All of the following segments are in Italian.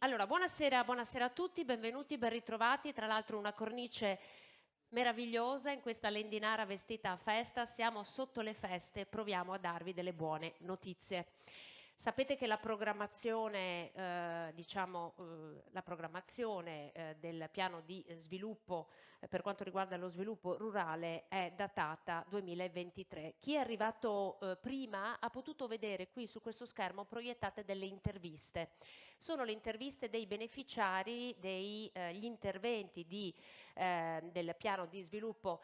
Allora, buonasera a tutti, benvenuti, ben ritrovati. Tra l'altro una cornice meravigliosa in questa Lendinara vestita a festa. Siamo sotto le feste, proviamo a darvi delle buone notizie. Sapete che la programmazione, la programmazione del piano di sviluppo per quanto riguarda lo sviluppo rurale è datata 2023. Chi è arrivato prima ha potuto vedere qui su questo schermo proiettate delle interviste. Sono le interviste dei beneficiari degli interventi del piano di sviluppo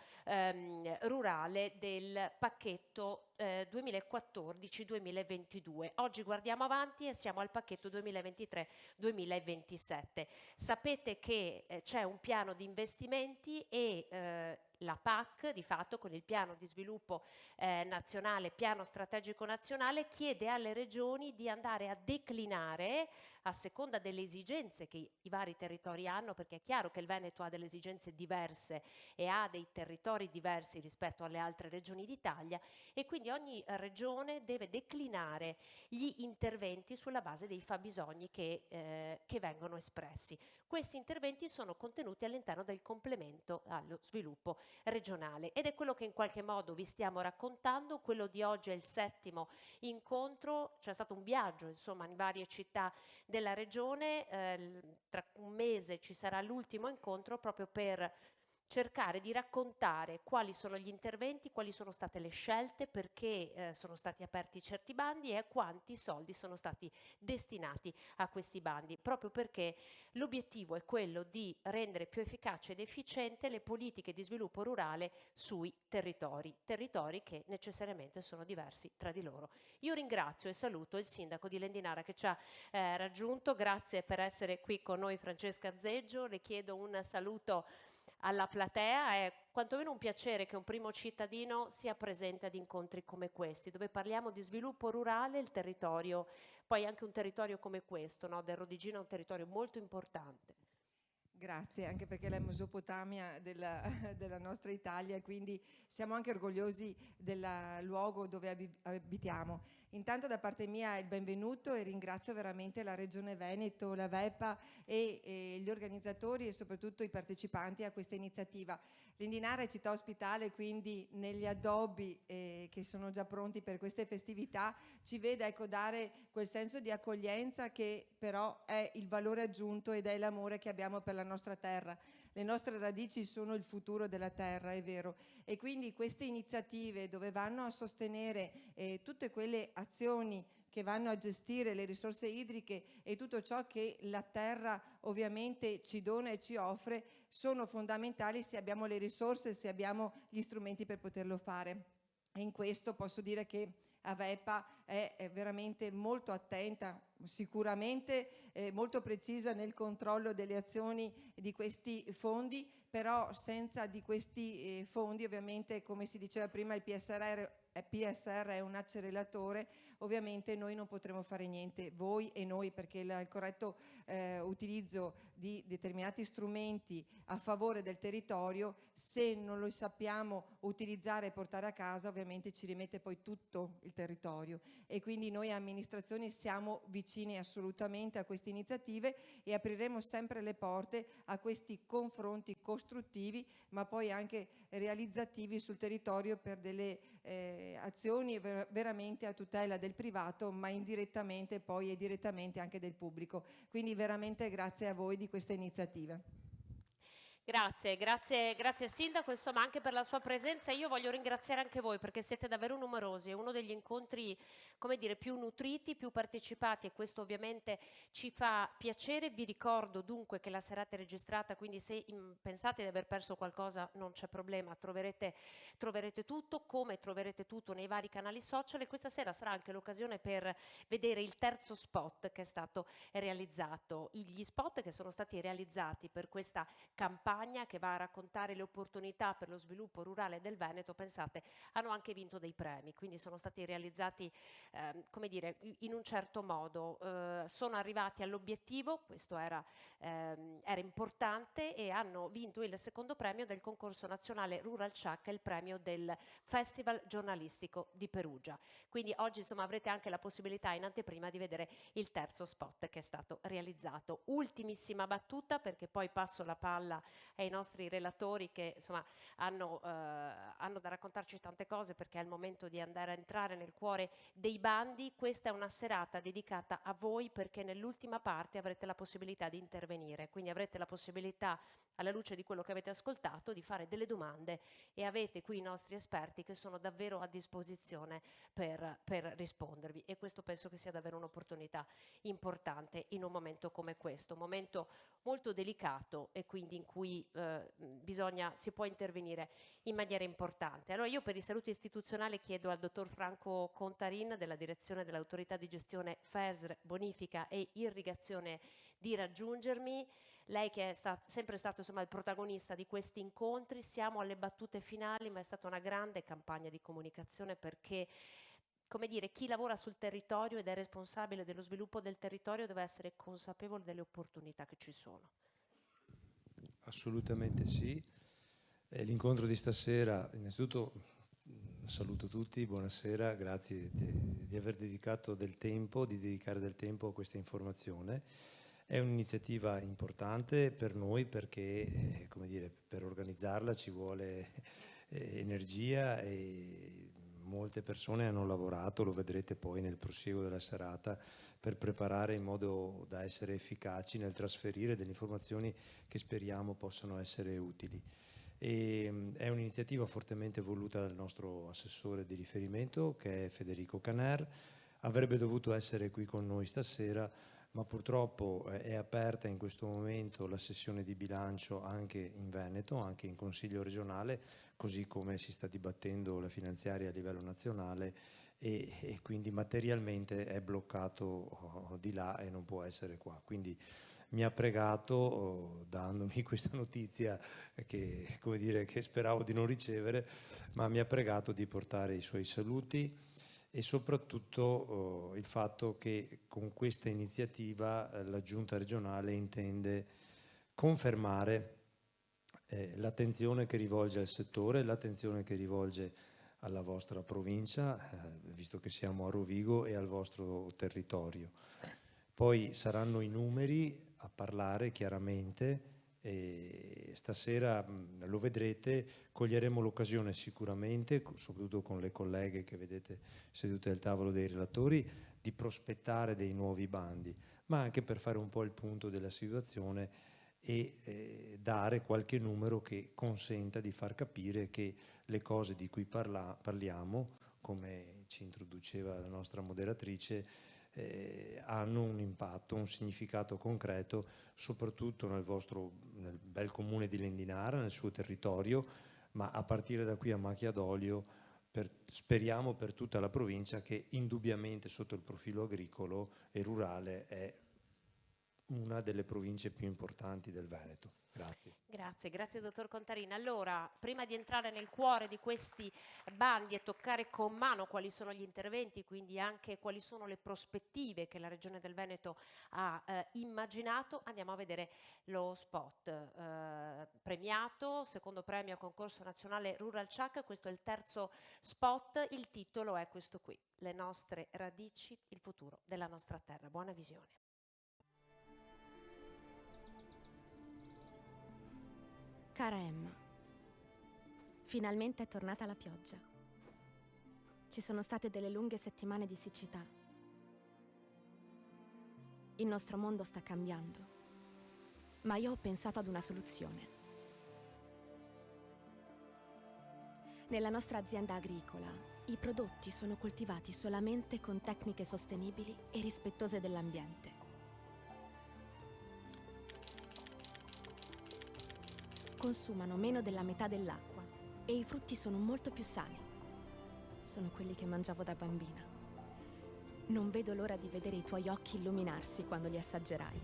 rurale del pacchetto 2014-2022. Oggi guardiamo avanti e siamo al pacchetto 2023-2027. Sapete che c'è un piano di investimenti e la PAC, di fatto, con il piano di sviluppo nazionale, piano strategico nazionale, chiede alle regioni di andare a declinare a seconda delle esigenze che i vari territori hanno, perché è chiaro che il Veneto ha delle esigenze diverse e ha dei territori diversi rispetto alle altre regioni d'Italia, e quindi ogni regione deve declinare gli interventi sulla base dei fabbisogni che vengono espressi. Questi interventi sono contenuti all'interno del complemento allo sviluppo regionale ed è quello che in qualche modo vi stiamo raccontando. Quello di oggi è il settimo incontro, c'è stato un viaggio insomma in varie città della regione, tra un mese ci sarà l'ultimo incontro proprio per cercare di raccontare quali sono gli interventi, quali sono state le scelte, perché sono stati aperti certi bandi e a quanti soldi sono stati destinati a questi bandi, proprio perché l'obiettivo è quello di rendere più efficace ed efficiente le politiche di sviluppo rurale sui territori che necessariamente sono diversi tra di loro. Io ringrazio e saluto il sindaco di Lendinara che ci ha raggiunto, grazie per essere qui con noi Francesca Zeggio, le chiedo un saluto alla platea. È quantomeno un piacere che un primo cittadino sia presente ad incontri come questi, dove parliamo di sviluppo rurale, il territorio, poi anche un territorio come questo, no? Del Rodigino è un territorio molto importante. Grazie, anche perché è la Mesopotamia della nostra Italia e quindi siamo anche orgogliosi del luogo dove abitiamo. Intanto da parte mia il benvenuto e ringrazio veramente la Regione Veneto, la VEPA e gli organizzatori e soprattutto i partecipanti a questa iniziativa. Lendinara è città ospitale, quindi negli addobbi che sono già pronti per queste festività ci vede dare quel senso di accoglienza che però è il valore aggiunto ed è l'amore che abbiamo per la nostra terra. Le nostre radici sono il futuro della terra, è vero, e quindi queste iniziative dove vanno a sostenere tutte quelle azioni che vanno a gestire le risorse idriche e tutto ciò che la terra ovviamente ci dona e ci offre sono fondamentali se abbiamo le risorse, se abbiamo gli strumenti per poterlo fare. E in questo posso dire che Avepa è veramente molto attenta, sicuramente molto precisa nel controllo delle azioni di questi fondi, però senza di questi fondi ovviamente, come si diceva prima, il PSR è un acceleratore, ovviamente noi non potremo fare niente, voi e noi, perché il corretto utilizzo di determinati strumenti a favore del territorio, se non lo sappiamo utilizzare e portare a casa, ovviamente ci rimette poi tutto il territorio, e quindi noi amministrazioni siamo vicini assolutamente a queste iniziative e apriremo sempre le porte a questi confronti costruttivi ma poi anche realizzativi sul territorio per delle azioni veramente a tutela del privato ma indirettamente poi e direttamente anche del pubblico. Quindi veramente grazie a voi di questa iniziativa. Grazie Sindaco, insomma anche per la sua presenza. Io voglio ringraziare anche voi perché siete davvero numerosi, è uno degli incontri, come dire, più nutriti, più partecipati e questo ovviamente ci fa piacere. Vi ricordo dunque che la serata è registrata, quindi se pensate di aver perso qualcosa non c'è problema, troverete tutto, come troverete tutto nei vari canali social, e questa sera sarà anche l'occasione per vedere il terzo spot che è stato realizzato. Gli spot che sono stati realizzati per questa campagna campagna che va a raccontare le opportunità per lo sviluppo rurale del Veneto, pensate, hanno anche vinto dei premi, quindi sono stati realizzati, come dire, in un certo modo, sono arrivati all'obiettivo, questo era importante, e hanno vinto il secondo premio del concorso nazionale Rural Chuck, il premio del Festival giornalistico di Perugia. Quindi oggi insomma avrete anche la possibilità in anteprima di vedere il terzo spot che è stato realizzato. Ultimissima battuta, perché poi passo la palla ai nostri relatori che insomma hanno da raccontarci tante cose, perché è il momento di andare a entrare nel cuore dei bandi. Questa è una serata dedicata a voi, perché nell'ultima parte avrete la possibilità di intervenire, quindi avrete la possibilità, alla luce di quello che avete ascoltato, di fare delle domande, e avete qui i nostri esperti che sono davvero a disposizione per rispondervi, e questo penso che sia davvero un'opportunità importante in un momento come questo, un momento molto delicato e quindi in cui si può intervenire in maniera importante. Allora io per i saluti istituzionali chiedo al dottor Franco Contarin della direzione dell'autorità di gestione FESR, bonifica e irrigazione di raggiungermi. Lei che è sempre stato insomma il protagonista di questi incontri, siamo alle battute finali, ma è stata una grande campagna di comunicazione, perché, come dire, chi lavora sul territorio ed è responsabile dello sviluppo del territorio deve essere consapevole delle opportunità che ci sono. Assolutamente sì. L'incontro di stasera, innanzitutto saluto tutti, buonasera, grazie di aver dedicato del tempo, di dedicare del tempo a questa informazione. È un'iniziativa importante per noi perché, come dire, per organizzarla ci vuole energia, e molte persone hanno lavorato, lo vedrete poi nel prosieguo della serata, per preparare in modo da essere efficaci nel trasferire delle informazioni che speriamo possano essere utili. È un'iniziativa fortemente voluta dal nostro assessore di riferimento, che è Federico Caner. Avrebbe dovuto essere qui con noi stasera, ma purtroppo è aperta in questo momento la sessione di bilancio anche in Veneto, anche in Consiglio regionale, così come si sta dibattendo la finanziaria a livello nazionale, e quindi materialmente è bloccato di là e non può essere qua. Quindi mi ha pregato, dandomi questa notizia che, come dire, che speravo di non ricevere, ma mi ha pregato di portare i suoi saluti, e soprattutto il fatto che con questa iniziativa la Giunta regionale intende confermare l'attenzione che rivolge al settore, l'attenzione che rivolge alla vostra provincia, visto che siamo a Rovigo, e al vostro territorio. Poi saranno i numeri a parlare chiaramente, e stasera lo vedrete, coglieremo l'occasione sicuramente, soprattutto con le colleghe che vedete sedute al tavolo dei relatori, di prospettare dei nuovi bandi, ma anche per fare un po' il punto della situazione e dare qualche numero che consenta di far capire che le cose di cui parliamo, come ci introduceva la nostra moderatrice, hanno un impatto, un significato concreto, soprattutto nel bel comune di Lendinara, nel suo territorio, ma a partire da qui a Macchia d'Olio, speriamo per tutta la provincia, che indubbiamente sotto il profilo agricolo e rurale è una delle province più importanti del Veneto. Grazie. Grazie dottor Contarin. Allora, prima di entrare nel cuore di questi bandi e toccare con mano quali sono gli interventi, quindi anche quali sono le prospettive che la Regione del Veneto ha immaginato, andiamo a vedere lo spot premiato, secondo premio concorso nazionale Rural Chuck. Questo è il terzo spot, il titolo è questo qui: Le nostre radici, il futuro della nostra terra. Buona visione. Cara Emma, finalmente è tornata la pioggia. Ci sono state delle lunghe settimane di siccità. Il nostro mondo sta cambiando, ma io ho pensato ad una soluzione. Nella nostra azienda agricola, i prodotti sono coltivati solamente con tecniche sostenibili e rispettose dell'ambiente. Consumano meno della metà dell'acqua e i frutti sono molto più sani. Sono quelli che mangiavo da bambina. Non vedo l'ora di vedere i tuoi occhi illuminarsi quando li assaggerai.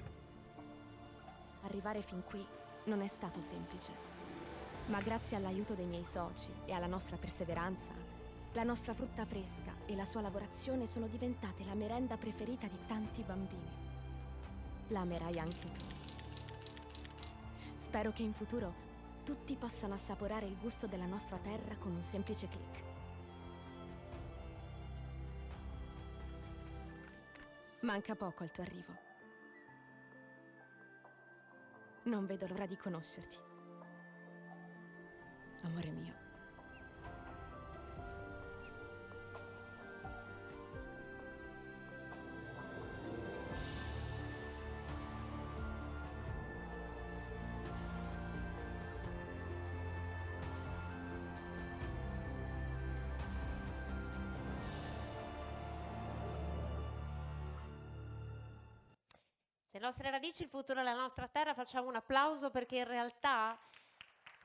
Arrivare fin qui Non è stato semplice, ma grazie all'aiuto dei miei soci e alla nostra perseveranza, la nostra frutta fresca e la sua lavorazione sono diventate la merenda preferita di tanti bambini. La amerai anche tu. Spero che in futuro tutti possano assaporare il gusto della nostra terra con un semplice click. Manca poco al tuo arrivo. Non vedo l'ora di conoscerti, amore mio. Le nostre radici, il futuro della nostra terra, facciamo un applauso perché in realtà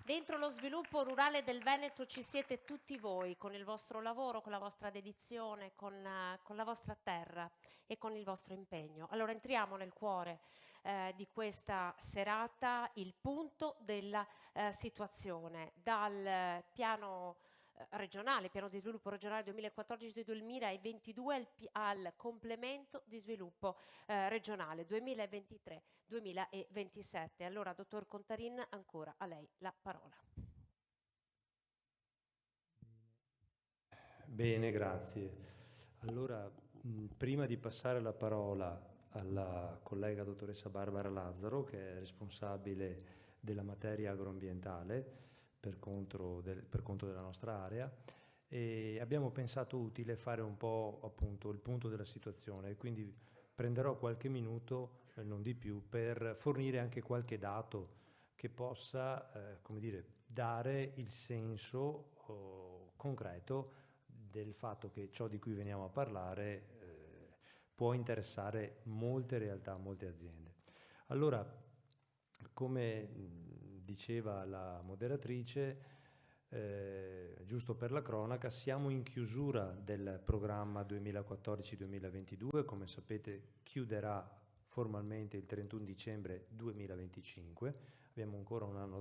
dentro lo sviluppo rurale del Veneto ci siete tutti voi, con il vostro lavoro, con la vostra dedizione, con la vostra terra e con il vostro impegno. Allora entriamo nel cuore di questa serata, il punto della situazione, dal piano regionale, piano di sviluppo regionale 2014-2022 al complemento di sviluppo regionale 2023-2027. Allora, dottor Contarin, ancora a lei la parola. Bene, grazie. Allora, prima di passare la parola alla collega dottoressa Barbara Lazzaro, che è responsabile della materia agroambientale per conto della nostra area, e abbiamo pensato utile fare un po' appunto il punto della situazione, quindi prenderò qualche minuto, non di più, per fornire anche qualche dato che possa, come dire, dare il senso concreto del fatto che ciò di cui veniamo a parlare può interessare molte realtà, molte aziende. Allora, come diceva la moderatrice, giusto per la cronaca, siamo in chiusura del programma 2014-2022, come sapete chiuderà formalmente il 31 dicembre 2025, abbiamo ancora un anno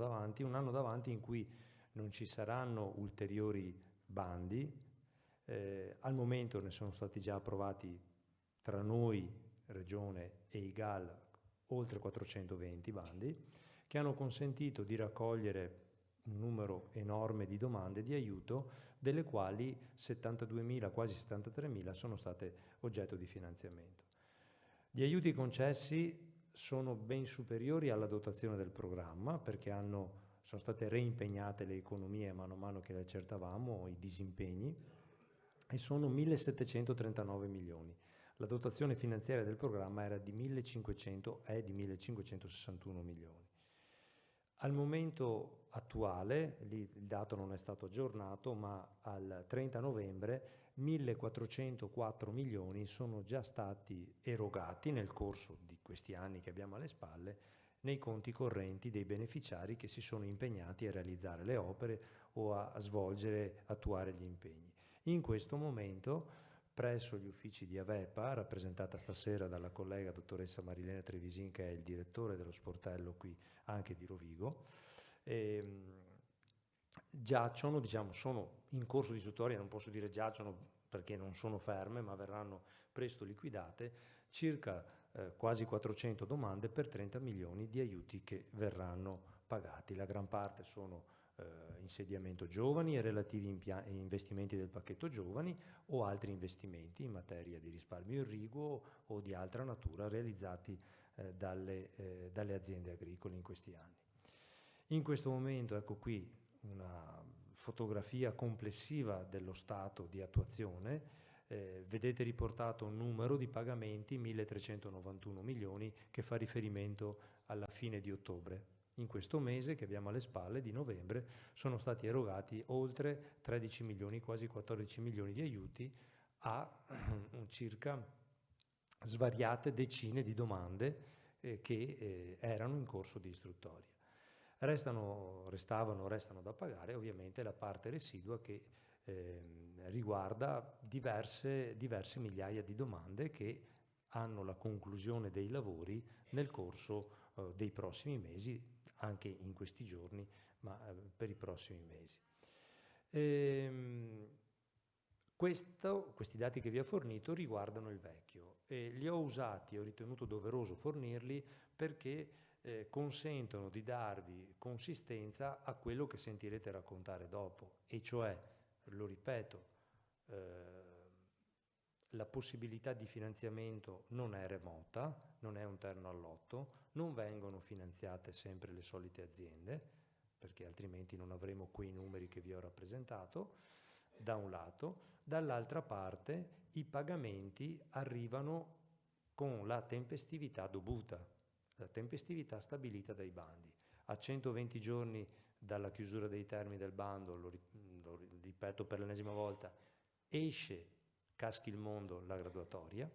davanti in cui non ci saranno ulteriori bandi. Al momento ne sono stati già approvati tra noi, Regione e IGAL, oltre 420 bandi, che hanno consentito di raccogliere un numero enorme di domande di aiuto, delle quali 72.000, quasi 73.000 sono state oggetto di finanziamento. Gli aiuti concessi sono ben superiori alla dotazione del programma, perché sono state reimpegnate le economie mano a mano che le accertavamo, i disimpegni, e sono 1.739 milioni. La dotazione finanziaria del programma era di 1.561 milioni. Al momento attuale, lì il dato non è stato aggiornato, ma al 30 novembre 1.404 milioni sono già stati erogati nel corso di questi anni che abbiamo alle spalle nei conti correnti dei beneficiari che si sono impegnati a realizzare le opere o a attuare gli impegni. In questo momento, presso gli uffici di Avepa, rappresentata stasera dalla collega dottoressa Marilena Trevisin, che è il direttore dello sportello qui anche di Rovigo, giacciono, diciamo, sono in corso di istruttoria, non posso dire giacciono perché non sono ferme, ma verranno presto liquidate, circa quasi 400 domande per 30 milioni di aiuti che verranno pagati. La gran parte sono insediamento giovani e relativi investimenti del pacchetto giovani o altri investimenti in materia di risparmio irriguo o di altra natura realizzati dalle aziende agricole in questi anni. In questo momento, ecco qui una fotografia complessiva dello stato di attuazione. Vedete riportato un numero di pagamenti, 1.391 milioni, che fa riferimento alla fine di ottobre. In questo mese che abbiamo alle spalle, di novembre, sono stati erogati oltre 13 milioni, quasi 14 milioni di aiuti a circa svariate decine di domande che erano in corso di istruttoria. Restano da pagare ovviamente la parte residua che riguarda diverse migliaia di domande che hanno la conclusione dei lavori nel corso dei prossimi mesi, anche in questi giorni, ma per i prossimi mesi. Questi dati che vi ho fornito riguardano il vecchio e li ho usati, ho ritenuto doveroso fornirli perché consentono di darvi consistenza a quello che sentirete raccontare dopo, e cioè, lo ripeto, la possibilità di finanziamento non è remota, non è un terno al lotto, non vengono finanziate sempre le solite aziende, perché altrimenti non avremo quei numeri che vi ho rappresentato, da un lato. Dall'altra parte i pagamenti arrivano con la tempestività dovuta, la tempestività stabilita dai bandi. A 120 giorni dalla chiusura dei termini del bando, lo ripeto per l'ennesima volta, esce, caschi il mondo, la graduatoria,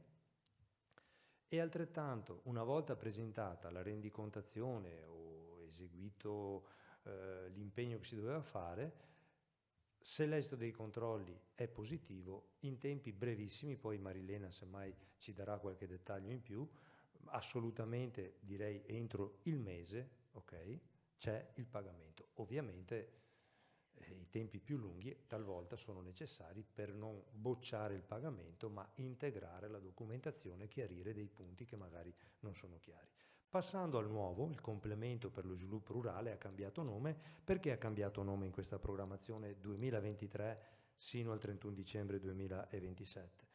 e altrettanto una volta presentata la rendicontazione o eseguito l'impegno che si doveva fare, se l'esito dei controlli è positivo, in tempi brevissimi, poi Marilena semmai ci darà qualche dettaglio in più, assolutamente direi entro il mese, ok, c'è il pagamento. Ovviamente i tempi più lunghi talvolta sono necessari per non bocciare il pagamento, ma integrare la documentazione e chiarire dei punti che magari non sono chiari. Passando al nuovo, il complemento per lo sviluppo rurale ha cambiato nome. Perché ha cambiato nome in questa programmazione 2023 sino al 31 dicembre 2027?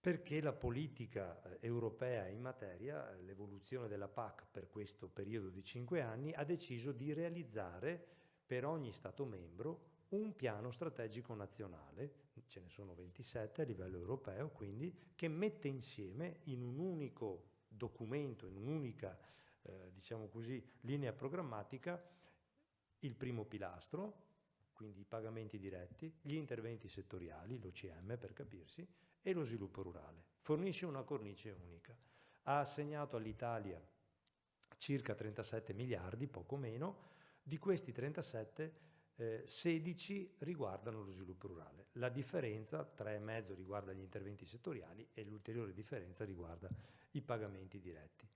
Perché la politica europea in materia, l'evoluzione della PAC per questo periodo di 5 anni, ha deciso di realizzare per ogni Stato membro un piano strategico nazionale, ce ne sono 27 a livello europeo, quindi, che mette insieme in un unico documento, in un'unica, diciamo così, linea programmatica, il primo pilastro, quindi i pagamenti diretti, gli interventi settoriali, l'OCM per capirsi, e lo sviluppo rurale. Fornisce una cornice unica. Ha assegnato all'Italia circa 37 miliardi, poco meno. Di questi 37, 16 riguardano lo sviluppo rurale. La differenza, 3,5, riguarda gli interventi settoriali e l'ulteriore differenza riguarda i pagamenti diretti.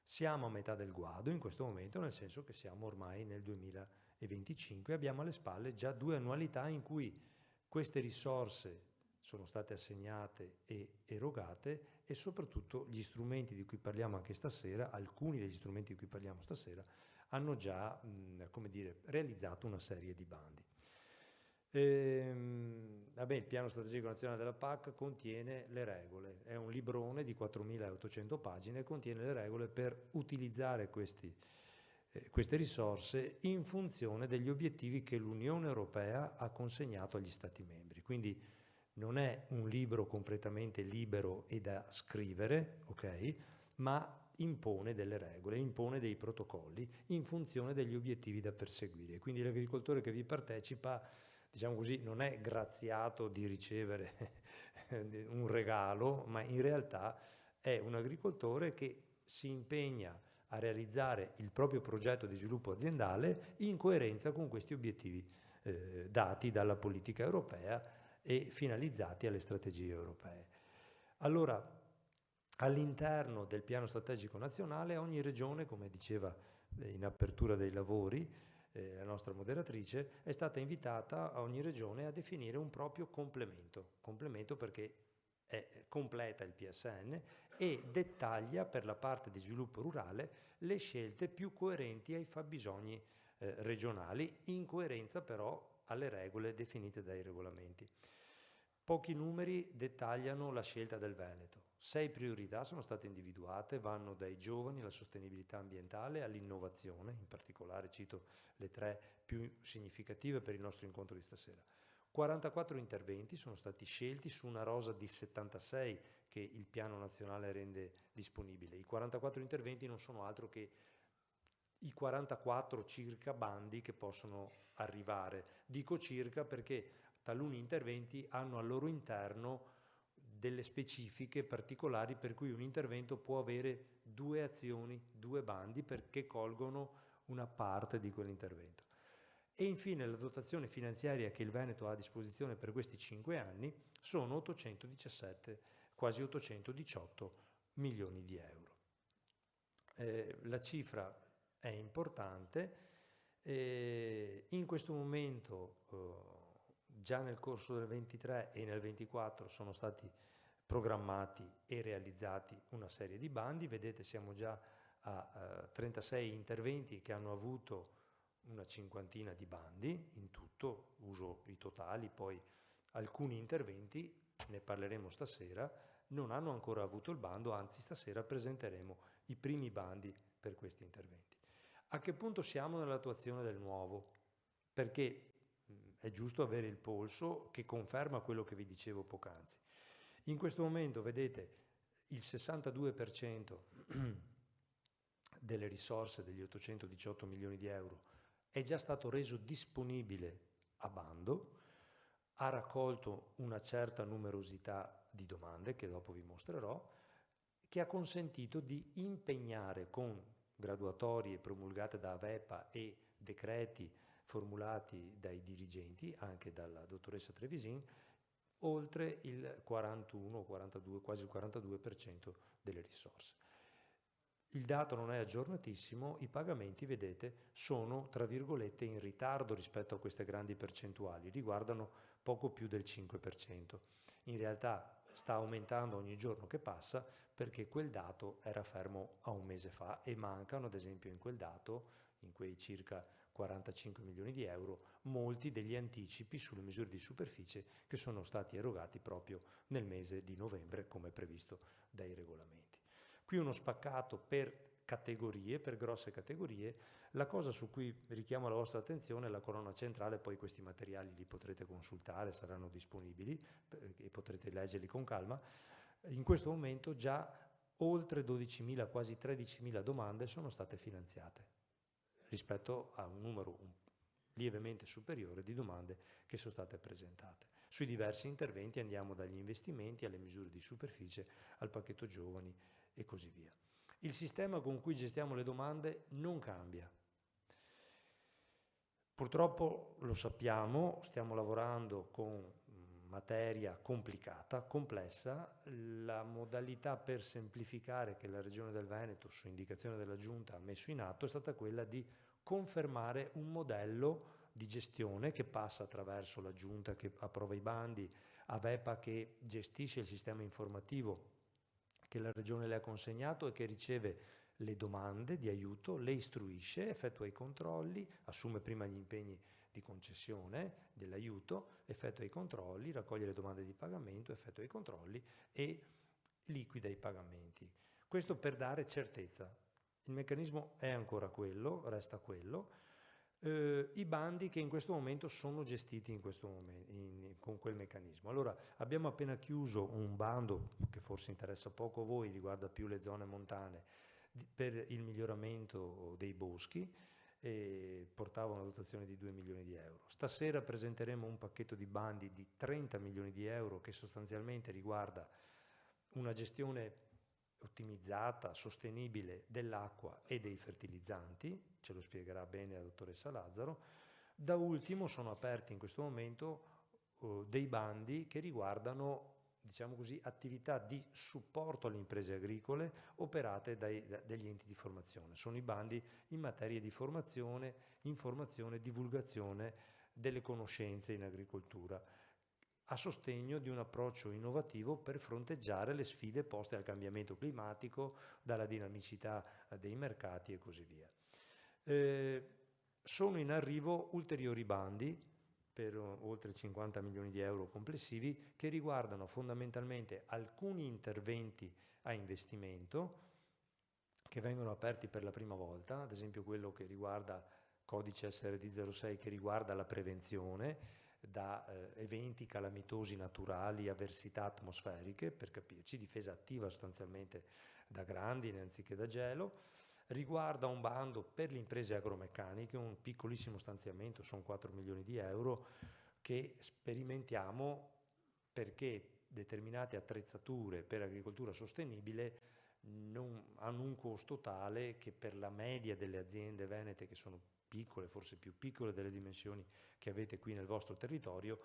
Siamo a metà del guado in questo momento, nel senso che siamo ormai nel 2025 e abbiamo alle spalle già 2 annualità in cui queste risorse sono state assegnate e erogate, e soprattutto gli strumenti di cui parliamo anche stasera, alcuni degli strumenti di cui parliamo stasera, hanno già come dire, realizzato una serie di bandi. Il piano strategico nazionale della PAC contiene le regole, è un librone di 4.800 pagine, contiene le regole per utilizzare queste risorse in funzione degli obiettivi che l'Unione Europea ha consegnato agli Stati membri. Quindi non è un libro completamente libero e da scrivere, ok? Ma impone delle regole, impone dei protocolli in funzione degli obiettivi da perseguire. Quindi l'agricoltore che vi partecipa, diciamo così, non è graziato di ricevere un regalo, ma in realtà è un agricoltore che si impegna a realizzare il proprio progetto di sviluppo aziendale in coerenza con questi obiettivi dati dalla politica europea e finalizzati alle strategie europee. Allora, all'interno del piano strategico nazionale, ogni regione, come diceva in apertura dei lavori la nostra moderatrice, è stata invitata a ogni regione a definire un proprio complemento perché completa il PSN e dettaglia per la parte di sviluppo rurale le scelte più coerenti ai fabbisogni regionali, in coerenza però alle regole definite dai regolamenti. Pochi numeri dettagliano la scelta del Veneto. 6 priorità sono state individuate, vanno dai giovani alla sostenibilità ambientale all'innovazione, in particolare cito le 3 più significative per il nostro incontro di stasera. 44 interventi sono stati scelti su una rosa di 76 che il piano nazionale rende disponibile. I 44 interventi non sono altro che i 44 circa bandi che possono arrivare. Dico circa perché taluni interventi hanno al loro interno delle specifiche particolari per cui un intervento può avere 2 azioni, 2 bandi perché colgono una parte di quell'intervento. E infine la dotazione finanziaria che il Veneto ha a disposizione per questi 5 anni sono 817, quasi 818 milioni di euro. La cifra è importante. In questo momento, già nel corso del 23 e nel 24 sono stati programmati e realizzati una serie di bandi. Vedete, siamo già a 36 interventi che hanno avuto una cinquantina di bandi in tutto, uso i totali, poi alcuni interventi, ne parleremo stasera, non hanno ancora avuto il bando, anzi stasera presenteremo i primi bandi per questi interventi. A che punto siamo nell'attuazione del nuovo? Perché è giusto avere il polso che conferma quello che vi dicevo poc'anzi. In questo momento, vedete, il 62% delle risorse degli 818 milioni di euro è già stato reso disponibile a bando, ha raccolto una certa numerosità di domande, che dopo vi mostrerò, che ha consentito di impegnare con graduatorie promulgate da Avepa e decreti formulati dai dirigenti, anche dalla dottoressa Trevisin, oltre il 41, 42, quasi il 42% delle risorse. Il dato non è aggiornatissimo, i pagamenti, vedete, sono tra virgolette in ritardo rispetto a queste grandi percentuali, riguardano poco più del 5%. In realtà sta aumentando ogni giorno che passa perché quel dato era fermo a un mese fa e mancano, ad esempio, in quel dato, in quei circa 45 milioni di euro, molti degli anticipi sulle misure di superficie che sono stati erogati proprio nel mese di novembre, come previsto dai regolamenti. Qui uno spaccato per categorie, per grosse categorie. La cosa su cui richiamo la vostra attenzione è la colonna centrale, poi questi materiali li potrete consultare, saranno disponibili e potrete leggerli con calma. In questo momento già oltre 12.000, quasi 13.000 domande sono state finanziate rispetto a un numero lievemente superiore di domande che sono state presentate. Sui diversi interventi andiamo dagli investimenti alle misure di superficie, al pacchetto giovani e così via. Il sistema con cui gestiamo le domande non cambia. Purtroppo lo sappiamo, stiamo lavorando con materia complicata, complessa. La modalità per semplificare che la Regione del Veneto, su indicazione della Giunta, ha messo in atto è stata quella di confermare un modello di gestione che passa attraverso la Giunta che approva i bandi, Avepa che gestisce il sistema informativo che la Regione le ha consegnato e che riceve le domande di aiuto, le istruisce, effettua i controlli, assume prima gli impegni di concessione dell'aiuto, effettua i controlli, raccoglie le domande di pagamento, effettua i controlli e liquida i pagamenti. Questo per dare certezza. Il meccanismo è ancora quello, resta quello. I bandi che in questo momento sono gestiti in questo momento, con quel meccanismo. Allora, abbiamo appena chiuso un bando che forse interessa poco a voi, riguarda più le zone montane, per il miglioramento dei boschi, e portava una dotazione di 2 milioni di euro. Stasera presenteremo un pacchetto di bandi di 30 milioni di euro che sostanzialmente riguarda una gestione ottimizzata, sostenibile dell'acqua e dei fertilizzanti, ce lo spiegherà bene la dottoressa Lazzaro. Da ultimo sono aperti in questo momento dei bandi che riguardano, diciamo così, attività di supporto alle imprese agricole operate dagli enti di formazione. Sono i bandi in materia di formazione, informazione, divulgazione delle conoscenze in agricoltura, a sostegno di un approccio innovativo per fronteggiare le sfide poste al cambiamento climatico, dalla dinamicità dei mercati e così via. Sono in arrivo ulteriori bandi per oltre 50 milioni di euro complessivi che riguardano fondamentalmente alcuni interventi a investimento che vengono aperti per la prima volta, ad esempio quello che riguarda codice SRD 06 che riguarda la prevenzione da eventi calamitosi naturali, avversità atmosferiche, per capirci, difesa attiva sostanzialmente da grandine anziché da gelo. Riguarda un bando per le imprese agromeccaniche, un piccolissimo stanziamento, sono 4 milioni di euro, che sperimentiamo perché determinate attrezzature per agricoltura sostenibile hanno un costo tale che per la media delle aziende venete, che sono piccole, forse più piccole delle dimensioni che avete qui nel vostro territorio,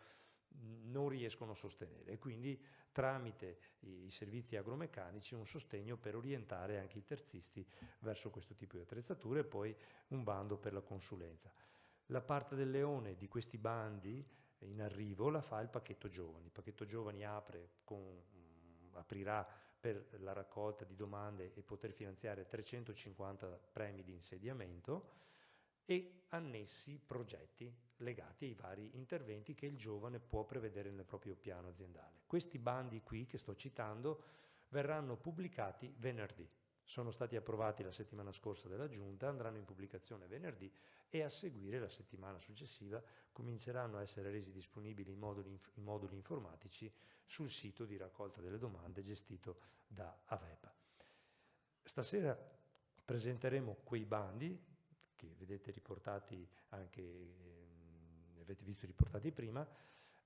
non riescono a sostenere, e quindi tramite i servizi agromeccanici un sostegno per orientare anche i terzisti verso questo tipo di attrezzature, e poi un bando per la consulenza. La parte del leone di questi bandi in arrivo la fa il pacchetto giovani. Il pacchetto giovani aprirà per la raccolta di domande e poter finanziare 350 premi di insediamento e annessi progetti legati ai vari interventi che il giovane può prevedere nel proprio piano aziendale. Questi bandi qui che sto citando verranno pubblicati venerdì. Sono stati approvati la settimana scorsa dalla Giunta, andranno in pubblicazione venerdì e a seguire la settimana successiva cominceranno a essere resi disponibili i moduli informatici sul sito di raccolta delle domande gestito da Avepa. Stasera presenteremo quei bandi che vedete riportati anche, avete visto riportati prima.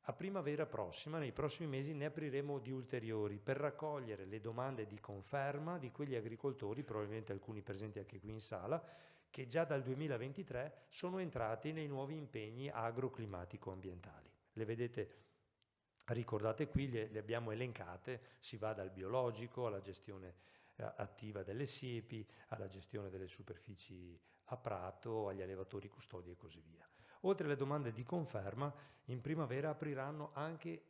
A primavera prossima, nei prossimi mesi, ne apriremo di ulteriori per raccogliere le domande di conferma di quegli agricoltori, probabilmente alcuni presenti anche qui in sala, che già dal 2023 sono entrati nei nuovi impegni agroclimatico-ambientali. Le vedete ricordate qui, le abbiamo elencate, si va dal biologico alla gestione attiva delle siepi, alla gestione delle superfici a prato, agli allevatori custodi e così via. Oltre alle domande di conferma, in primavera apriranno anche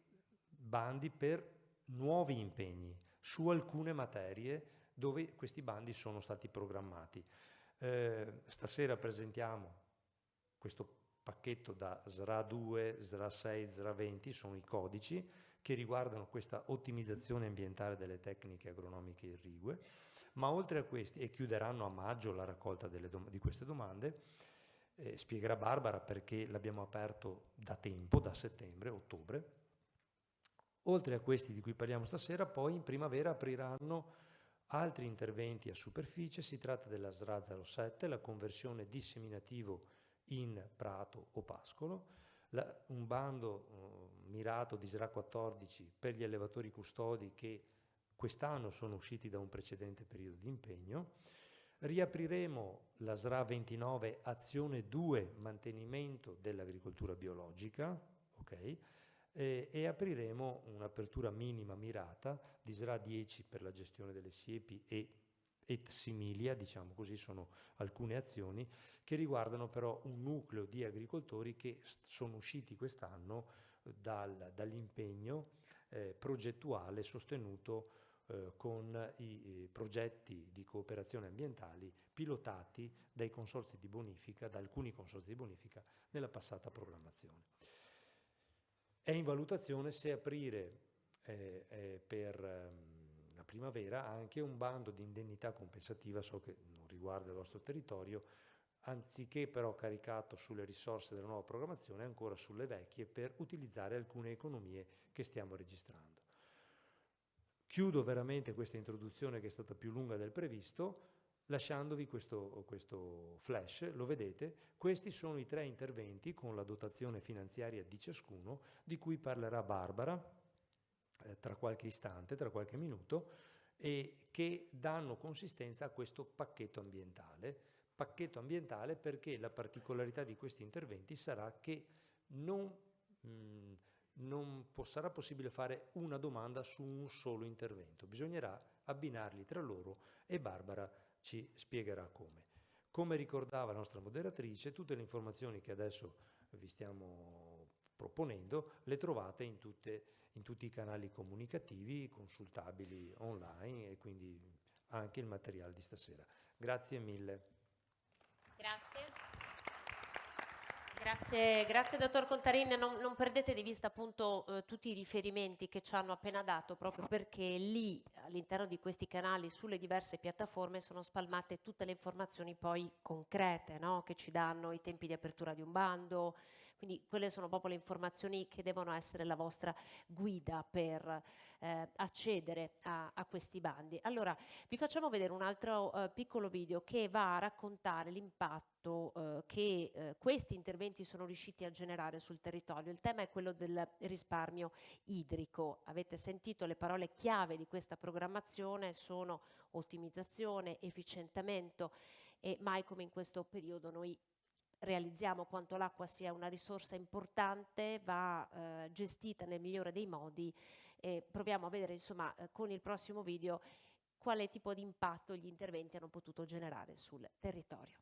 bandi per nuovi impegni su alcune materie dove questi bandi sono stati programmati. Stasera presentiamo questo pacchetto da SRA 2, SRA 6, SRA 20, sono i codici che riguardano questa ottimizzazione ambientale delle tecniche agronomiche irrigue, ma oltre a questi, e chiuderanno a maggio la raccolta di queste domande, spiegherà Barbara perché l'abbiamo aperto da tempo, da settembre, ottobre. Oltre a questi di cui parliamo stasera, poi in primavera apriranno altri interventi a superficie. Si tratta della SRA 07, la conversione disseminativo in prato o pascolo, un bando mirato di SRA 14 per gli allevatori custodi che quest'anno sono usciti da un precedente periodo di impegno. Riapriremo la SRA 29 azione 2 mantenimento dell'agricoltura biologica, ok? E apriremo un'apertura minima mirata di SRA 10 per la gestione delle siepi et similia, diciamo così, sono alcune azioni che riguardano però un nucleo di agricoltori che sono usciti quest'anno dall'impegno progettuale sostenuto con i progetti di cooperazione ambientali pilotati dai consorzi di bonifica, da alcuni consorzi di bonifica nella passata programmazione. È in valutazione se aprire per la primavera anche un bando di indennità compensativa, so che non riguarda il vostro territorio, anziché però caricato sulle risorse della nuova programmazione, ancora sulle vecchie, per utilizzare alcune economie che stiamo registrando. Chiudo veramente questa introduzione che è stata più lunga del previsto, lasciandovi questo flash, lo vedete, questi sono i 3 interventi con la dotazione finanziaria di ciascuno, di cui parlerà Barbara tra qualche istante, tra qualche minuto, e che danno consistenza a questo pacchetto ambientale perché la particolarità di questi interventi sarà che non sarà possibile fare una domanda su un solo intervento, bisognerà abbinarli tra loro e Barbara ci spiegherà come. Come ricordava la nostra moderatrice, tutte le informazioni che adesso vi stiamo proponendo le trovate in tutti i canali comunicativi consultabili online, e quindi anche il materiale di stasera. Grazie mille. Grazie dottor Contarin, non perdete di vista appunto tutti i riferimenti che ci hanno appena dato, proprio perché lì all'interno di questi canali sulle diverse piattaforme sono spalmate tutte le informazioni poi concrete, no? Che ci danno i tempi di apertura di un bando, quindi quelle sono proprio le informazioni che devono essere la vostra guida per accedere a questi bandi. Allora vi facciamo vedere un altro piccolo video che va a raccontare l'impatto che questi interventi sono riusciti a generare sul territorio. Il tema è quello del risparmio idrico. Avete sentito le parole chiave di questa programmazione sono ottimizzazione, efficientamento, e mai come in questo periodo noi realizziamo quanto l'acqua sia una risorsa importante, va gestita nel migliore dei modi, e proviamo a vedere insomma con il prossimo video quale tipo di impatto gli interventi hanno potuto generare sul territorio.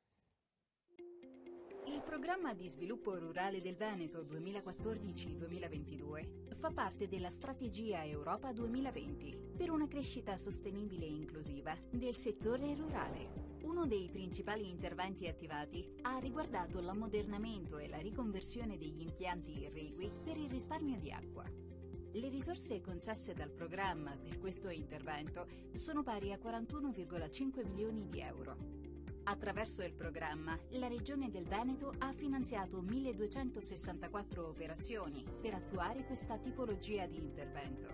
Il programma di sviluppo rurale del Veneto 2014-2022 fa parte della strategia Europa 2020 per una crescita sostenibile e inclusiva del settore rurale. Uno dei principali interventi attivati ha riguardato l'ammodernamento e la riconversione degli impianti irrigui per il risparmio di acqua. Le risorse concesse dal programma per questo intervento sono pari a 41,5 milioni di euro. Attraverso il programma, la Regione del Veneto ha finanziato 1264 operazioni per attuare questa tipologia di intervento.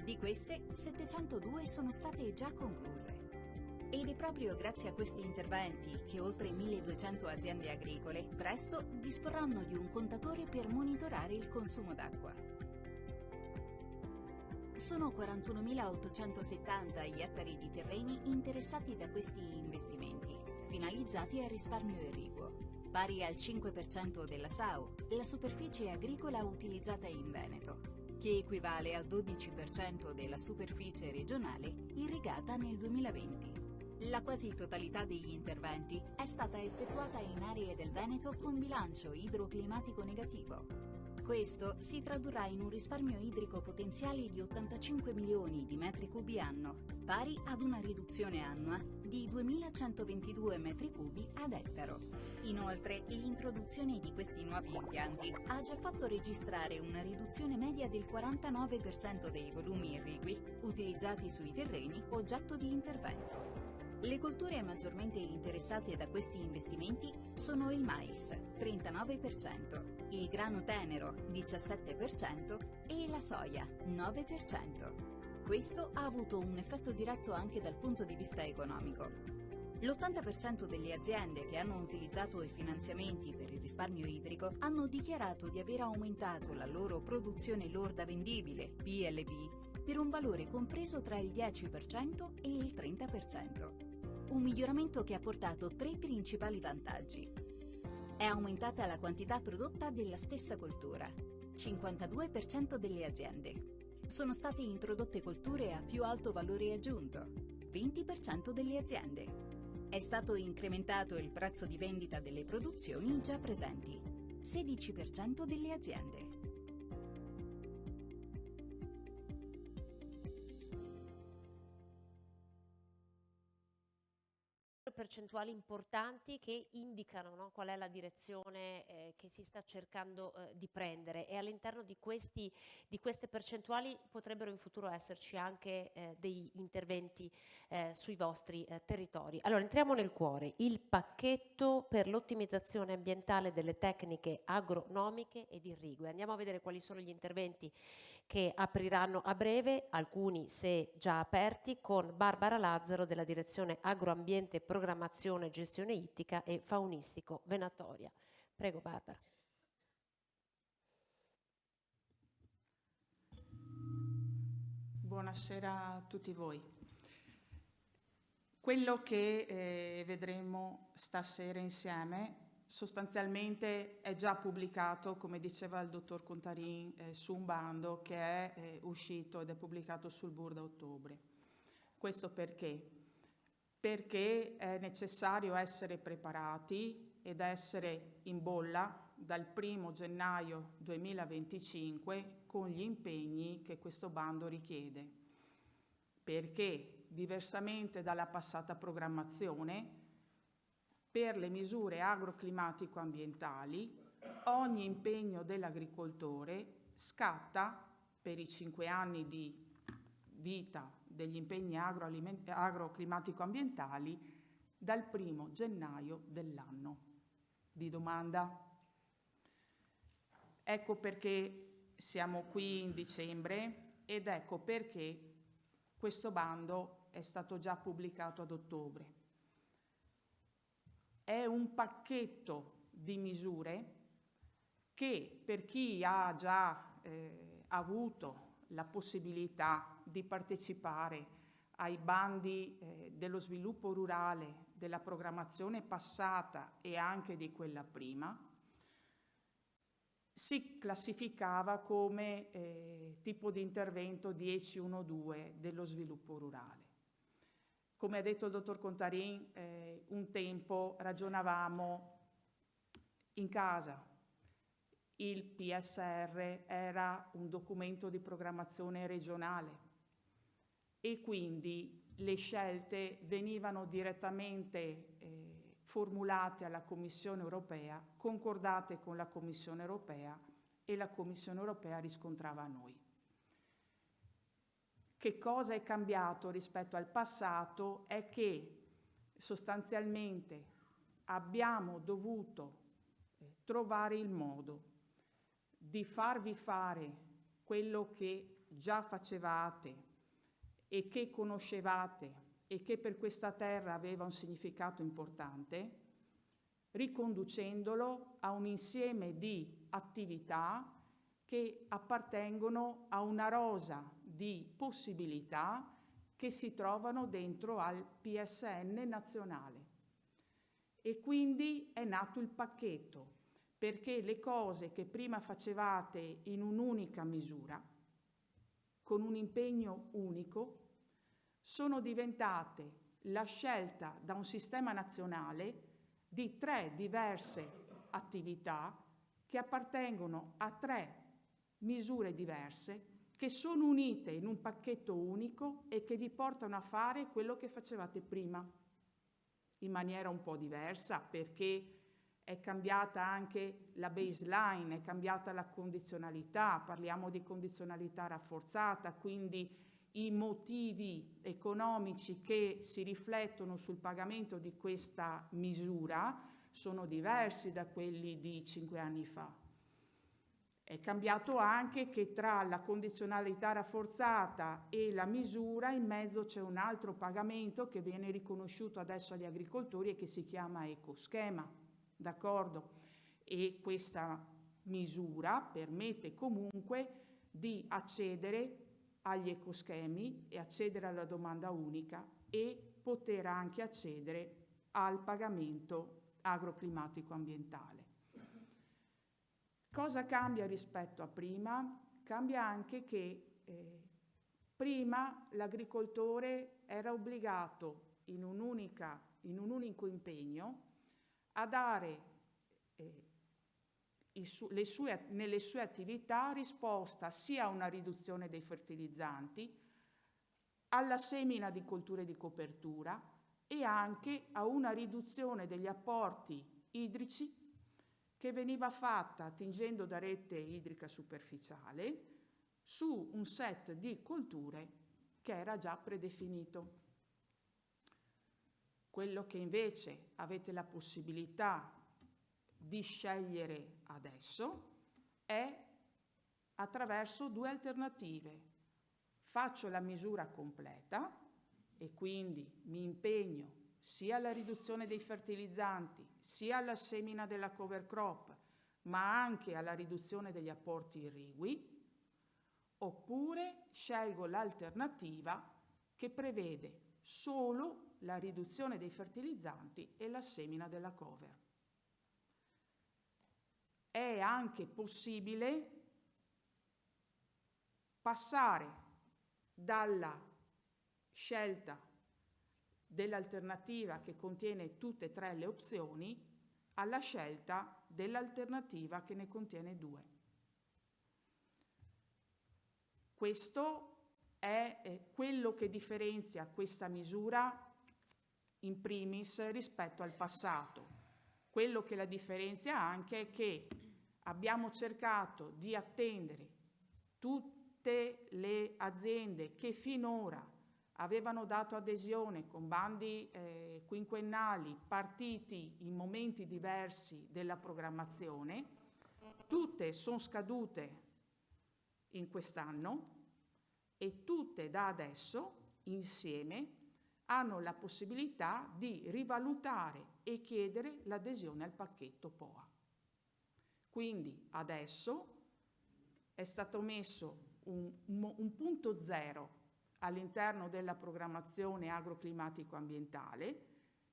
Di queste, 702 sono state già concluse. Ed è proprio grazie a questi interventi che oltre 1200 aziende agricole presto disporranno di un contatore per monitorare il consumo d'acqua. Sono 41.870 gli ettari di terreni interessati da questi investimenti, finalizzati al risparmio irriguo, pari al 5% della SAU, la superficie agricola utilizzata in Veneto, che equivale al 12% della superficie regionale irrigata nel 2020. La quasi totalità degli interventi è stata effettuata in aree del Veneto con bilancio idroclimatico negativo. Questo si tradurrà in un risparmio idrico potenziale di 85 milioni di metri cubi anno, pari ad una riduzione annua di 2122 metri cubi ad ettaro. Inoltre, l'introduzione di questi nuovi impianti ha già fatto registrare una riduzione media del 49% dei volumi irrigui utilizzati sui terreni oggetto di intervento. Le colture maggiormente interessate da questi investimenti sono il mais, 39%, il grano tenero, 17% e la soia, 9%. Questo ha avuto un effetto diretto anche dal punto di vista economico. L'80% delle aziende che hanno utilizzato i finanziamenti per il risparmio idrico hanno dichiarato di aver aumentato la loro produzione lorda vendibile, PLV, per un valore compreso tra il 10% e il 30%. Un miglioramento che ha portato 3 principali vantaggi. È aumentata la quantità prodotta della stessa coltura, 52% delle aziende. Sono state introdotte colture a più alto valore aggiunto, 20% delle aziende. È stato incrementato il prezzo di vendita delle produzioni già presenti, 16% delle aziende. Percentuali importanti che indicano, no, qual è la direzione che si sta cercando di prendere, e all'interno di queste percentuali potrebbero in futuro esserci anche dei interventi sui vostri territori. Allora, entriamo nel cuore: il pacchetto per l'ottimizzazione ambientale delle tecniche agronomiche ed irrigue. Andiamo a vedere quali sono gli interventi che apriranno a breve, alcuni se già aperti, con Barbara Lazzaro della Direzione Agroambiente, Programmazione, Gestione Ittica e Faunistico Venatoria. Prego Barbara. Buonasera a tutti voi. Quello che vedremo stasera insieme sostanzialmente è già pubblicato, come diceva il dottor Contarin, su un bando che è uscito ed è pubblicato sul BUR da ottobre. Questo perché? Perché è necessario essere preparati ed essere in bolla dal 1° gennaio 2025 con gli impegni che questo bando richiede. Perché, diversamente dalla passata programmazione, per le misure agroclimatico-ambientali, ogni impegno dell'agricoltore scatta per i 5 anni di vita degli impegni agroclimatico-ambientali dal 1° gennaio dell'anno di domanda. Ecco perché siamo qui in dicembre ed ecco perché questo bando è stato già pubblicato ad ottobre. È un pacchetto di misure che, per chi ha già avuto la possibilità di partecipare ai bandi dello sviluppo rurale, della programmazione passata e anche di quella prima, si classificava come tipo di intervento 10.1.2 dello sviluppo rurale. Come ha detto il dottor Contarin, un tempo ragionavamo in casa. Il PSR era un documento di programmazione regionale e quindi le scelte venivano direttamente formulate alla Commissione europea, concordate con la Commissione europea e la Commissione europea riscontrava a noi. Che cosa è cambiato rispetto al passato è che sostanzialmente abbiamo dovuto trovare il modo di farvi fare quello che già facevate e che conoscevate e che per questa terra aveva un significato importante, riconducendolo a un insieme di attività che appartengono a una rosa di possibilità che si trovano dentro al PSN nazionale. E quindi è nato il pacchetto, perché le cose che prima facevate in un'unica misura, con un impegno unico, sono diventate la scelta da un sistema nazionale di 3 diverse attività che appartengono a 3 misure diverse che sono unite in un pacchetto unico e che vi portano a fare quello che facevate prima, in maniera un po' diversa, perché è cambiata anche la baseline, è cambiata la condizionalità, parliamo di condizionalità rafforzata, quindi i motivi economici che si riflettono sul pagamento di questa misura sono diversi da quelli di 5 anni fa. È cambiato anche che tra la condizionalità rafforzata e la misura in mezzo c'è un altro pagamento che viene riconosciuto adesso agli agricoltori e che si chiama ecoschema, d'accordo? E questa misura permette comunque di accedere agli ecoschemi e accedere alla domanda unica e poter anche accedere al pagamento agroclimatico ambientale. Cosa cambia rispetto a prima? Cambia anche che prima l'agricoltore era obbligato in un unico impegno a dare nelle sue attività risposta sia a una riduzione dei fertilizzanti, alla semina di colture di copertura e anche a una riduzione degli apporti idrici che veniva fatta attingendo da rete idrica superficiale su un set di colture che era già predefinito. Quello che invece avete la possibilità di scegliere adesso è attraverso 2 alternative. Faccio la misura completa e quindi mi impegno sia alla riduzione dei fertilizzanti, sia alla semina della cover crop, ma anche alla riduzione degli apporti irrigui, oppure scelgo l'alternativa che prevede solo la riduzione dei fertilizzanti e la semina della cover. È anche possibile passare dalla scelta dell'alternativa che contiene tutte e 3 le opzioni alla scelta dell'alternativa che ne contiene 2. Questo è quello che differenzia questa misura in primis rispetto al passato. Quello che la differenzia anche è che abbiamo cercato di attendere tutte le aziende che finora avevano dato adesione con bandi quinquennali partiti in momenti diversi della programmazione. Tutte sono scadute in quest'anno e tutte da adesso insieme hanno la possibilità di rivalutare e chiedere l'adesione al pacchetto POA. Quindi adesso è stato messo un punto zero all'interno della programmazione agroclimatico-ambientale,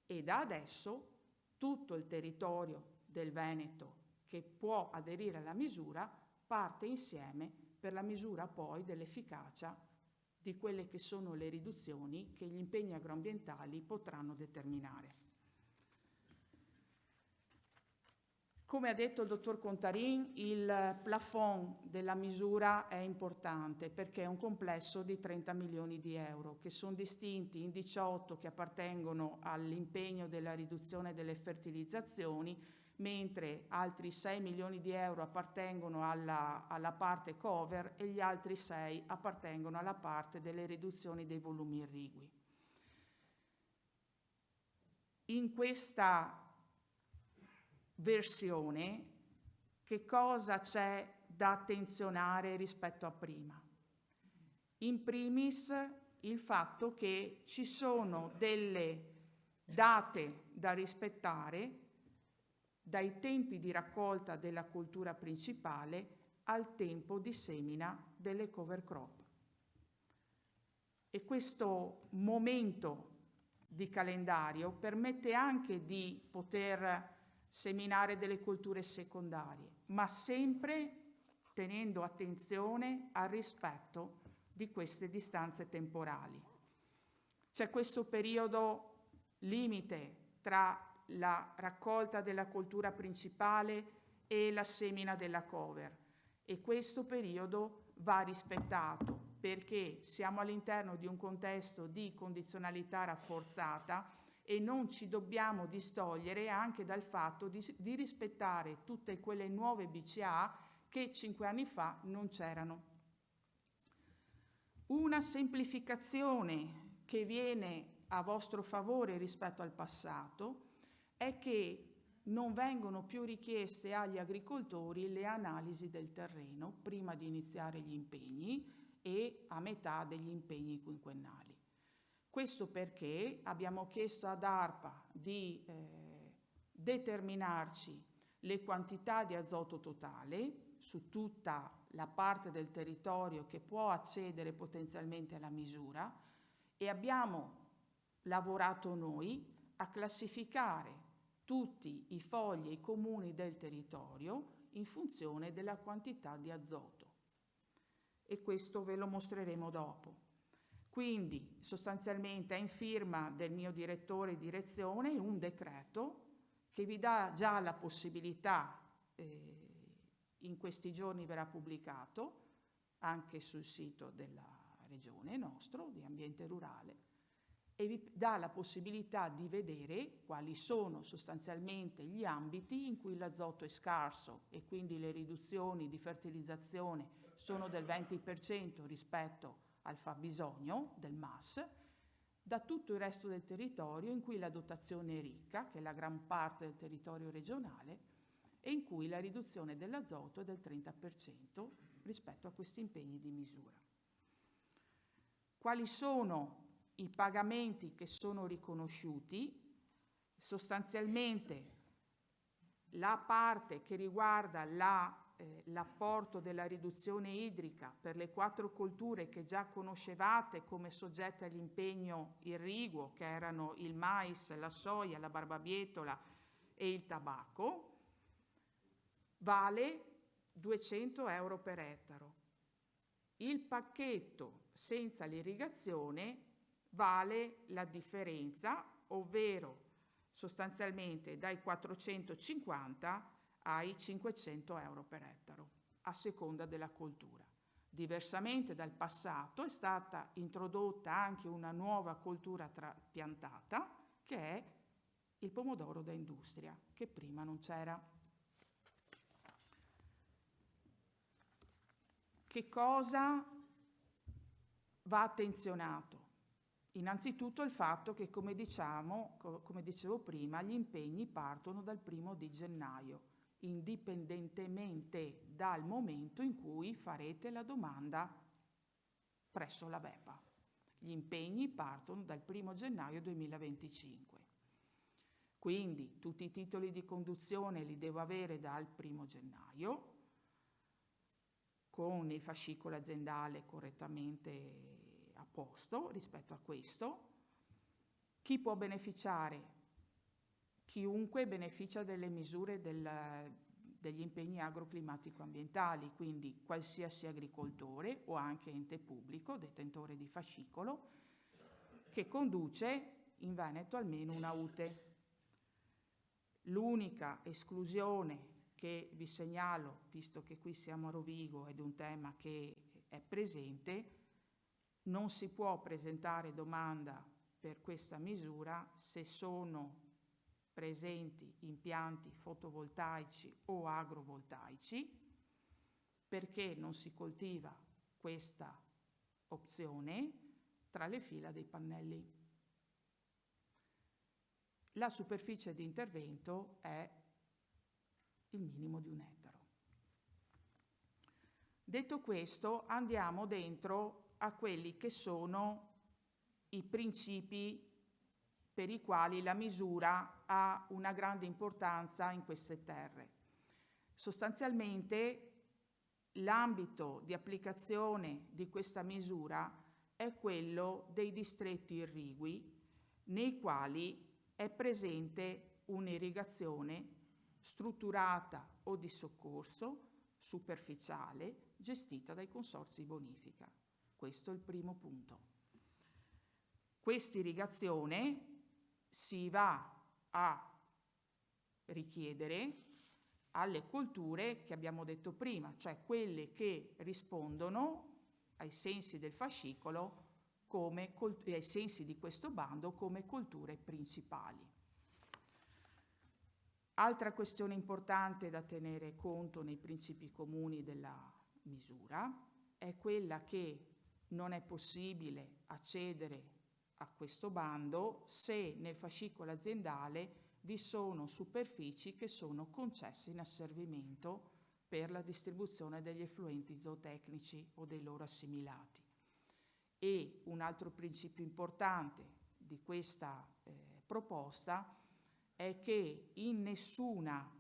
e da adesso tutto il territorio del Veneto che può aderire alla misura parte insieme per la misura poi dell'efficacia di quelle che sono le riduzioni che gli impegni agroambientali potranno determinare. Come ha detto il dottor Contarin, il plafond della misura è importante perché è un complesso di 30 milioni di euro che sono distinti in 18 che appartengono all'impegno della riduzione delle fertilizzazioni, mentre altri 6 milioni di euro appartengono alla parte cover e gli altri 6 appartengono alla parte delle riduzioni dei volumi irrigui. In questa versione che cosa c'è da attenzionare rispetto a prima? In primis il fatto che ci sono delle date da rispettare dai tempi di raccolta della coltura principale al tempo di semina delle cover crop. E questo momento di calendario permette anche di poter seminare delle colture secondarie, ma sempre tenendo attenzione al rispetto di queste distanze temporali. C'è questo periodo limite tra la raccolta della coltura principale e la semina della cover e questo periodo va rispettato perché siamo all'interno di un contesto di condizionalità rafforzata e non ci dobbiamo distogliere anche dal fatto di rispettare tutte quelle nuove BCA che 5 anni fa non c'erano. Una semplificazione che viene a vostro favore rispetto al passato è che non vengono più richieste agli agricoltori le analisi del terreno prima di iniziare gli impegni e a metà degli impegni quinquennali. Questo perché abbiamo chiesto ad ARPA di determinarci le quantità di azoto totale su tutta la parte del territorio che può accedere potenzialmente alla misura e abbiamo lavorato noi a classificare tutti i fogli e i comuni del territorio in funzione della quantità di azoto e questo ve lo mostreremo dopo. Quindi sostanzialmente è in firma del mio direttore di direzione un decreto che vi dà già la possibilità, in questi giorni verrà pubblicato anche sul sito della regione nostro di ambiente rurale e vi dà la possibilità di vedere quali sono sostanzialmente gli ambiti in cui l'azoto è scarso e quindi le riduzioni di fertilizzazione sono del 20% rispetto al fabbisogno del MAS, da tutto il resto del territorio in cui la dotazione è ricca, che è la gran parte del territorio regionale, e in cui la riduzione dell'azoto è del 30% rispetto a questi impegni di misura. Quali sono i pagamenti che sono riconosciuti? Sostanzialmente la parte che riguarda l'apporto della riduzione idrica per le 4 colture che già conoscevate come soggette all'impegno irriguo, che erano il mais, la soia, la barbabietola e il tabacco, vale 200 euro per ettaro. Il pacchetto senza l'irrigazione vale la differenza, ovvero sostanzialmente dai 450 ai 500 euro per ettaro, a seconda della coltura. Diversamente dal passato è stata introdotta anche una nuova coltura piantata, che è il pomodoro da industria, che prima non c'era. Che cosa va attenzionato? Innanzitutto il fatto che, come dicevo prima, gli impegni partono dal 1° di gennaio, indipendentemente dal momento in cui farete la domanda presso la VEPA. Gli impegni partono dal 1° gennaio 2025. Quindi tutti i titoli di conduzione li devo avere dal 1° gennaio, con il fascicolo aziendale correttamente a posto rispetto a questo. Chi può beneficiare? Chiunque beneficia delle misure degli impegni agroclimatico-ambientali, quindi qualsiasi agricoltore o anche ente pubblico, detentore di fascicolo, che conduce in Veneto almeno una UTE. L'unica esclusione che vi segnalo, visto che qui siamo a Rovigo ed è un tema che è presente, non si può presentare domanda per questa misura se sono presenti impianti fotovoltaici o agrovoltaici, perché non si coltiva questa opzione tra le fila dei pannelli. La superficie di intervento è il minimo di 1 ettaro. Detto questo, andiamo dentro a quelli che sono i principi per i quali la misura ha una grande importanza in queste terre. Sostanzialmente l'ambito di applicazione di questa misura è quello dei distretti irrigui, nei quali è presente un'irrigazione strutturata o di soccorso superficiale gestita dai consorzi di bonifica. Questo è il primo punto. Questa irrigazione si va a richiedere alle colture che abbiamo detto prima, cioè quelle che rispondono ai sensi del fascicolo ai sensi di questo bando come colture principali. Altra questione importante da tenere conto nei principi comuni della misura è quella che non è possibile accedere a questo bando se nel fascicolo aziendale vi sono superfici che sono concesse in asservimento per la distribuzione degli effluenti zootecnici o dei loro assimilati. E un altro principio importante di questa proposta è che in nessuna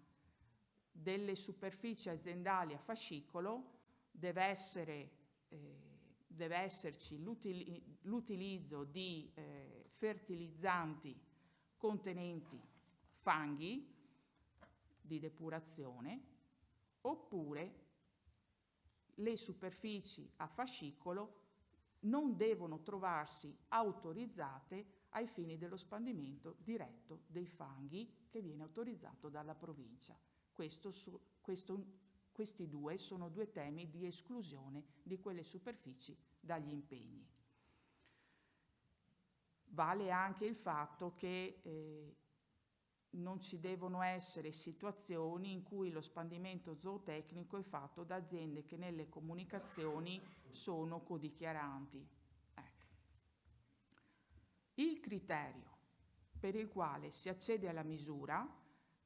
delle superfici aziendali a fascicolo deve esserci l'utilizzo di fertilizzanti contenenti fanghi di depurazione, oppure le superfici a fascicolo non devono trovarsi autorizzate ai fini dello spandimento diretto dei fanghi che viene autorizzato dalla provincia. Questi due sono due temi di esclusione di quelle superfici dagli impegni. Vale anche il fatto che non ci devono essere situazioni in cui lo spandimento zootecnico è fatto da aziende che nelle comunicazioni sono codichiaranti. Ecco. Il criterio per il quale si accede alla misura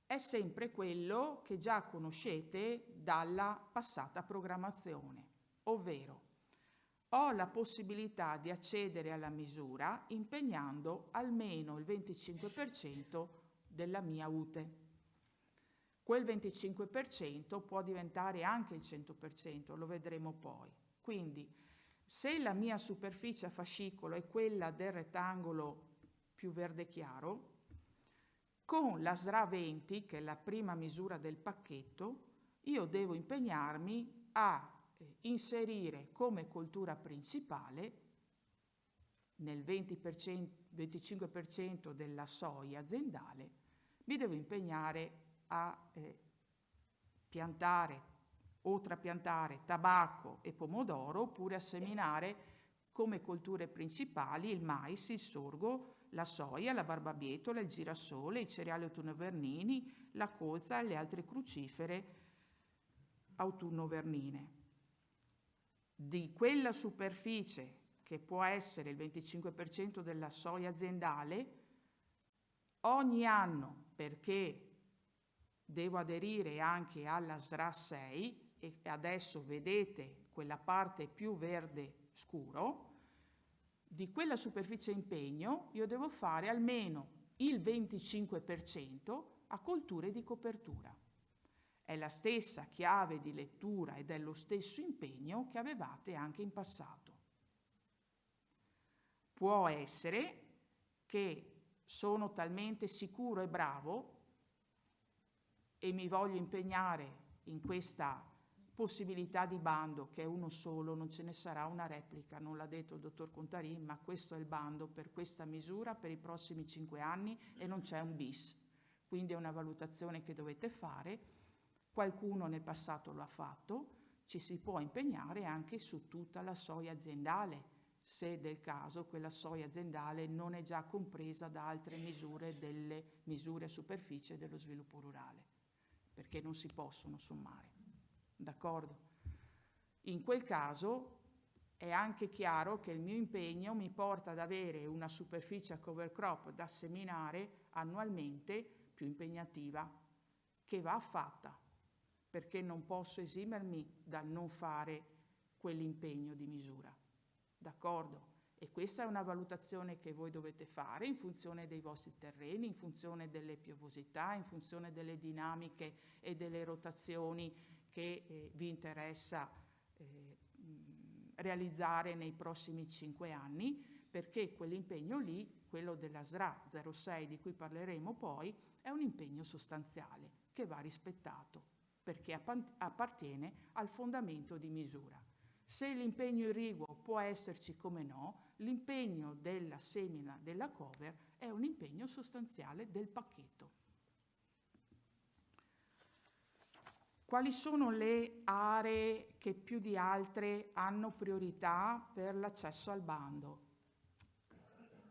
è sempre quello che già conoscete dalla passata programmazione, ovvero ho la possibilità di accedere alla misura impegnando almeno il 25% della mia UTE. Quel 25% può diventare anche il 100%, lo vedremo poi. Quindi, se la mia superficie a fascicolo è quella del rettangolo più verde chiaro, con la SRA 20, che è la prima misura del pacchetto, io devo impegnarmi a inserire come coltura principale nel 25% della soia aziendale, mi devo impegnare a piantare o trapiantare tabacco e pomodoro, oppure a seminare come colture principali il mais, il sorgo, la soia, la barbabietola, il girasole, i cereali autunno-vernini, la colza e le altre crucifere autunno-vernine. Di quella superficie che può essere il 25% della soia aziendale, ogni anno, perché devo aderire anche alla SRA 6, e adesso vedete quella parte più verde scuro, di quella superficie impegno io devo fare almeno il 25% a colture di copertura. È la stessa chiave di lettura ed è lo stesso impegno che avevate anche in passato. Può essere che sono talmente sicuro e bravo e mi voglio impegnare in questa possibilità di bando, che è uno solo, non ce ne sarà una replica, non l'ha detto il dottor Contarin, ma questo è il bando per questa misura per i prossimi 5 anni e non c'è un bis. Quindi è una valutazione che dovete fare, qualcuno nel passato lo ha fatto, ci si può impegnare anche su tutta la soglia aziendale, se del caso quella soglia aziendale non è già compresa da altre misure, delle misure a superficie dello sviluppo rurale, perché non si possono sommare. D'accordo? In quel caso è anche chiaro che il mio impegno mi porta ad avere una superficie a cover crop da seminare annualmente più impegnativa, che va fatta, perché non posso esimermi dal non fare quell'impegno di misura. D'accordo? E questa è una valutazione che voi dovete fare in funzione dei vostri terreni, in funzione delle piovosità, in funzione delle dinamiche e delle rotazioni che vi interessa realizzare nei prossimi 5 anni, perché quell'impegno lì, quello della SRA 06 di cui parleremo poi, è un impegno sostanziale che va rispettato, perché appartiene al fondamento di misura. Se l'impegno irriguo può esserci come no, l'impegno della semina della cover è un impegno sostanziale del pacchetto. Quali sono le aree che più di altre hanno priorità per l'accesso al bando?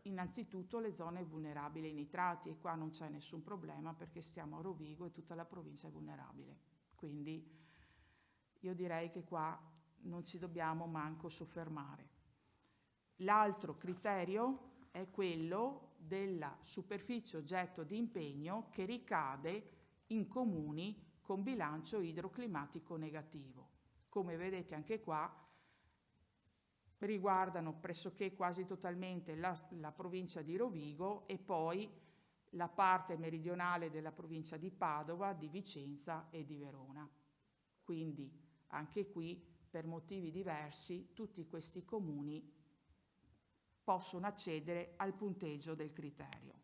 Innanzitutto le zone vulnerabili ai nitrati, e qua non c'è nessun problema perché stiamo a Rovigo e tutta la provincia è vulnerabile. Quindi io direi che qua non ci dobbiamo manco soffermare. L'altro criterio è quello della superficie oggetto di impegno che ricade in comuni con bilancio idroclimatico negativo. Come vedete anche qua riguardano pressoché quasi totalmente la provincia di Rovigo e poi la parte meridionale della provincia di Padova, di Vicenza e di Verona. Quindi anche qui, per motivi diversi, tutti questi comuni possono accedere al punteggio del criterio.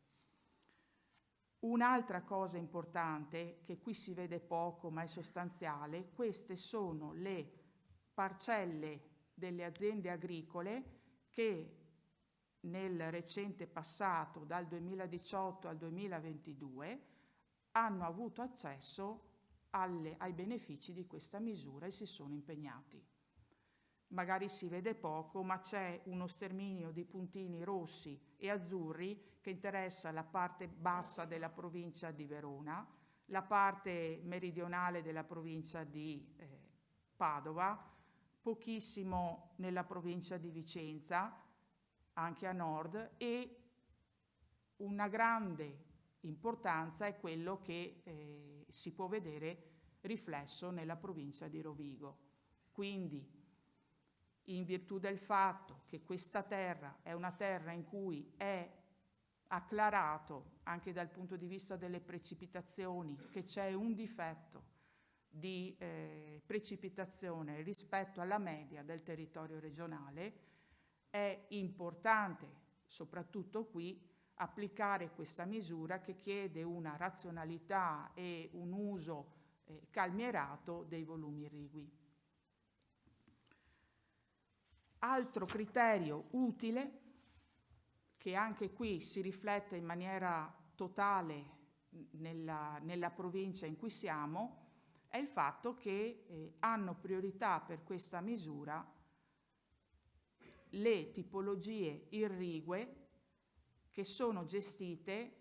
Un'altra cosa importante, che qui si vede poco ma è sostanziale, queste sono le parcelle delle aziende agricole che nel recente passato, dal 2018 al 2022, hanno avuto accesso ai benefici di questa misura e si sono impegnati. Magari si vede poco, ma c'è uno sterminio di puntini rossi e azzurri che interessa la parte bassa della provincia di Verona, la parte meridionale della provincia di Padova, pochissimo nella provincia di Vicenza, anche a nord, e una grande importanza è quello che si può vedere riflesso nella provincia di Rovigo. Quindi, in virtù del fatto che questa terra è una terra in cui è acclarato, anche dal punto di vista delle precipitazioni, che c'è un difetto di precipitazione rispetto alla media del territorio regionale, è importante, soprattutto qui, applicare questa misura che chiede una razionalità e un uso calmierato dei volumi irrigui. Altro criterio utile, che anche qui si riflette in maniera totale nella provincia in cui siamo, è il fatto che hanno priorità per questa misura le tipologie irrigue che sono gestite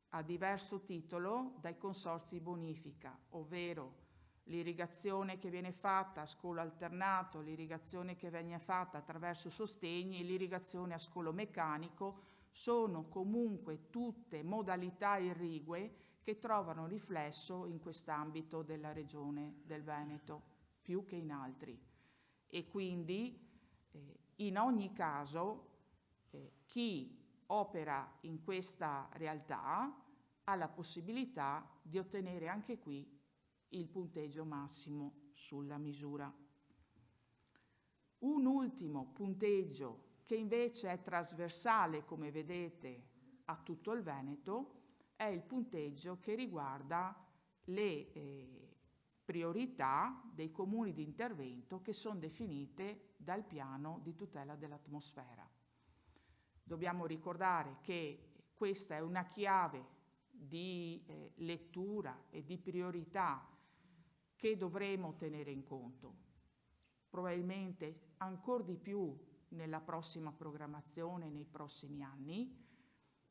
a diverso titolo dai consorzi bonifica, ovvero l'irrigazione che viene fatta a scolo alternato, l'irrigazione che viene fatta attraverso sostegni e l'irrigazione a scolo meccanico. Sono comunque tutte modalità irrigue che trovano riflesso in quest'ambito della regione del Veneto, più che in altri. E quindi in ogni caso chi opera in questa realtà ha la possibilità di ottenere anche qui il punteggio massimo sulla misura. Un ultimo punteggio che invece è trasversale, come vedete, a tutto il Veneto, è il punteggio che riguarda le priorità dei comuni di intervento che sono definite dal piano di tutela dell'atmosfera. Dobbiamo ricordare che questa è una chiave di lettura e di priorità che dovremo tenere in conto, probabilmente ancora di più nella prossima programmazione, nei prossimi anni,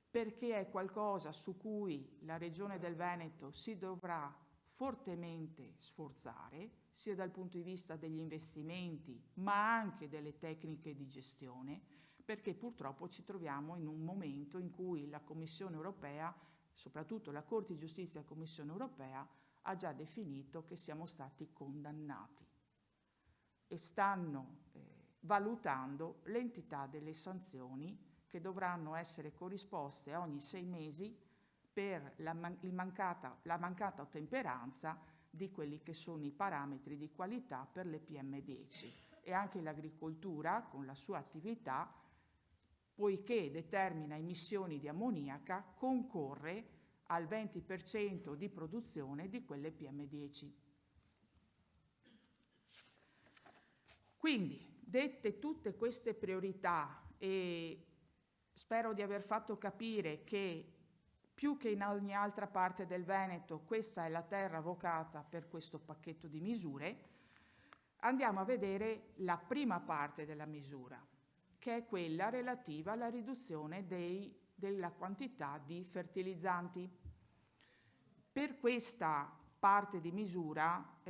perché è qualcosa su cui la Regione del Veneto si dovrà fortemente sforzare, sia dal punto di vista degli investimenti, ma anche delle tecniche di gestione, perché purtroppo ci troviamo in un momento in cui la Commissione europea, soprattutto la Corte di Giustizia della Commissione europea, ha già definito che siamo stati condannati e stanno valutando l'entità delle sanzioni che dovranno essere corrisposte ogni 6 mesi per la mancata ottemperanza di quelli che sono i parametri di qualità per le PM10. E anche l'agricoltura, con la sua attività, poiché determina emissioni di ammoniaca, concorre al 20% di produzione di quelle PM10. Quindi, dette tutte queste priorità, e spero di aver fatto capire che più che in ogni altra parte del Veneto questa è la terra vocata per questo pacchetto di misure, andiamo a vedere la prima parte della misura, che è quella relativa alla riduzione della quantità di fertilizzanti. Per questa parte di misura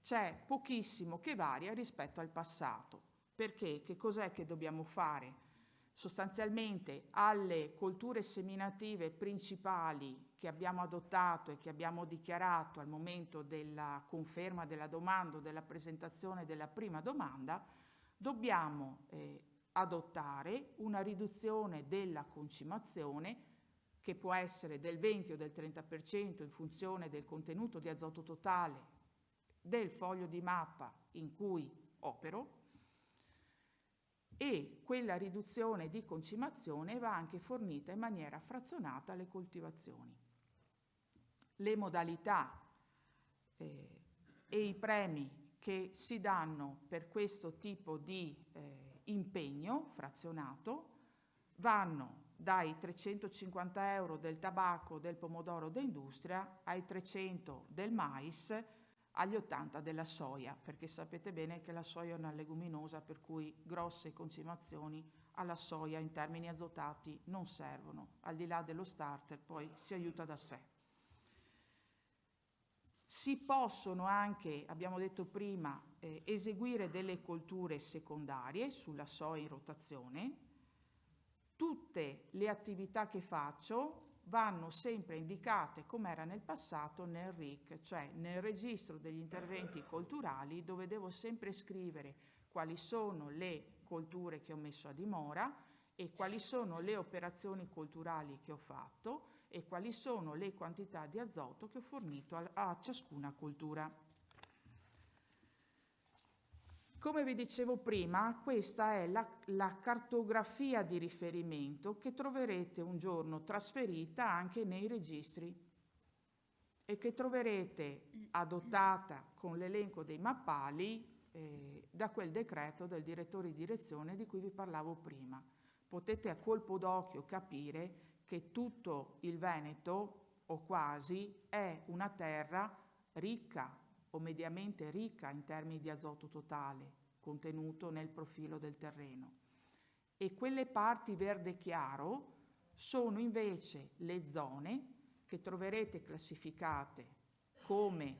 c'è pochissimo che varia rispetto al passato, perché che cos'è che dobbiamo fare? Sostanzialmente alle colture seminative principali che abbiamo adottato e che abbiamo dichiarato al momento della conferma della domanda o della presentazione della prima domanda, dobbiamo adottare una riduzione della concimazione che può essere del 20 o del 30% in funzione del contenuto di azoto totale del foglio di mappa in cui opero, e quella riduzione di concimazione va anche fornita in maniera frazionata alle coltivazioni. Le modalità e i premi che si danno per questo tipo di impegno frazionato vanno dai 350 euro del tabacco, del pomodoro d'industria, ai 300 del mais, agli 80 della soia, perché sapete bene che la soia è una leguminosa per cui grosse concimazioni alla soia in termini azotati non servono, al di là dello starter poi si aiuta da sé. Si possono anche, abbiamo detto prima, eseguire delle colture secondarie sulla soia in rotazione. Tutte le attività che faccio vanno sempre indicate, come era nel passato, nel RIC, cioè nel registro degli interventi colturali, dove devo sempre scrivere quali sono le colture che ho messo a dimora e quali sono le operazioni colturali che ho fatto e quali sono le quantità di azoto che ho fornito a ciascuna coltura. Come vi dicevo prima, questa è la cartografia di riferimento che troverete un giorno trasferita anche nei registri e che troverete adottata con l'elenco dei mappali da quel decreto del direttore di direzione di cui vi parlavo prima. Potete a colpo d'occhio capire che tutto il Veneto, o quasi, è una terra ricca o mediamente ricca in termini di azoto totale contenuto nel profilo del terreno. E quelle parti verde chiaro sono invece le zone che troverete classificate come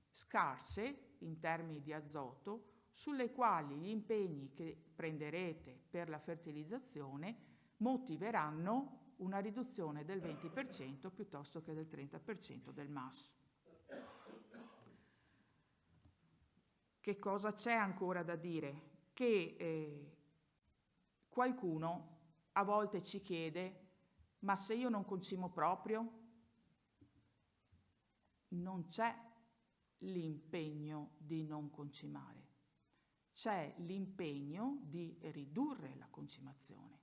scarse in termini di azoto, sulle quali gli impegni che prenderete per la fertilizzazione motiveranno una riduzione del 20% piuttosto che del 30% del MAS. Che cosa c'è ancora da dire? Che qualcuno a volte ci chiede: ma se io non concimo proprio? Non c'è l'impegno di non concimare. c'è l'impegno di ridurre la concimazione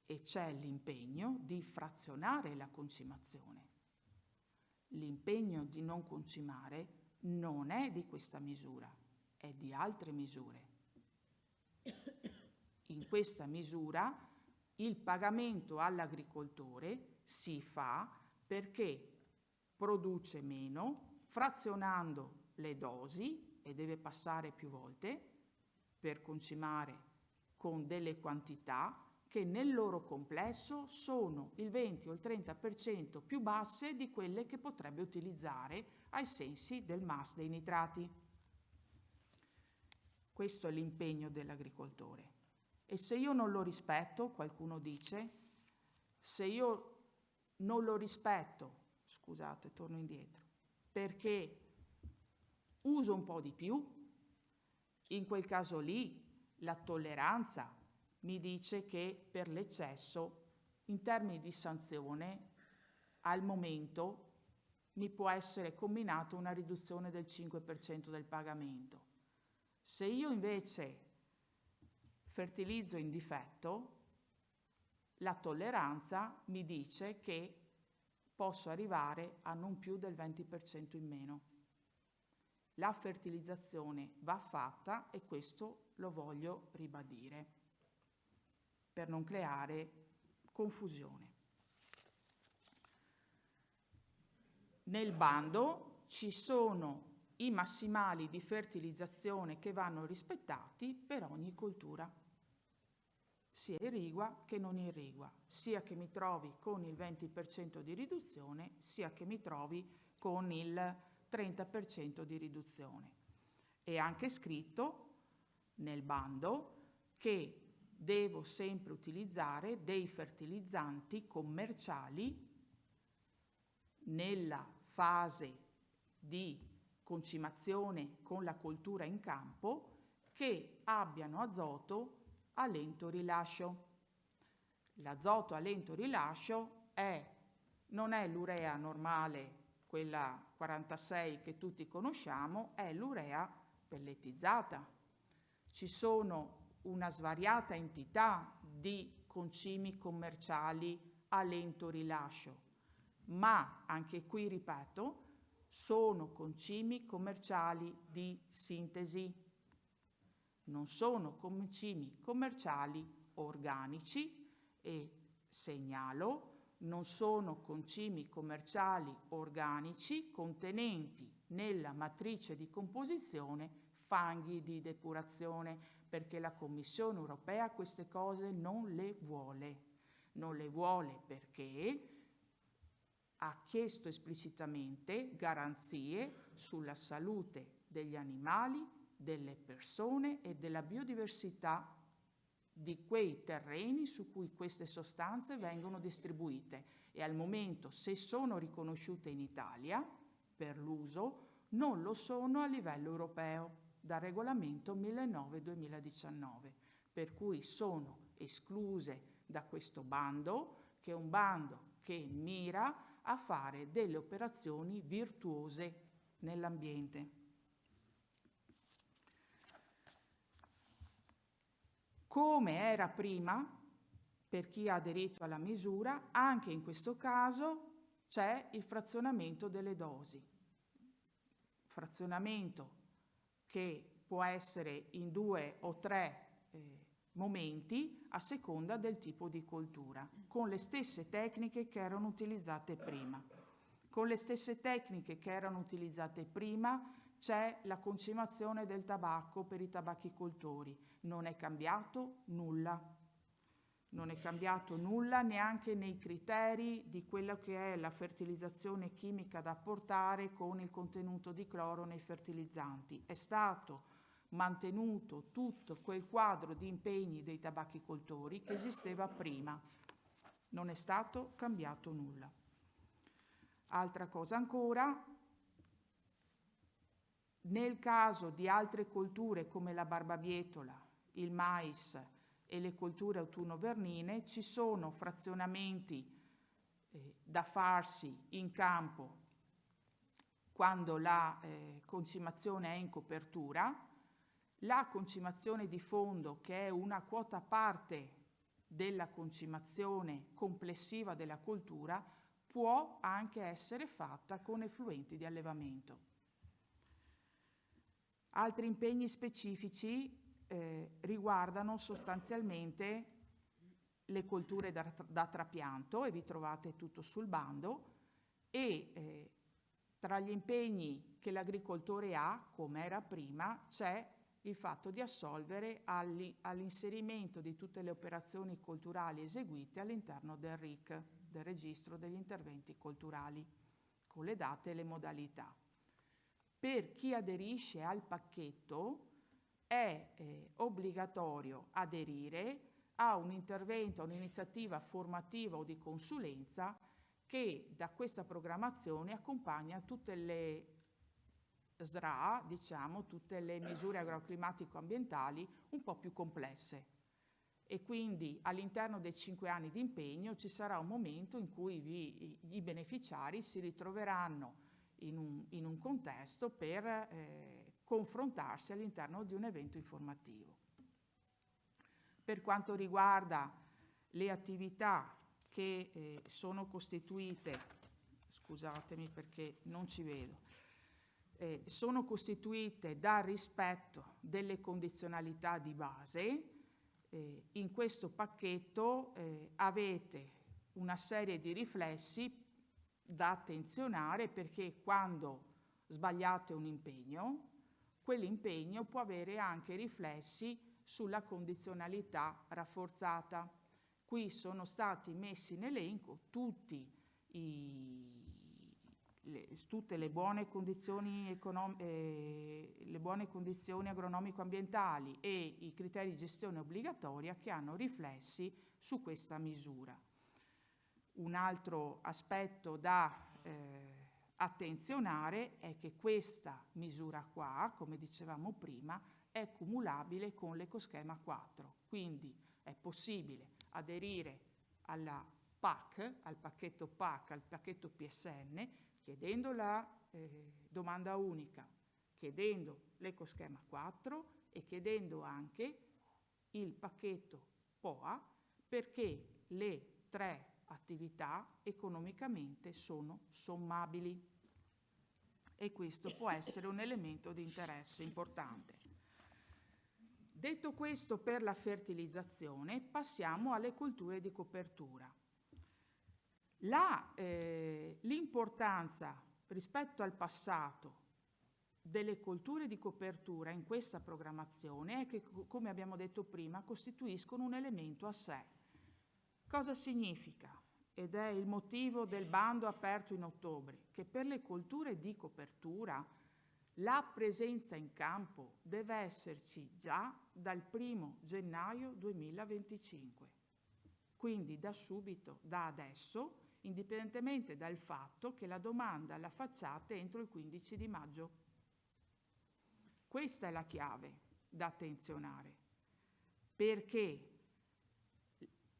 e c'è l'impegno di frazionare la concimazione. L'impegno di non concimare non è di questa misura, è di altre misure. In questa misura il pagamento all'agricoltore si fa perché produce meno, frazionando le dosi, e deve passare più volte per concimare con delle quantità che nel loro complesso sono il 20 o il 30% più basse di quelle che potrebbe utilizzare ai sensi del MAS dei nitrati. Questo è l'impegno dell'agricoltore. E se io non lo rispetto, qualcuno dice, se io non lo rispetto, scusate, torno indietro, perché uso un po' di più, in quel caso lì la tolleranza mi dice che per l'eccesso, in termini di sanzione, al momento mi può essere comminata una riduzione del 5% del pagamento. Se io invece fertilizzo in difetto, la tolleranza mi dice che posso arrivare a non più del 20% in meno. La fertilizzazione va fatta e questo lo voglio ribadire per non creare confusione. Nel bando ci sono i massimali di fertilizzazione che vanno rispettati per ogni coltura, sia irrigua che non irrigua, sia che mi trovi con il 20% di riduzione, sia che mi trovi con il 30% di riduzione. È anche scritto nel bando che devo sempre utilizzare dei fertilizzanti commerciali nella fase di concimazione con la coltura in campo che abbiano azoto a lento rilascio. L'azoto a lento rilascio non è l'urea normale, quella 46 che tutti conosciamo, è l'urea pellettizzata. Ci sono una svariata entità di concimi commerciali a lento rilascio, ma anche qui ripeto, sono concimi commerciali di sintesi, non sono concimi commerciali organici e segnalo, non sono concimi commerciali organici contenenti nella matrice di composizione fanghi di depurazione, perché la Commissione europea queste cose non le vuole. Non le vuole perché ha chiesto esplicitamente garanzie sulla salute degli animali, delle persone e della biodiversità di quei terreni su cui queste sostanze vengono distribuite e al momento, se sono riconosciute in Italia per l'uso, non lo sono a livello europeo dal regolamento 1009/2019, per cui sono escluse da questo bando, che è un bando che mira a fare delle operazioni virtuose nell'ambiente. Come era prima, per chi ha aderito alla misura, anche in questo caso c'è il frazionamento delle dosi. Frazionamento che può essere in 2 o 3 momenti a seconda del tipo di coltura, con le stesse tecniche che erano utilizzate prima. Con le stesse tecniche che erano utilizzate prima c'è la concimazione del tabacco per i tabachicoltori. Non è cambiato nulla. Non è cambiato nulla neanche nei criteri di quello che è la fertilizzazione chimica da apportare con il contenuto di cloro nei fertilizzanti. È stato mantenuto tutto quel quadro di impegni dei tabachicoltori che esisteva prima. Non è stato cambiato nulla. Altra cosa ancora, nel caso di altre colture come la barbabietola, il mais e le colture autunno-vernine, ci sono frazionamenti da farsi in campo quando la concimazione è in copertura La concimazione di fondo, che è una quota parte della concimazione complessiva della coltura, può anche essere fatta con effluenti di allevamento. Altri impegni specifici riguardano sostanzialmente le colture da trapianto, e vi trovate tutto sul bando, e tra gli impegni che l'agricoltore ha, come era prima, c'è il fatto di assolvere all'inserimento di tutte le operazioni colturali eseguite all'interno del RIC, del registro degli interventi colturali, con le date e le modalità. Per chi aderisce al pacchetto è obbligatorio aderire a un intervento, a un'iniziativa formativa o di consulenza che da questa programmazione accompagna tutte le SRA, diciamo, tutte le misure agroclimatico-ambientali un po' più complesse. E quindi all'interno dei 5 anni di impegno ci sarà un momento in cui i beneficiari si ritroveranno in un contesto per confrontarsi all'interno di un evento informativo. Per quanto riguarda le attività che sono costituite, scusatemi perché non ci vedo, sono costituite dal rispetto delle condizionalità di base. In questo pacchetto avete una serie di riflessi da attenzionare, perché quando sbagliate un impegno, quell'impegno può avere anche riflessi sulla condizionalità rafforzata. Qui sono stati messi in elenco tutte le buone condizioni agronomico-ambientali e i criteri di gestione obbligatoria che hanno riflessi su questa misura. Un altro aspetto da attenzionare è che questa misura qua, come dicevamo prima, è cumulabile con l'ecoschema 4, quindi è possibile aderire alla PAC, al pacchetto PAC, al pacchetto PSN, chiedendo la domanda unica, chiedendo l'ecoschema 4 e chiedendo anche il pacchetto POA, perché le 3 attività economicamente sono sommabili, e questo può essere un elemento di interesse importante. Detto questo, per la fertilizzazione passiamo alle colture di copertura. L'importanza rispetto al passato delle colture di copertura in questa programmazione è che, come abbiamo detto prima, costituiscono un elemento a sé. Cosa significa? Ed è il motivo del bando aperto in ottobre, che per le colture di copertura la presenza in campo deve esserci già dal 1° gennaio 2025, quindi da subito, da adesso, indipendentemente dal fatto che la domanda la facciate entro il 15 di maggio. Questa è la chiave da attenzionare, perché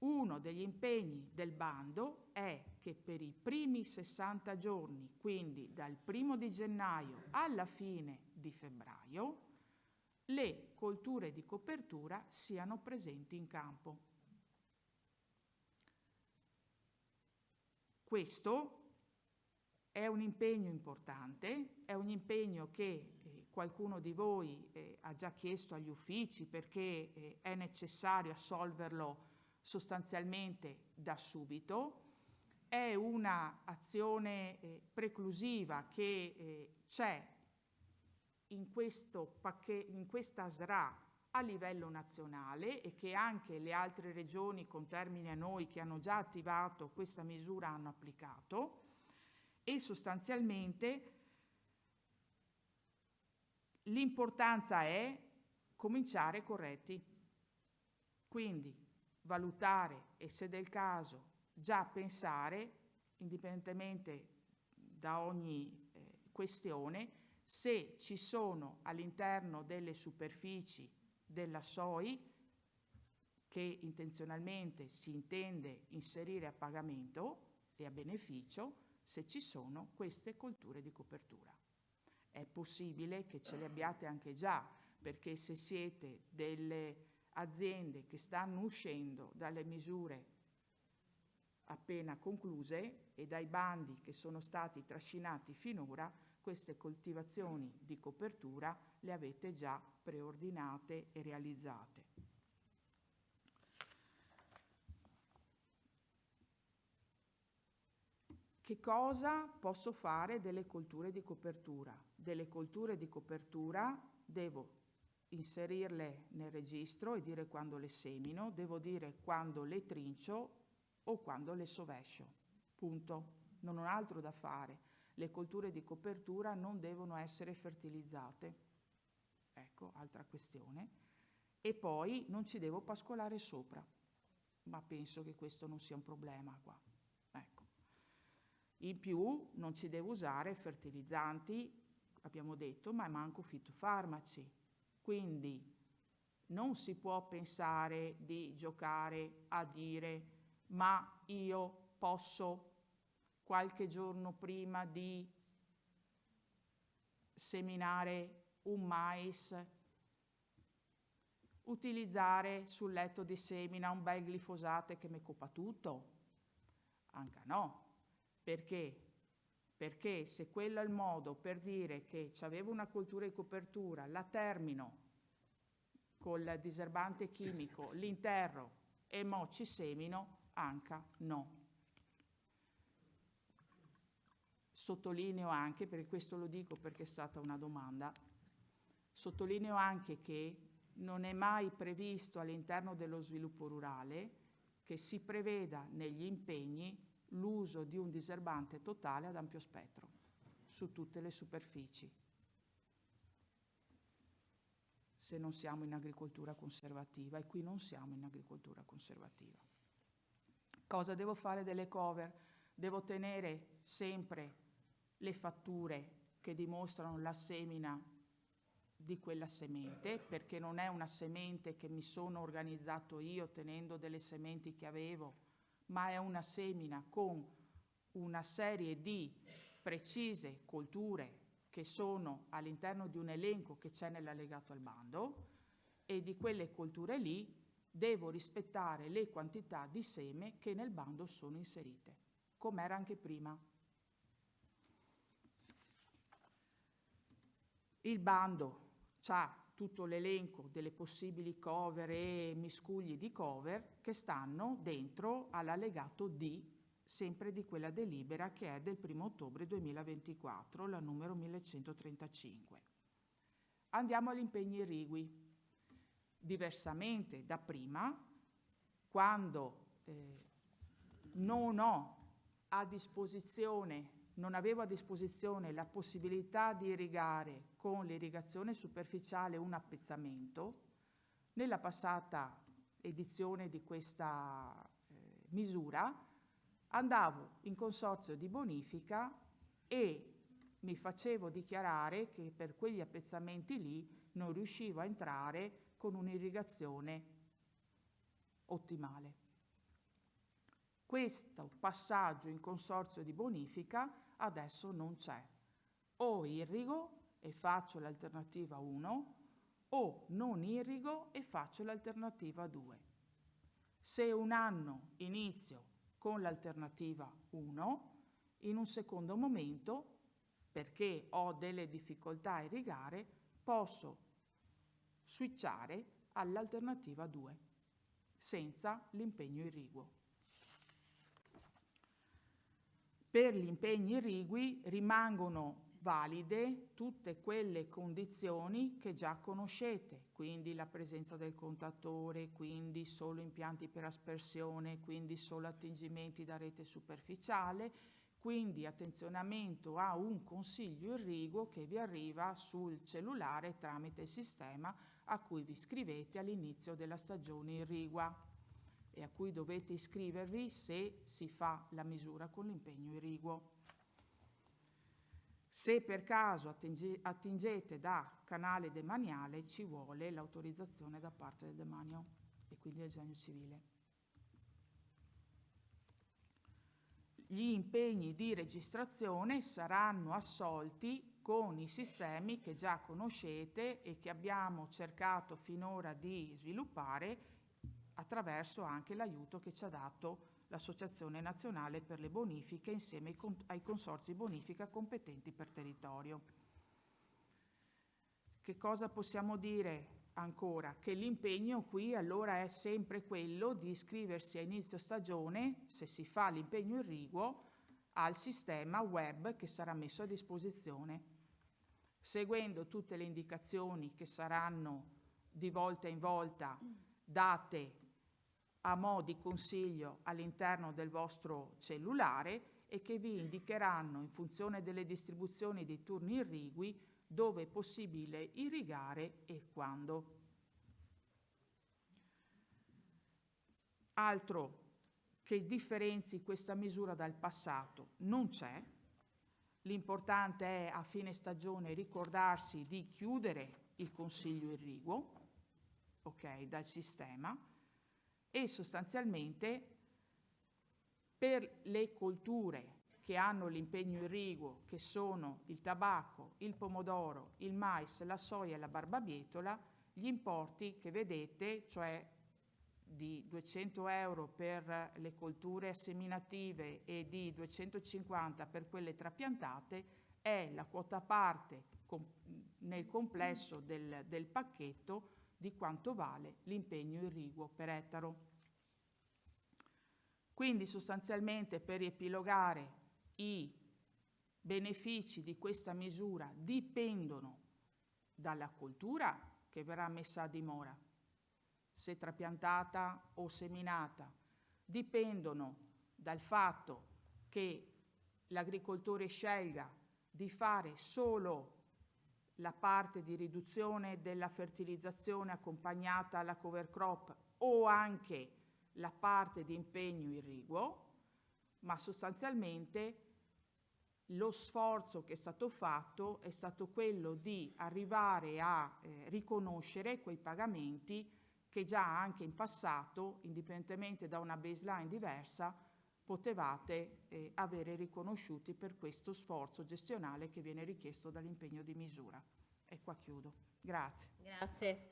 uno degli impegni del bando è che per i primi 60 giorni, quindi dal 1° di gennaio alla fine di febbraio, le colture di copertura siano presenti in campo. Questo è un impegno importante, è un impegno che qualcuno di voi ha già chiesto agli uffici, perché è necessario assolverlo sostanzialmente da subito. È una azione preclusiva che c'è in questa SRA a livello nazionale e che anche le altre regioni contermini a noi che hanno già attivato questa misura hanno applicato, e sostanzialmente l'importanza è cominciare corretti, quindi valutare e, se del caso, già pensare, indipendentemente da ogni questione, se ci sono all'interno delle superfici della SOI che intenzionalmente si intende inserire a pagamento e a beneficio, se ci sono queste colture di copertura. È possibile che ce le abbiate anche già, perché se siete delle aziende che stanno uscendo dalle misure appena concluse e dai bandi che sono stati trascinati finora, queste coltivazioni di copertura le avete già preordinate e realizzate. Che cosa posso fare delle colture di copertura? Delle colture di copertura devo inserirle nel registro e dire quando le semino, devo dire quando le trincio o quando le sovescio. Punto. Non ho altro da fare. Le colture di copertura non devono essere fertilizzate. Ecco, altra questione. E poi non ci devo pascolare sopra. Ma penso che questo non sia un problema qua. Ecco. In più non ci devo usare fertilizzanti, abbiamo detto, ma manco fitofarmaci. Quindi non si può pensare di giocare a dire ma io posso qualche giorno prima di seminare un mais utilizzare sul letto di semina un bel glifosate che mi copa tutto? Anche no. Perché? Perché se quello è il modo per dire che c'avevo una coltura di copertura, la termino col diserbante chimico, l'interro e mo ci semino, anche no. Sottolineo anche, per questo lo dico perché è stata una domanda, sottolineo anche che non è mai previsto all'interno dello sviluppo rurale che si preveda negli impegni l'uso di un diserbante totale ad ampio spettro su tutte le superfici, se non siamo in agricoltura conservativa, e qui non siamo in agricoltura conservativa. Cosa devo fare delle cover? Devo tenere sempre le fatture che dimostrano la semina di quella semente, perché non è una semente che mi sono organizzato io tenendo delle sementi che avevo, ma è una semina con una serie di precise colture che sono all'interno di un elenco che c'è nell'allegato al bando, e di quelle colture lì devo rispettare le quantità di seme che nel bando sono inserite, come era anche prima. Il bando ha tutto l'elenco delle possibili cover e miscugli di cover che stanno dentro all'allegato D, sempre di quella delibera che è del 1 ottobre 2024, la numero 1135. Andiamo agli impegni irrigui. Diversamente da prima, quando non avevo a disposizione la possibilità di irrigare con l'irrigazione superficiale un appezzamento, nella passata edizione di questa misura andavo in consorzio di bonifica e mi facevo dichiarare che per quegli appezzamenti lì non riuscivo a entrare con un'irrigazione ottimale. Questo passaggio in consorzio di bonifica adesso non c'è. O irrigo e faccio l'alternativa 1 o non irrigo e faccio l'alternativa 2. Se un anno inizio con l'alternativa 1, in un secondo momento, perché ho delle difficoltà a irrigare, posso switchare all'alternativa 2 senza l'impegno irriguo. Per gli impegni irrigui rimangono valide tutte quelle condizioni che già conoscete, quindi la presenza del contatore, quindi solo impianti per aspersione, quindi solo attingimenti da rete superficiale, quindi attenzionamento a un consiglio irriguo che vi arriva sul cellulare tramite il sistema a cui vi iscrivete all'inizio della stagione irrigua e a cui dovete iscrivervi se si fa la misura con l'impegno irriguo. Se per caso attingete da canale demaniale, ci vuole l'autorizzazione da parte del demanio e quindi del genio civile. Gli impegni di registrazione saranno assolti con i sistemi che già conoscete e che abbiamo cercato finora di sviluppare attraverso anche l'aiuto che ci ha dato l'Associazione Nazionale per le Bonifiche insieme ai consorzi bonifica competenti per territorio. Che cosa possiamo dire ancora? Che l'impegno qui allora è sempre quello di iscriversi a inizio stagione, se si fa l'impegno irriguo, al sistema web che sarà messo a disposizione, seguendo tutte le indicazioni che saranno di volta in volta date a mo' di consiglio all'interno del vostro cellulare e che vi indicheranno, in funzione delle distribuzioni dei turni irrigui, dove è possibile irrigare e quando. Altro che differenzi questa misura dal passato non c'è. L'importante è a fine stagione ricordarsi di chiudere il consiglio irriguo, ok, dal sistema, e sostanzialmente per le colture che hanno l'impegno irriguo, che sono il tabacco, il pomodoro, il mais, la soia e la barbabietola, gli importi che vedete, cioè di 200 euro per le colture seminative e di 250 per quelle trapiantate, è la quota parte nel complesso del pacchetto di quanto vale l'impegno irriguo per ettaro. Quindi sostanzialmente, per riepilogare, i benefici di questa misura dipendono dalla coltura che verrà messa a dimora, se trapiantata o seminata, dipendono dal fatto che l'agricoltore scelga di fare solo la parte di riduzione della fertilizzazione accompagnata alla cover crop o anche la parte di impegno irriguo, ma sostanzialmente lo sforzo che è stato fatto è stato quello di arrivare a riconoscere quei pagamenti che già anche in passato, indipendentemente da una baseline diversa, potevate avere riconosciuti per questo sforzo gestionale che viene richiesto dall'impegno di misura. E qua chiudo. Grazie. Grazie.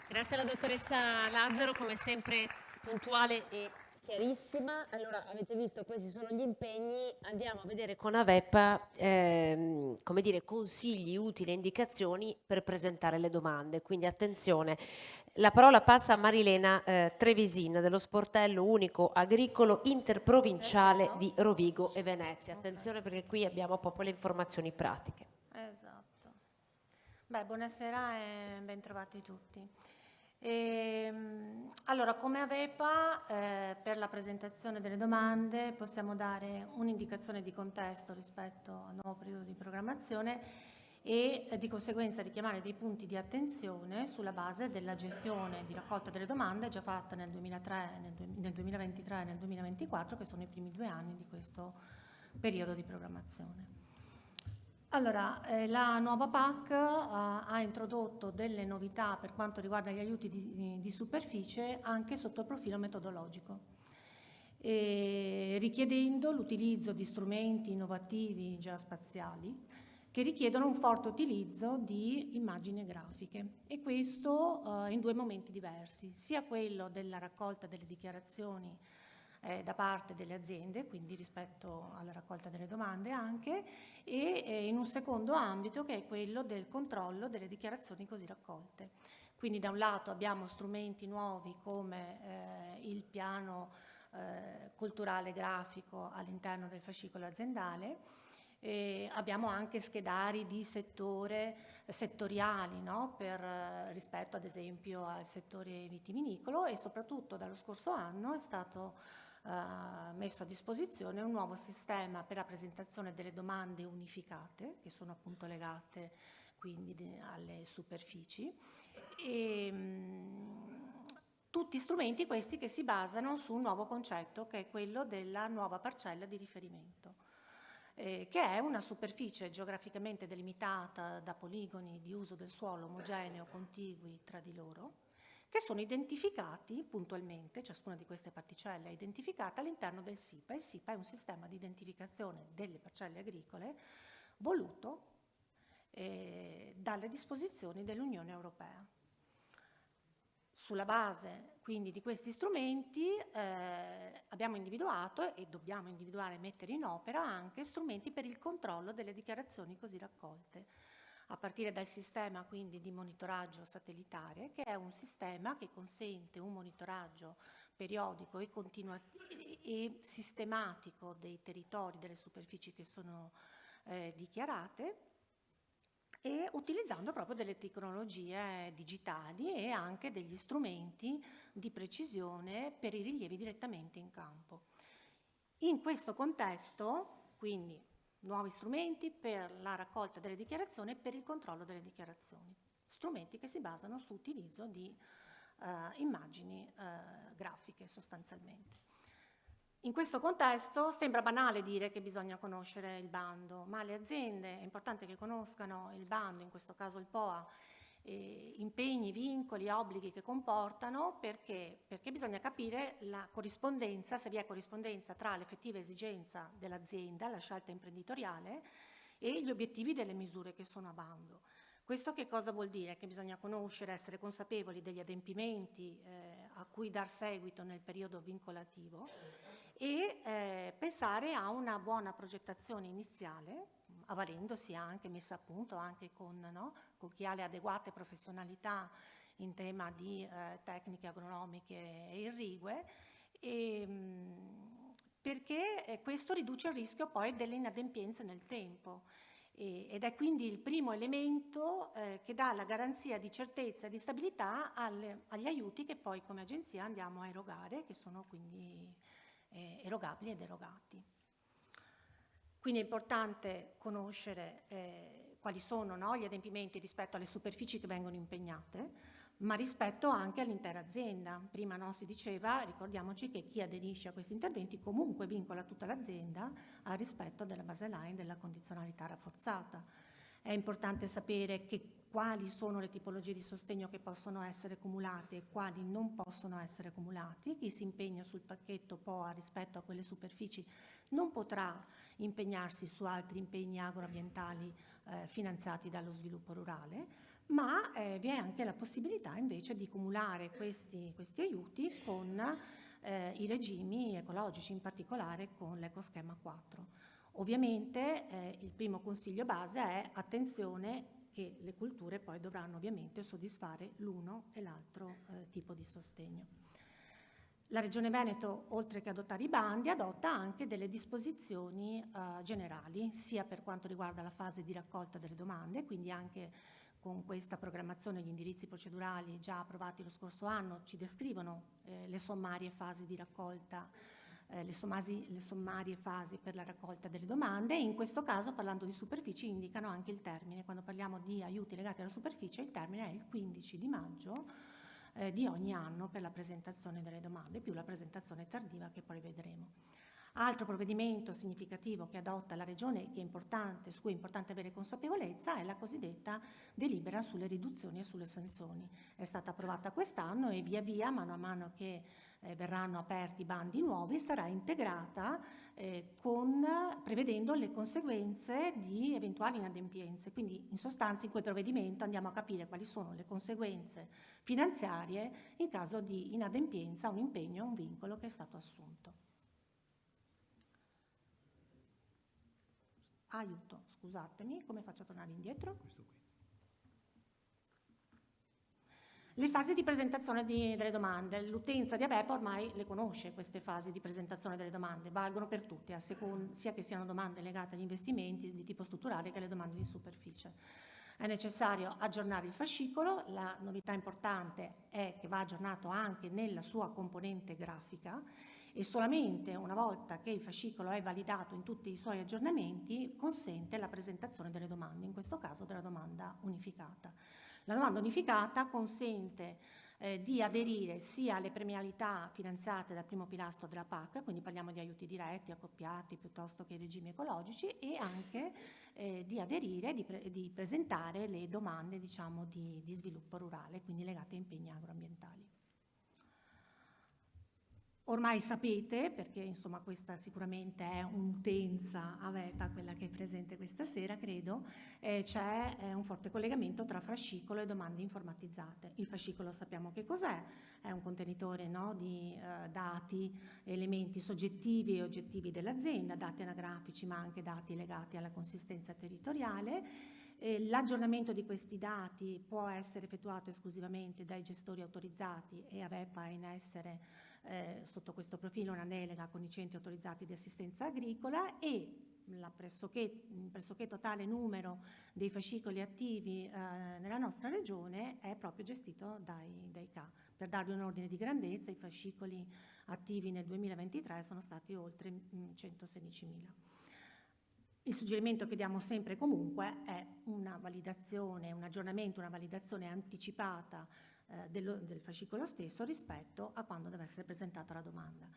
Grazie alla dottoressa Lazzaro, come sempre puntuale e chiarissima. Allora, avete visto, questi sono gli impegni. Andiamo a vedere con Avepa come dire, consigli, utili e indicazioni per presentare le domande. Quindi attenzione. La parola passa a Marilena Trevisin dello sportello unico agricolo interprovinciale di Rovigo e Venezia. Attenzione perché qui abbiamo proprio le informazioni pratiche. Esatto. Beh, buonasera e bentrovati tutti. Allora, come Avepa, per la presentazione delle domande possiamo dare un'indicazione di contesto rispetto al nuovo periodo di programmazione e di conseguenza richiamare dei punti di attenzione sulla base della gestione di raccolta delle domande già fatta nel 2023 e nel 2024, che sono i primi 2 anni di questo periodo di programmazione. Allora, la nuova PAC ha introdotto delle novità per quanto riguarda gli aiuti di superficie anche sotto il profilo metodologico, richiedendo l'utilizzo di strumenti innovativi geospaziali che richiedono un forte utilizzo di immagini grafiche, e questo in 2 momenti diversi, sia quello della raccolta delle dichiarazioni da parte delle aziende, quindi rispetto alla raccolta delle domande anche, e in un secondo ambito che è quello del controllo delle dichiarazioni così raccolte. Quindi da un lato abbiamo strumenti nuovi come il piano culturale grafico all'interno del fascicolo aziendale, abbiamo anche schedari di settoriali, no? Rispetto ad esempio al settore vitivinicolo, e soprattutto dallo scorso anno è stato messo a disposizione un nuovo sistema per la presentazione delle domande unificate, che sono appunto legate quindi alle superfici, e tutti strumenti questi che si basano su un nuovo concetto, che è quello della nuova parcella di riferimento, che è una superficie geograficamente delimitata da poligoni di uso del suolo omogeneo contigui tra di loro, che sono identificati puntualmente, ciascuna di queste particelle è identificata all'interno del SIPA. Il SIPA è un sistema di identificazione delle parcelle agricole voluto dalle disposizioni dell'Unione Europea. Sulla base quindi di questi strumenti abbiamo individuato e dobbiamo individuare e mettere in opera anche strumenti per il controllo delle dichiarazioni così raccolte, a partire dal sistema quindi di monitoraggio satellitare, che è un sistema che consente un monitoraggio periodico e sistematico dei territori, delle superfici che sono dichiarate, e utilizzando proprio delle tecnologie digitali e anche degli strumenti di precisione per i rilievi direttamente in campo. In questo contesto, quindi, nuovi strumenti per la raccolta delle dichiarazioni e per il controllo delle dichiarazioni, strumenti che si basano sull'utilizzo di immagini grafiche sostanzialmente. In questo contesto sembra banale dire che bisogna conoscere il bando, ma le aziende è importante che conoscano il bando, in questo caso il POA, impegni, vincoli, obblighi che comportano, perché bisogna capire la corrispondenza, se vi è corrispondenza tra l'effettiva esigenza dell'azienda, la scelta imprenditoriale, e gli obiettivi delle misure che sono a bando. Questo che cosa vuol dire? Che bisogna conoscere, essere consapevoli degli adempimenti a cui dar seguito nel periodo vincolativo e pensare a una buona progettazione iniziale, avvalendosi anche, messa a punto anche con chi ha le adeguate professionalità in tema di tecniche agronomiche e irrigue, perché questo riduce il rischio poi delle inadempienze nel tempo. Ed è quindi il primo elemento che dà la garanzia di certezza e di stabilità agli aiuti che poi come agenzia andiamo a erogare, che sono quindi erogabili ed erogati. Quindi è importante conoscere quali sono gli adempimenti rispetto alle superfici che vengono impegnate, ma rispetto anche all'intera azienda. Prima si diceva, ricordiamoci che chi aderisce a questi interventi comunque vincola tutta l'azienda al rispetto della baseline della condizionalità rafforzata. È importante sapere quali sono le tipologie di sostegno che possono essere cumulate e quali non possono essere cumulati. Chi si impegna sul pacchetto POA rispetto a quelle superfici non potrà impegnarsi su altri impegni agroambientali finanziati dallo sviluppo rurale, ma vi è anche la possibilità invece di cumulare questi aiuti con i regimi ecologici, in particolare con l'ecoschema 4. Ovviamente il primo consiglio base è attenzione che le culture poi dovranno ovviamente soddisfare l'uno e l'altro tipo di sostegno. La Regione Veneto, oltre che adottare i bandi, adotta anche delle disposizioni generali, sia per quanto riguarda la fase di raccolta delle domande, quindi anche con questa programmazione gli indirizzi procedurali già approvati lo scorso anno ci descrivono le sommarie fasi di raccolta, le sommarie fasi per la raccolta delle domande, e in questo caso, parlando di superfici, indicano anche il termine. Quando parliamo di aiuti legati alla superficie, il termine è il 15 di maggio di ogni anno per la presentazione delle domande, più la presentazione tardiva che poi vedremo. Altro provvedimento significativo che adotta la Regione, che è importante, su cui è importante avere consapevolezza, è la cosiddetta delibera sulle riduzioni e sulle sanzioni. È stata approvata quest'anno e via via, mano a mano che verranno aperti bandi nuovi, sarà integrata prevedendo le conseguenze di eventuali inadempienze. Quindi in sostanza in quel provvedimento andiamo a capire quali sono le conseguenze finanziarie in caso di inadempienza a un impegno, a un vincolo che è stato assunto. Aiuto, scusatemi, come faccio a tornare indietro? Questo qui. Le fasi di presentazione delle domande. L'utenza di AVEPA ormai le conosce queste fasi di presentazione delle domande, valgono per tutte, sia che siano domande legate agli investimenti di tipo strutturale che alle domande di superficie. È necessario aggiornare il fascicolo, la novità importante è che va aggiornato anche nella sua componente grafica, e solamente una volta che il fascicolo è validato in tutti i suoi aggiornamenti consente la presentazione delle domande, in questo caso della domanda unificata. La domanda unificata consente di aderire sia alle premialità finanziate dal primo pilastro della PAC, quindi parliamo di aiuti diretti, accoppiati, piuttosto che regimi ecologici, e anche di aderire, di presentare le domande, diciamo, di sviluppo rurale, quindi legate a impegni agroambientali. Ormai sapete, perché insomma questa sicuramente è un'utenza AVEPA, quella che è presente questa sera, credo, c'è un forte collegamento tra fascicolo e domande informatizzate. Il fascicolo sappiamo che cos'è, è un contenitore, no, di dati, elementi soggettivi e oggettivi dell'azienda, dati anagrafici ma anche dati legati alla consistenza territoriale. L'aggiornamento di questi dati può essere effettuato esclusivamente dai gestori autorizzati e AVEPA è in essere sotto questo profilo una delega con i centri autorizzati di assistenza agricola, e il pressoché totale numero dei fascicoli attivi nella nostra regione è proprio gestito dai CA. Per darvi un ordine di grandezza, i fascicoli attivi nel 2023 sono stati oltre 116.000. Il suggerimento che diamo sempre e comunque è una validazione, un aggiornamento, una validazione anticipata del fascicolo stesso rispetto a quando deve essere presentata la domanda.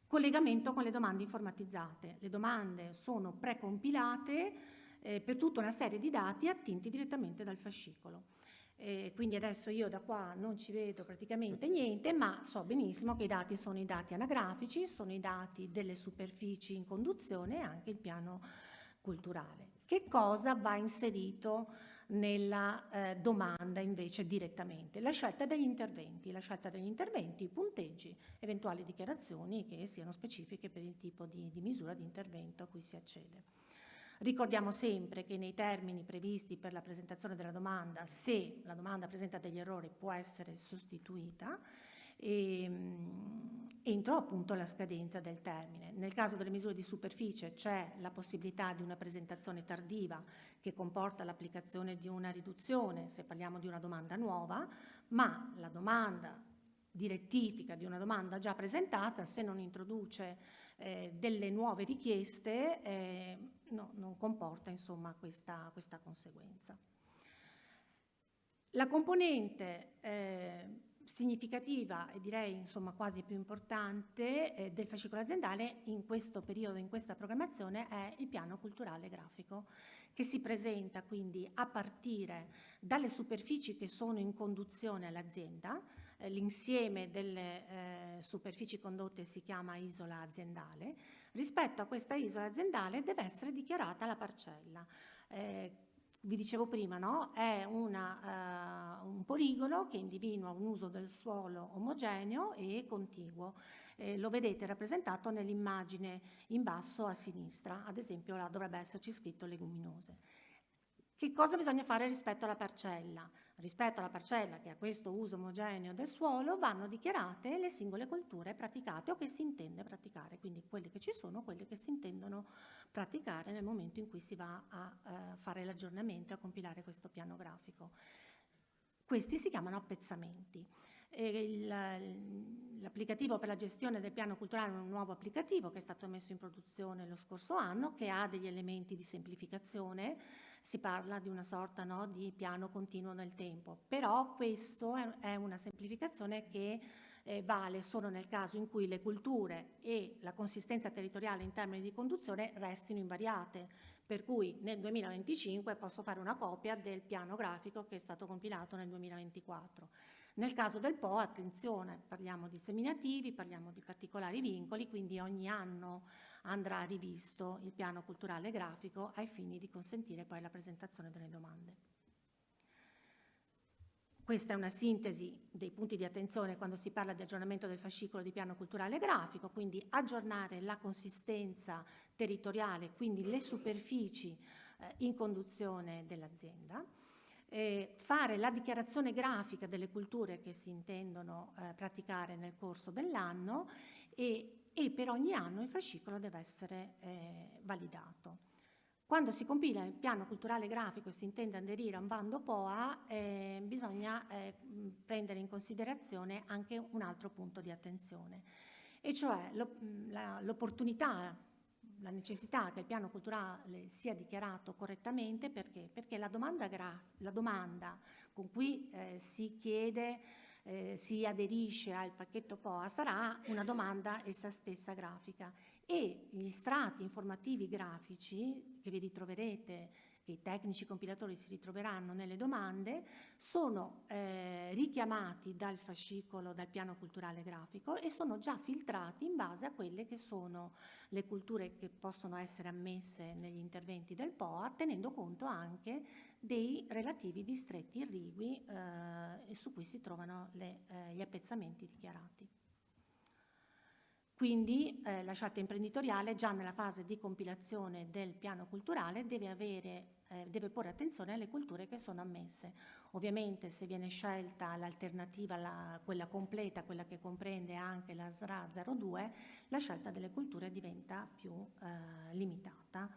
Collegamento con le domande informatizzate. Le domande sono precompilate per tutta una serie di dati attinti direttamente dal fascicolo. Quindi adesso io da qua non ci vedo praticamente niente, ma so benissimo che i dati sono i dati anagrafici, sono i dati delle superfici in conduzione e anche il piano culturale. Che cosa va inserito nella domanda invece direttamente? La scelta degli interventi, i punteggi, eventuali dichiarazioni che siano specifiche per il tipo di misura di intervento a cui si accede. Ricordiamo sempre che nei termini previsti per la presentazione della domanda, se la domanda presenta degli errori, può essere sostituita entro appunto la scadenza del termine. Nel caso delle misure di superficie c'è la possibilità di una presentazione tardiva che comporta l'applicazione di una riduzione se parliamo di una domanda nuova, ma la domanda di rettifica di una domanda già presentata, se non introduce delle nuove richieste, non comporta insomma questa conseguenza. La componente significativa e direi insomma quasi più importante del fascicolo aziendale in questo periodo, in questa programmazione, è il piano culturale grafico, che si presenta quindi a partire dalle superfici che sono in conduzione all'azienda. L'insieme delle superfici condotte si chiama isola aziendale. Rispetto a questa isola aziendale deve essere dichiarata la parcella. Vi dicevo prima, no? È un poligono che individua un uso del suolo omogeneo e contiguo. Lo vedete rappresentato nell'immagine in basso a sinistra, ad esempio là dovrebbe esserci scritto leguminose. Che cosa bisogna fare rispetto alla parcella? Rispetto alla parcella che ha questo uso omogeneo del suolo vanno dichiarate le singole colture praticate o che si intende praticare, quindi quelle che ci sono, quelle che si intendono praticare nel momento in cui si va a fare l'aggiornamento e a compilare questo piano grafico. Questi si chiamano appezzamenti. L'applicativo per la gestione del piano culturale è un nuovo applicativo che è stato messo in produzione lo scorso anno, che ha degli elementi di semplificazione. Si parla di una sorta, no, di piano continuo nel tempo, però questo è una semplificazione che vale solo nel caso in cui le culture e la consistenza territoriale in termini di conduzione restino invariate, per cui nel 2025 posso fare una copia del piano grafico che è stato compilato nel 2024. Nel caso del Po, attenzione, parliamo di seminativi, parliamo di particolari vincoli, quindi ogni anno andrà rivisto il piano culturale grafico ai fini di consentire poi la presentazione delle domande. Questa è una sintesi dei punti di attenzione quando si parla di aggiornamento del fascicolo di piano culturale grafico, quindi aggiornare la consistenza territoriale, quindi le superfici in conduzione dell'azienda, fare la dichiarazione grafica delle culture che si intendono praticare nel corso dell'anno e per ogni anno il fascicolo deve essere validato. Quando si compila il piano culturale grafico e si intende aderire a un bando POA, bisogna prendere in considerazione anche un altro punto di attenzione, e cioè l'opportunità, la necessità che il piano culturale sia dichiarato correttamente. Perché la domanda con cui si chiede, si aderisce al pacchetto POA sarà una domanda essa stessa grafica, e gli strati informativi grafici che vi ritroverete che i tecnici compilatori si ritroveranno nelle domande sono richiamati dal fascicolo, dal piano culturale grafico, e sono già filtrati in base a quelle che sono le culture che possono essere ammesse negli interventi del POA, tenendo conto anche dei relativi distretti irrigui su cui si trovano gli appezzamenti dichiarati. Quindi la scelta imprenditoriale già nella fase di compilazione del piano culturale deve porre attenzione alle culture che sono ammesse. Ovviamente se viene scelta l'alternativa, quella completa, quella che comprende anche la SRA 02, la scelta delle culture diventa più limitata.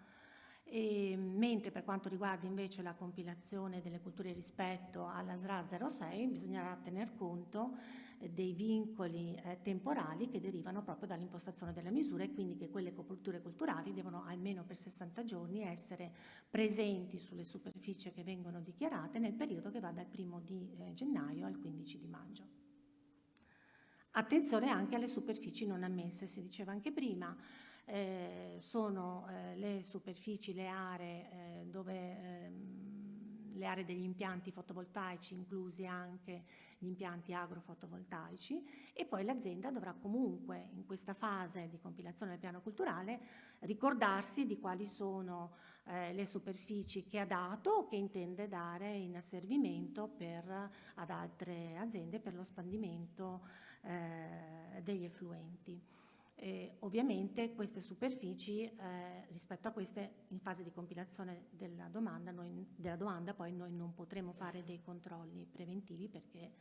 Mentre per quanto riguarda invece la compilazione delle culture rispetto alla SRA 06 bisognerà tener conto dei vincoli temporali che derivano proprio dall'impostazione della misura, e quindi che quelle culture culturali devono almeno per 60 giorni essere presenti sulle superfici che vengono dichiarate nel periodo che va dal 1° di gennaio al 15 di maggio. Attenzione anche alle superfici non ammesse, si diceva anche prima. Sono le superfici, le aree le aree degli impianti fotovoltaici, inclusi anche gli impianti agrofotovoltaici, e poi l'azienda dovrà comunque in questa fase di compilazione del piano culturale ricordarsi di quali sono le superfici che ha dato o che intende dare in asservimento ad altre aziende per lo spandimento degli effluenti. Ovviamente queste superfici, rispetto a queste, in fase di compilazione della domanda poi noi non potremo fare dei controlli preventivi perché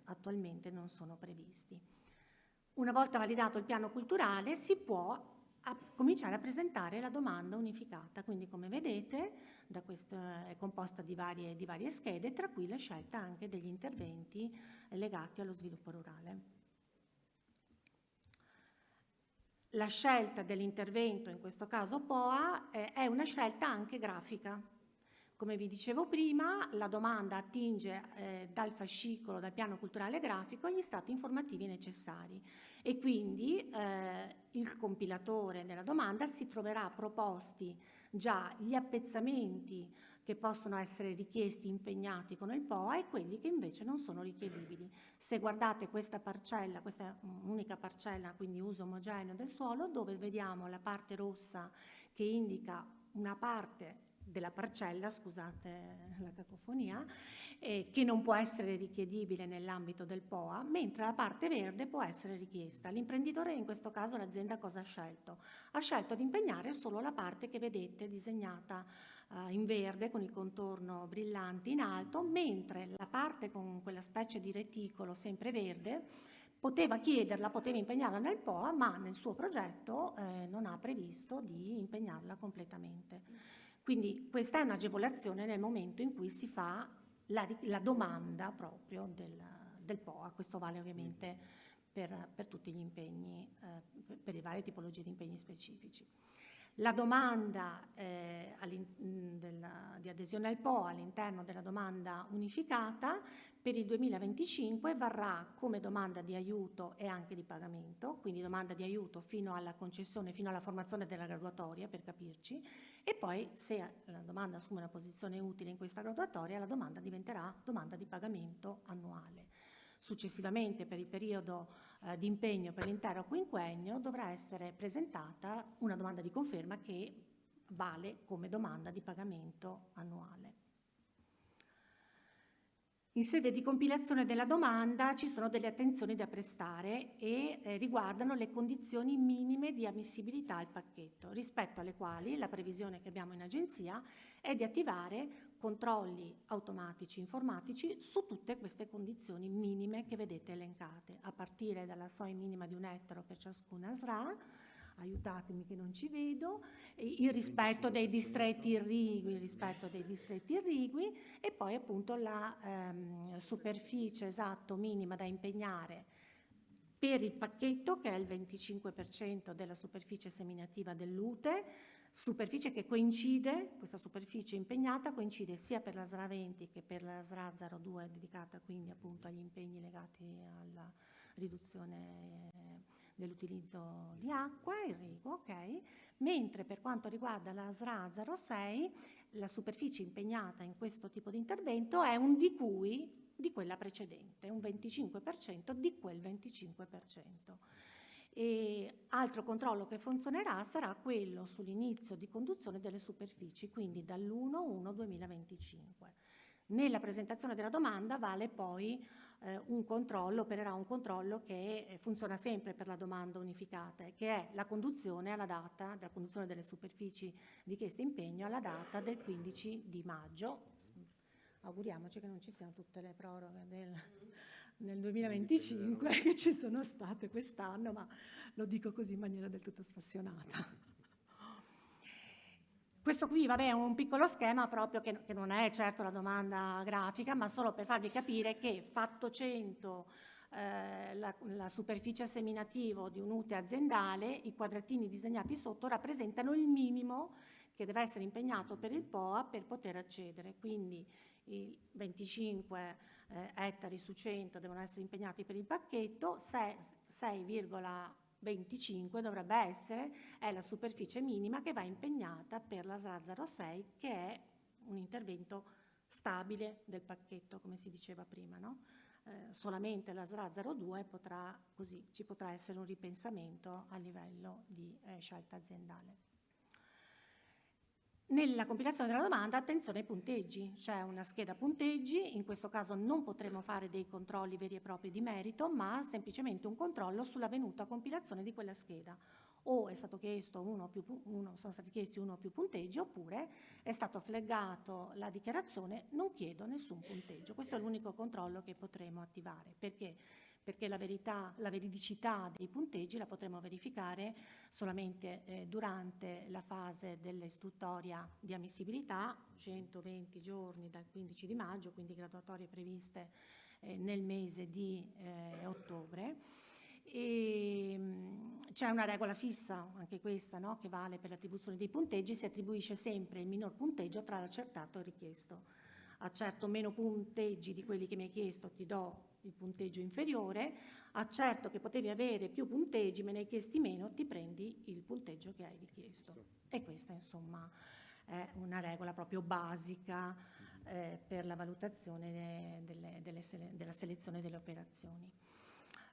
attualmente non sono previsti. Una volta validato il piano culturale si può cominciare a presentare la domanda unificata, quindi come vedete è composta di varie schede, tra cui la scelta anche degli interventi legati allo sviluppo rurale. La scelta dell'intervento, in questo caso POA, è una scelta anche grafica. Come vi dicevo prima, la domanda attinge dal fascicolo, dal piano culturale grafico, gli stati informativi necessari, e quindi il compilatore della domanda si troverà proposti già gli appezzamenti che possono essere richiesti, impegnati con il POA, e quelli che invece non sono richiedibili. Se guardate questa parcella, questa unica parcella, quindi uso omogeneo del suolo, dove vediamo la parte rossa che indica una parte della parcella, scusate la cacofonia, che non può essere richiedibile nell'ambito del POA, mentre la parte verde può essere richiesta. L'imprenditore, in questo caso l'azienda, cosa ha scelto? Ha scelto di impegnare solo la parte che vedete disegnata in verde con il contorno brillante in alto, mentre la parte con quella specie di reticolo sempre verde poteva chiederla, poteva impegnarla nel POA, ma nel suo progetto non ha previsto di impegnarla completamente. Quindi questa è un'agevolazione nel momento in cui si fa la domanda proprio del POA. Questo vale ovviamente per tutti gli impegni, per le varie tipologie di impegni specifici. La domanda di adesione al POA all'interno della domanda unificata per il 2025 varrà come domanda di aiuto e anche di pagamento, quindi domanda di aiuto fino alla concessione, fino alla formazione della graduatoria, per capirci, e poi se la domanda assume una posizione utile in questa graduatoria, la domanda diventerà domanda di pagamento annuale. Successivamente, per il periodo di impegno per l'intero quinquennio, dovrà essere presentata una domanda di conferma che vale come domanda di pagamento annuale. In sede di compilazione della domanda ci sono delle attenzioni da prestare e riguardano le condizioni minime di ammissibilità al pacchetto, rispetto alle quali la previsione che abbiamo in agenzia è di attivare controlli automatici informatici su tutte queste condizioni minime che vedete elencate, a partire dalla soglia minima di 1 ettaro per ciascuna SRA, aiutatemi che non ci vedo, il rispetto dei distretti irrigui, e poi appunto la superficie minima da impegnare per il pacchetto, che è il 25% della superficie seminativa dell'UTE, superficie che coincide, questa superficie impegnata coincide sia per la SRA 20 che per la SRA 02, dedicata quindi appunto agli impegni legati alla riduzione dell'utilizzo di acqua, irriguo, ok? Mentre per quanto riguarda la SRA 06, la superficie impegnata in questo tipo di intervento è un di cui di quella precedente, un 25% di quel 25%. E altro controllo che funzionerà sarà quello sull'inizio di conduzione delle superfici, quindi dall'1/1/2025. Nella presentazione della domanda vale poi opererà un controllo che funziona sempre per la domanda unificata, che è la conduzione alla data della conduzione delle superfici richieste impegno alla data del 15 di maggio. Auguriamoci che non ci siano tutte le proroghe nel 2025 che ci sono state quest'anno, ma lo dico così in maniera del tutto spassionata. Questo qui, vabbè, è un piccolo schema proprio che non è certo la domanda grafica, ma solo per farvi capire che fatto 100 la superficie seminativo di un UTE aziendale, i quadratini disegnati sotto rappresentano il minimo che deve essere impegnato per il POA per poter accedere. Quindi i 25 ettari su 100 devono essere impegnati per il pacchetto, 6,25 dovrebbe essere, è la superficie minima che va impegnata per la SRA 06, che è un intervento stabile del pacchetto, come si diceva prima, no? Solamente la SRA 02 ci potrà essere un ripensamento a livello di scelta aziendale. Nella compilazione della domanda, attenzione ai punteggi, c'è una scheda punteggi, in questo caso non potremo fare dei controlli veri e propri di merito, ma semplicemente un controllo sull'avvenuta compilazione di quella scheda. O è stato chiesto sono stati chiesti uno o più punteggi, oppure è stato flaggato la dichiarazione non chiedo nessun punteggio. Questo è l'unico controllo che potremo attivare. Perché? Perché la veridicità dei punteggi la potremo verificare solamente durante la fase dell'istruttoria di ammissibilità, 120 giorni dal 15 di maggio, quindi graduatorie previste nel mese di ottobre. E c'è una regola fissa, anche questa, no, che vale per l'attribuzione dei punteggi: si attribuisce sempre il minor punteggio tra l'accertato e il richiesto. Accerto meno punteggi di quelli che mi hai chiesto, ti do il punteggio inferiore. Accerto che potevi avere più punteggi, me ne hai chiesti meno, ti prendi il punteggio che hai richiesto. E questa, insomma, è una regola proprio basica per la valutazione della selezione delle operazioni.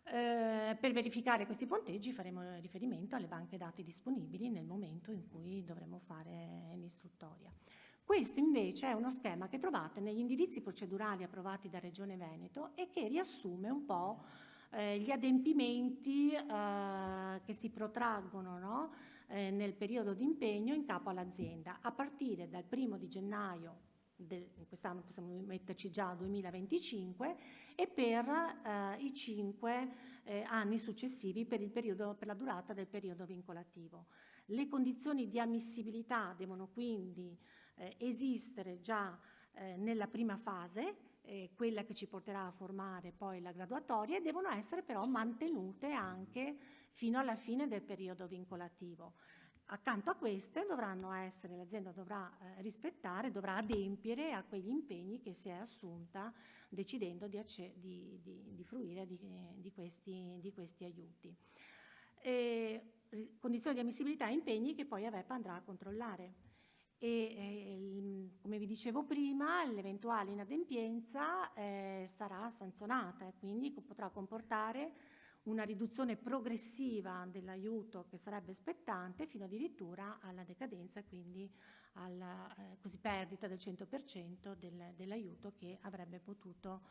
Per verificare questi punteggi faremo riferimento alle banche dati disponibili nel momento in cui dovremo fare l'istruttoria. Questo invece è uno schema che trovate negli indirizzi procedurali approvati da Regione Veneto e che riassume un po' gli adempimenti che si protraggono, no? Nel periodo di impegno in capo all'azienda, a partire dal 1 di gennaio quest'anno, possiamo metterci già 2025, e per i 5 anni successivi per la durata del periodo vincolativo. Le condizioni di ammissibilità devono quindi esistere già nella prima fase, quella che ci porterà a formare poi la graduatoria, e devono essere però mantenute anche fino alla fine del periodo vincolativo. Accanto a queste l'azienda dovrà rispettare, dovrà adempiere a quegli impegni che si è assunta decidendo di fruire di questi aiuti. Condizioni di ammissibilità e impegni che poi AVEP andrà a controllare. Come vi dicevo prima, l'eventuale inadempienza sarà sanzionata e quindi potrà comportare una riduzione progressiva dell'aiuto che sarebbe spettante fino addirittura alla decadenza e quindi alla perdita del 100% dell'aiuto che avrebbe potuto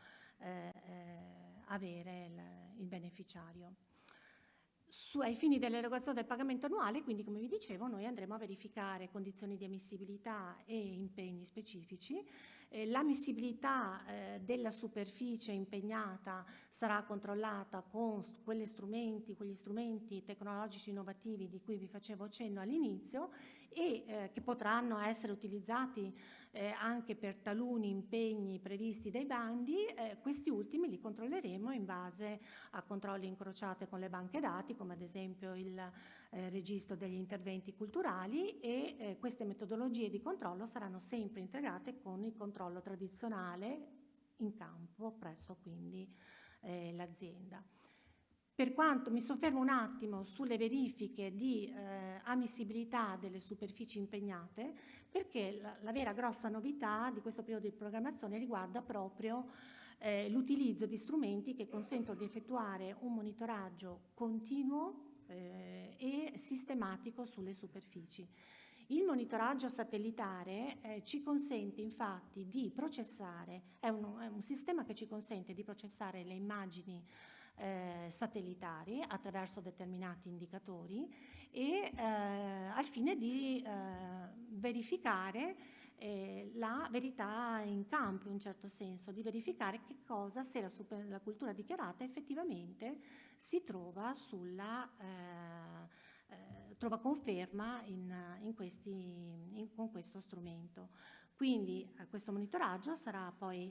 avere il beneficiario. Ai fini dell'erogazione del pagamento annuale, quindi, come vi dicevo, noi andremo a verificare condizioni di ammissibilità e impegni specifici. L'ammissibilità della superficie impegnata sarà controllata con quegli strumenti tecnologici innovativi di cui vi facevo cenno all'inizio e che potranno essere utilizzati anche per taluni impegni previsti dai bandi. Questi ultimi li controlleremo in base a controlli incrociati con le banche dati, come ad esempio il registro degli interventi culturali, e queste metodologie di controllo saranno sempre integrate con il controllo tradizionale in campo presso quindi l'azienda. Per quanto mi soffermo un attimo sulle verifiche di ammissibilità delle superfici impegnate, perché la vera grossa novità di questo periodo di programmazione riguarda proprio l'utilizzo di strumenti che consentono di effettuare un monitoraggio continuo e sistematico sulle superfici. Il monitoraggio satellitare ci consente infatti di processare, è un sistema che ci consente di processare le immagini satellitari attraverso determinati indicatori e al fine di verificare la verità in campo, in un certo senso, di verificare che cosa, se la cultura dichiarata effettivamente si trova trova conferma con questo strumento. Quindi questo monitoraggio sarà poi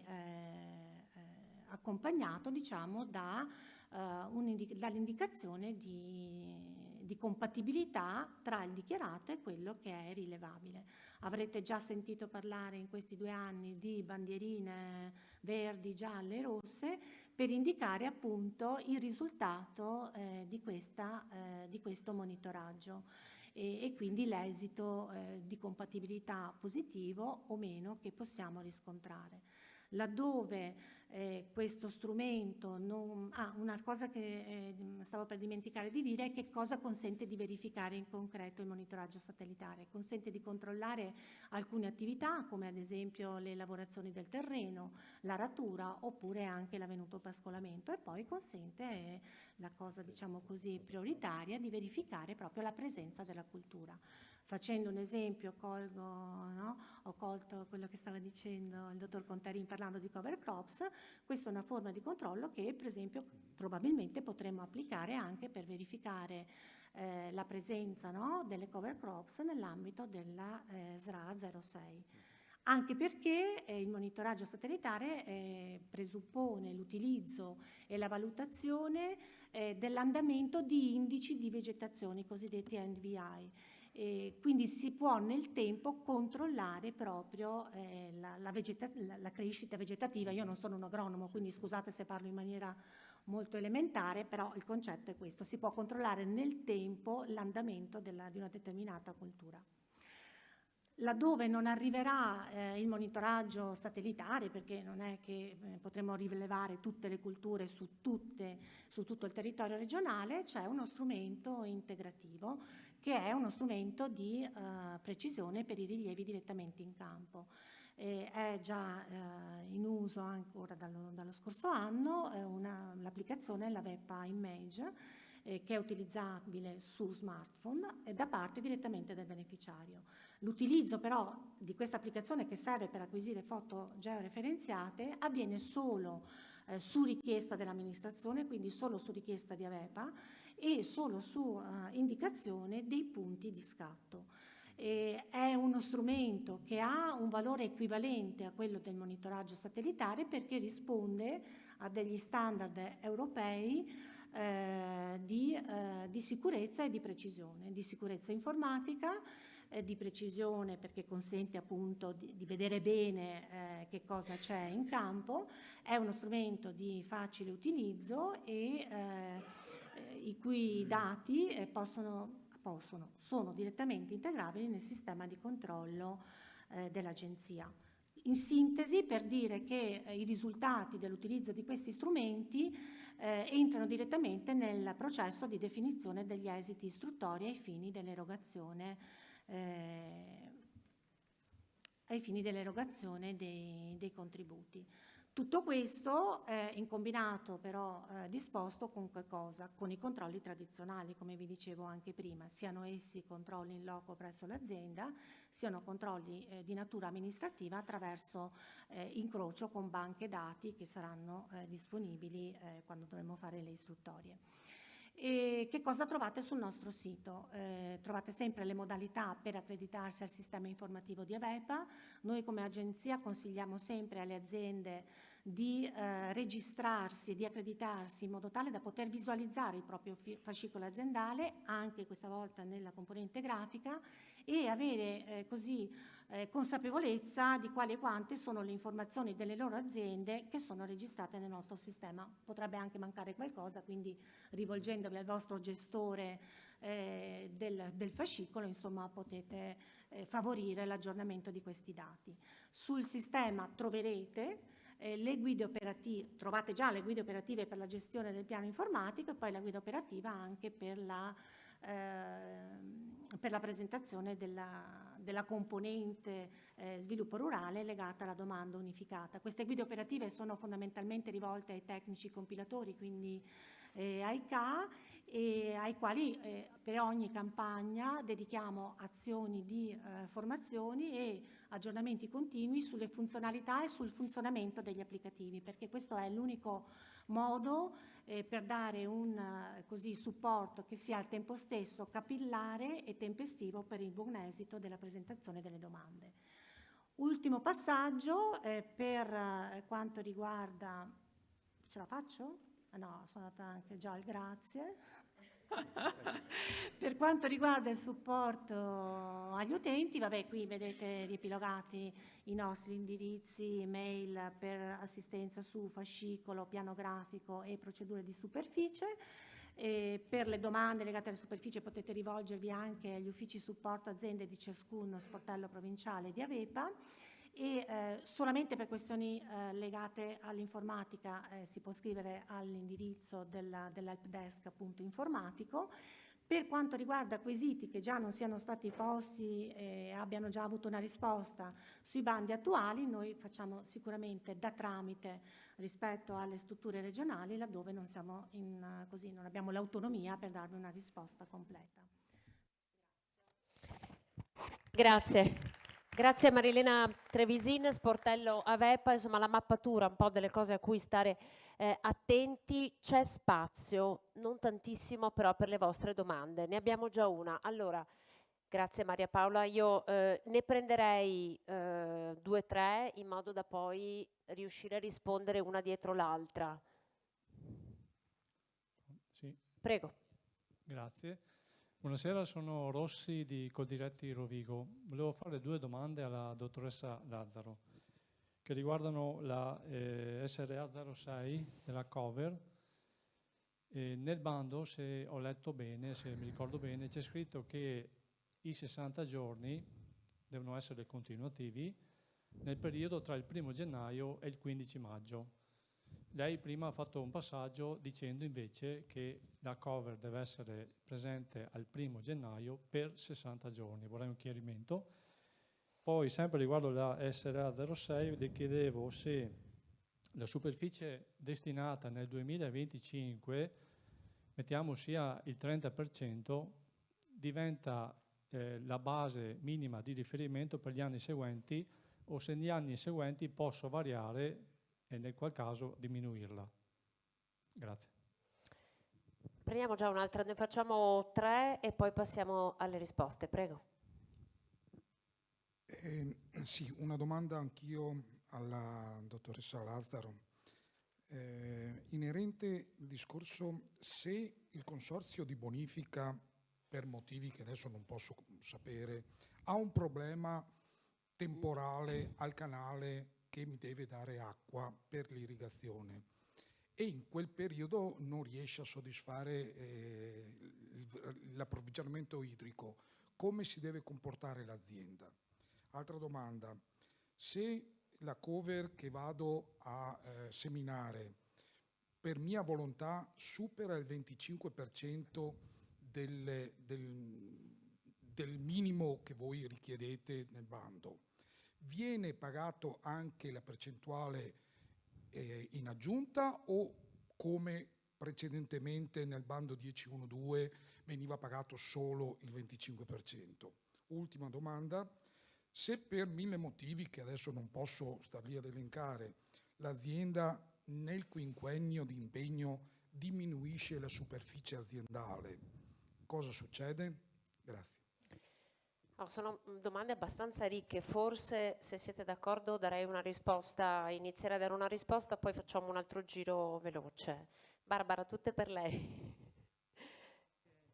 accompagnato, diciamo, dall'indicazione di compatibilità tra il dichiarato e quello che è rilevabile. Avrete già sentito parlare in questi 2 anni di bandierine verdi, gialle e rosse per indicare appunto il risultato di questo monitoraggio e quindi l'esito di compatibilità positivo o meno che possiamo riscontrare. Laddove questo strumento una cosa che stavo per dimenticare di dire è che cosa consente di verificare in concreto il monitoraggio satellitare. Consente di controllare alcune attività come ad esempio le lavorazioni del terreno, l'aratura oppure anche l'avvenuto pascolamento, e poi consente la cosa, diciamo così, prioritaria di verificare proprio la presenza della cultura. Facendo un esempio, ho colto quello che stava dicendo il dottor Contarin parlando di cover crops. Questa è una forma di controllo che, per esempio, probabilmente potremmo applicare anche per verificare la presenza delle cover crops nell'ambito della SRA 06. Anche perché il monitoraggio satellitare presuppone l'utilizzo e la valutazione dell'andamento di indici di vegetazione, i cosiddetti NVI. Quindi si può nel tempo controllare proprio la crescita vegetativa. Io non sono un agronomo, quindi scusate se parlo in maniera molto elementare, però il concetto è questo: si può controllare nel tempo l'andamento di una determinata cultura. Laddove non arriverà il monitoraggio satellitare, perché non è che potremo rilevare tutte le culture su tutto il territorio regionale, c'è uno strumento integrativo che è uno strumento di precisione per i rilievi direttamente in campo. È già in uso ancora dallo scorso anno l'applicazione, la VEPA Image, che è utilizzabile su smartphone da parte direttamente del beneficiario. L'utilizzo però di questa applicazione, che serve per acquisire foto georeferenziate, avviene solo su richiesta dell'amministrazione, quindi solo su richiesta di AVEPA e solo su indicazione dei punti di scatto. È uno strumento che ha un valore equivalente a quello del monitoraggio satellitare perché risponde a degli standard europei di sicurezza e di precisione, di sicurezza informatica, di precisione perché consente appunto di vedere bene che cosa c'è in campo. È uno strumento di facile utilizzo e i cui dati sono direttamente integrabili nel sistema di controllo dell'Agenzia. In sintesi, per dire che i risultati dell'utilizzo di questi strumenti entrano direttamente nel processo di definizione degli esiti istruttori ai fini dell'erogazione dei contributi. Tutto questo in combinato però disposto con che cosa? Con i controlli tradizionali, come vi dicevo anche prima, siano essi controlli in loco presso l'azienda, siano controlli di natura amministrativa attraverso incrocio con banche dati che saranno disponibili quando dovremo fare le istruttorie. E che cosa trovate sul nostro sito? Trovate sempre le modalità per accreditarsi al sistema informativo di AVEPA. Noi come agenzia consigliamo sempre alle aziende di registrarsi, di accreditarsi in modo tale da poter visualizzare il proprio fascicolo aziendale, anche questa volta nella componente grafica, e avere così consapevolezza di quali e quante sono le informazioni delle loro aziende che sono registrate nel nostro sistema. Potrebbe anche mancare qualcosa, quindi rivolgendovi al vostro gestore del fascicolo, insomma, potete favorire l'aggiornamento di questi dati. Sul sistema troverete le guide operative, trovate già le guide operative per la gestione del piano informatico e poi la guida operativa anche per la presentazione della componente sviluppo rurale legata alla domanda unificata. Queste guide operative sono fondamentalmente rivolte ai tecnici compilatori, quindi ai CA, e ai quali per ogni campagna dedichiamo azioni di formazioni e aggiornamenti continui sulle funzionalità e sul funzionamento degli applicativi, perché questo è l'unico modo per dare un supporto che sia al tempo stesso capillare e tempestivo per il buon esito della presentazione delle domande. Ultimo passaggio per quanto riguarda... Ce la faccio? No, sono andata anche già al grazie. Per quanto riguarda il supporto agli utenti, vabbè, qui vedete riepilogati i nostri indirizzi email per assistenza su fascicolo, piano grafico e procedure di superficie. Per le domande legate alle superficie potete rivolgervi anche agli uffici supporto aziende di ciascun sportello provinciale di Avepa. E solamente per questioni legate all'informatica si può scrivere all'indirizzo dell'helpdesk appunto informatico. Per quanto riguarda quesiti che già non siano stati posti e abbiano già avuto una risposta sui bandi attuali, noi facciamo sicuramente da tramite rispetto alle strutture regionali laddove non siamo non abbiamo l'autonomia per darvi una risposta completa. Grazie. Grazie a Marilena Trevisin, sportello Avepa, insomma la mappatura, un po' delle cose a cui stare attenti. C'è spazio, non tantissimo però, per le vostre domande, ne abbiamo già una. Allora, grazie Maria Paola, io ne prenderei 2 o 3 in modo da poi riuscire a rispondere una dietro l'altra. Sì. Prego. Grazie. Buonasera, sono Rossi di Coldiretti Rovigo. Volevo fare 2 domande alla dottoressa Lazzaro che riguardano la SRA 06 della Cover. Nel bando, se ho letto bene, se mi ricordo bene, c'è scritto che i 60 giorni devono essere continuativi nel periodo tra il 1° gennaio e il 15 maggio. Lei prima ha fatto un passaggio dicendo invece che la cover deve essere presente al 1° gennaio per 60 giorni. Vorrei un chiarimento. Poi, sempre riguardo la SRA 06, le chiedevo se la superficie destinata nel 2025, mettiamo sia il 30%, diventa la base minima di riferimento per gli anni seguenti, o se negli anni seguenti posso variare e nel qual caso diminuirla. Grazie. Prendiamo già un'altra, ne facciamo 3 e poi passiamo alle risposte. Prego. Sì, una domanda anch'io alla dottoressa Lazzaro. Inerente il discorso, se il consorzio di bonifica, per motivi che adesso non posso sapere, ha un problema temporale al canale che mi deve dare acqua per l'irrigazione e in quel periodo non riesce a soddisfare l'approvvigionamento idrico, come si deve comportare l'azienda? Altra domanda, se la cover che vado a seminare per mia volontà supera il 25% del minimo che voi richiedete nel bando, viene pagato anche la percentuale in aggiunta o come precedentemente nel bando 10.1.2 veniva pagato solo il 25%? Ultima domanda, se per 1000 motivi che adesso non posso star lì ad elencare l'azienda nel quinquennio di impegno diminuisce la superficie aziendale, cosa succede? Grazie. No, sono domande abbastanza ricche, forse se siete d'accordo darei una risposta, inizierei a dare una risposta, poi facciamo un altro giro veloce. Barbara, tutte per lei.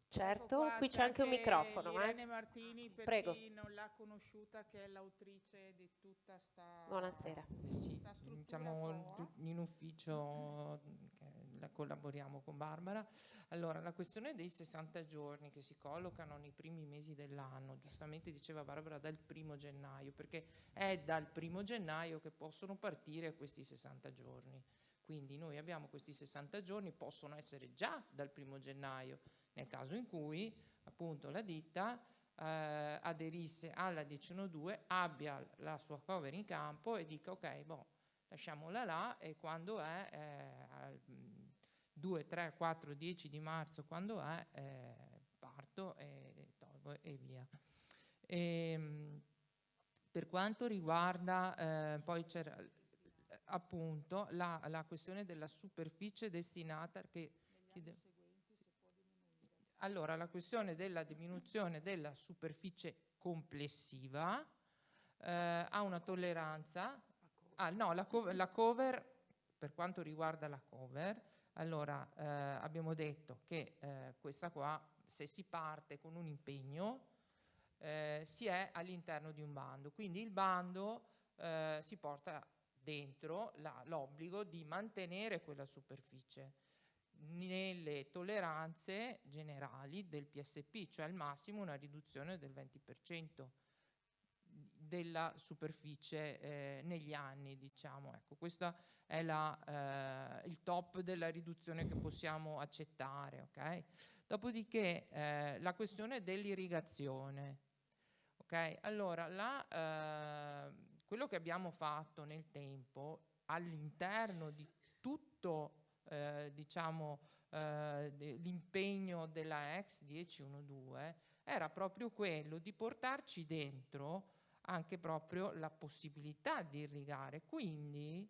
Certo, Ecco qua, qui c'è anche un microfono. Irene Martini, per Prego. chi non l'ha conosciuta, che è l'autrice di tutta Buonasera. Sì, sta struttura diciamo qua. in ufficio collaboriamo con Barbara. Allora, la questione dei 60 giorni che si collocano nei primi mesi dell'anno, giustamente diceva Barbara dal 1° gennaio, perché è dal 1° gennaio che possono partire questi 60 giorni. Quindi noi abbiamo questi 60 giorni, possono essere già dal 1° gennaio, nel caso in cui appunto la ditta aderisse alla 10.1.2, abbia la sua cover in campo e dica ok, lasciamola là, e quando è al 2, 3, 4, 10 di marzo, quando è, parto e tolgo e via. Per quanto riguarda, poi c'era appunto la questione della superficie destinata, allora la questione della diminuzione della superficie complessiva ha una tolleranza. No, la cover, per quanto riguarda la cover, allora abbiamo detto che questa qua, se si parte con un impegno, si è all'interno di un bando, quindi il bando si porta dentro l'obbligo di mantenere quella superficie nelle tolleranze generali del PSP, cioè al massimo una riduzione del 20% della superficie negli anni, diciamo. Ecco, questo è il top della riduzione che possiamo accettare, ok? Dopodiché la questione dell'irrigazione, ok? Allora, quello che abbiamo fatto nel tempo all'interno di tutto l'impegno della ex 10.1.2 era proprio quello di portarci dentro anche proprio la possibilità di irrigare. Quindi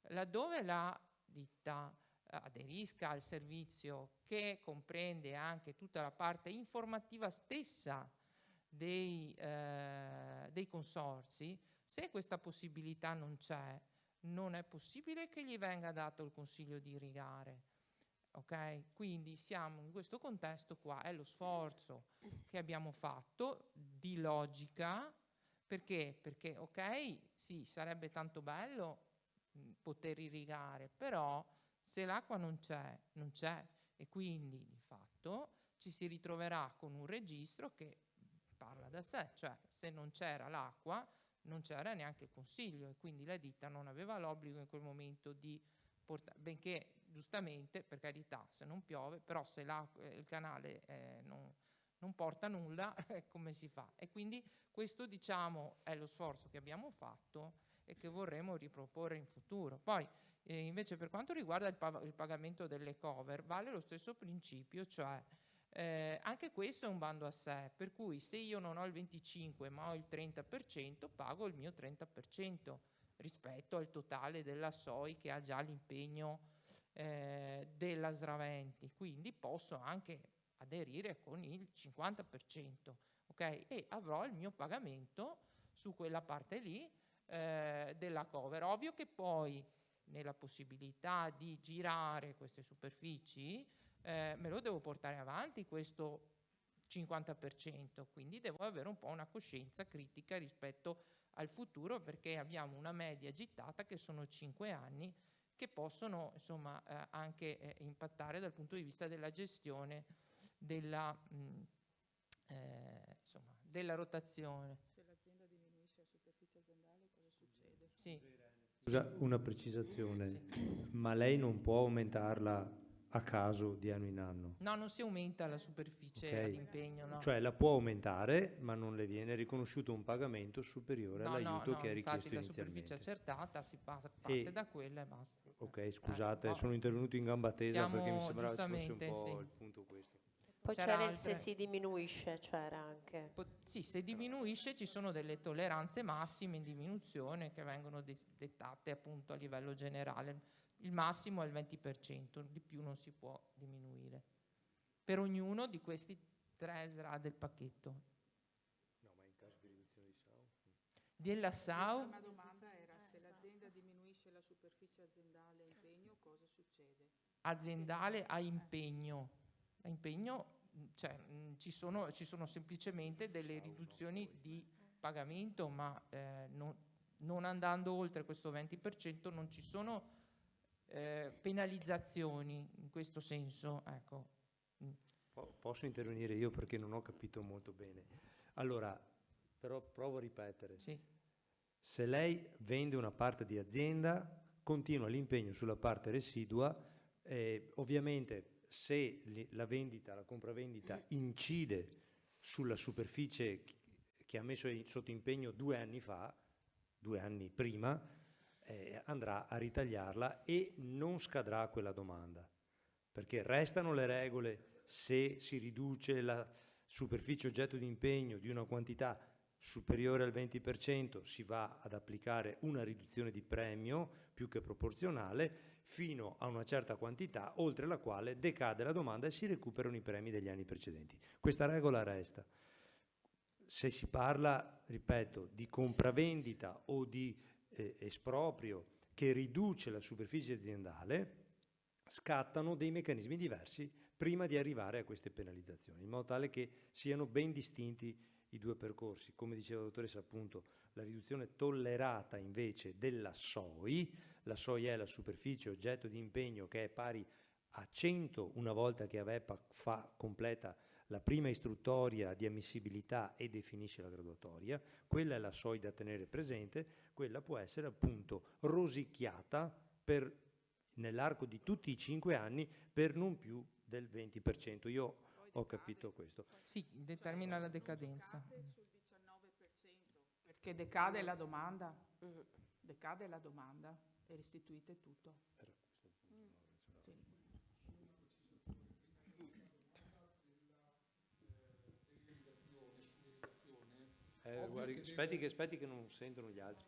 laddove la ditta aderisca al servizio che comprende anche tutta la parte informativa stessa dei consorzi, se questa possibilità non c'è, non è possibile che gli venga dato il consiglio di irrigare. Ok? Quindi siamo in questo contesto qua, è lo sforzo che abbiamo fatto di logica, perché ok, sì, sarebbe tanto bello poter irrigare, però se l'acqua non c'è, e quindi di fatto ci si ritroverà con un registro che parla da sé, cioè se non c'era l'acqua non c'era neanche il consiglio, e quindi la ditta non aveva l'obbligo in quel momento di portare, benché giustamente, per carità, se non piove, però se il canale non porta nulla, come si fa? E quindi questo, diciamo, è lo sforzo che abbiamo fatto e che vorremmo riproporre in futuro. Poi invece per quanto riguarda il pagamento delle cover, vale lo stesso principio, cioè anche questo è un bando a sé, per cui se io non ho il 25 ma ho il 30%, pago il mio 30% rispetto al totale della SOI che ha già l'impegno della Sraventi, quindi posso anche aderire con il 50%, ok? E avrò il mio pagamento su quella parte lì della cover. Ovvio che poi nella possibilità di girare queste superfici me lo devo portare avanti questo 50%, quindi devo avere un po' una coscienza critica rispetto al futuro, perché abbiamo una media gittata che sono 5 anni che possono insomma anche impattare dal punto di vista della gestione della rotazione. Se l'azienda diminuisce la superficie aziendale, cosa succede? Sì. Scusa, una precisazione, sì. Ma lei non può aumentarla a caso di anno in anno? No, non si aumenta la superficie ad impegno, no. Cioè la può aumentare, ma non le viene riconosciuto un pagamento superiore all'aiuto che ha richiesto inizialmente. Infatti la superficie accertata si parte da quella e basta. Ok, scusate, sono intervenuto in gamba tesa perché mi sembrava che fosse un po' il punto questo. Poi c'era il se si diminuisce, c'era anche. Sì, se diminuisce ci sono delle tolleranze massime in diminuzione che vengono dettate appunto a livello generale. Il massimo è il 20%, di più non si può diminuire. Per ognuno di questi 3 SRA del pacchetto. No, ma in caso della SAU. La domanda era se l'azienda diminuisce la superficie aziendale a impegno, cosa succede? Aziendale a impegno. A impegno, cioè, ci sono semplicemente delle riduzioni di pagamento, ma non andando oltre questo 20% non ci sono penalizzazioni in questo senso. Ecco. Posso intervenire io perché non ho capito molto bene. Allora, però provo a ripetere. Sì. Se lei vende una parte di azienda, continua l'impegno sulla parte residua, ovviamente se la compravendita incide sulla superficie che ha messo sotto impegno 2 anni fa, 2 anni prima, andrà a ritagliarla e non scadrà quella domanda, perché restano le regole. Se si riduce la superficie oggetto di impegno di una quantità superiore al 20%, si va ad applicare una riduzione di premio più che proporzionale fino a una certa quantità, oltre la quale decade la domanda e si recuperano i premi degli anni precedenti. Questa regola resta. Se si parla, ripeto, di compravendita o di esproprio che riduce la superficie aziendale, scattano dei meccanismi diversi prima di arrivare a queste penalizzazioni, in modo tale che siano ben distinti i due percorsi. Come diceva la dottoressa, appunto, la riduzione tollerata invece della SOI, la SOI è la superficie oggetto di impegno che è pari a 100 una volta che AVEPA completa la prima istruttoria di ammissibilità e definisce la graduatoria. Quella è la SOI da tenere presente, quella può essere appunto rosicchiata nell'arco di tutti i 5 anni per non più del 20%. Io ho capito questo. Sì, determina la decadenza. Sul 19%, perché decade la domanda. Decade la domanda e restituite tutto. Aspetti che non sentono gli altri.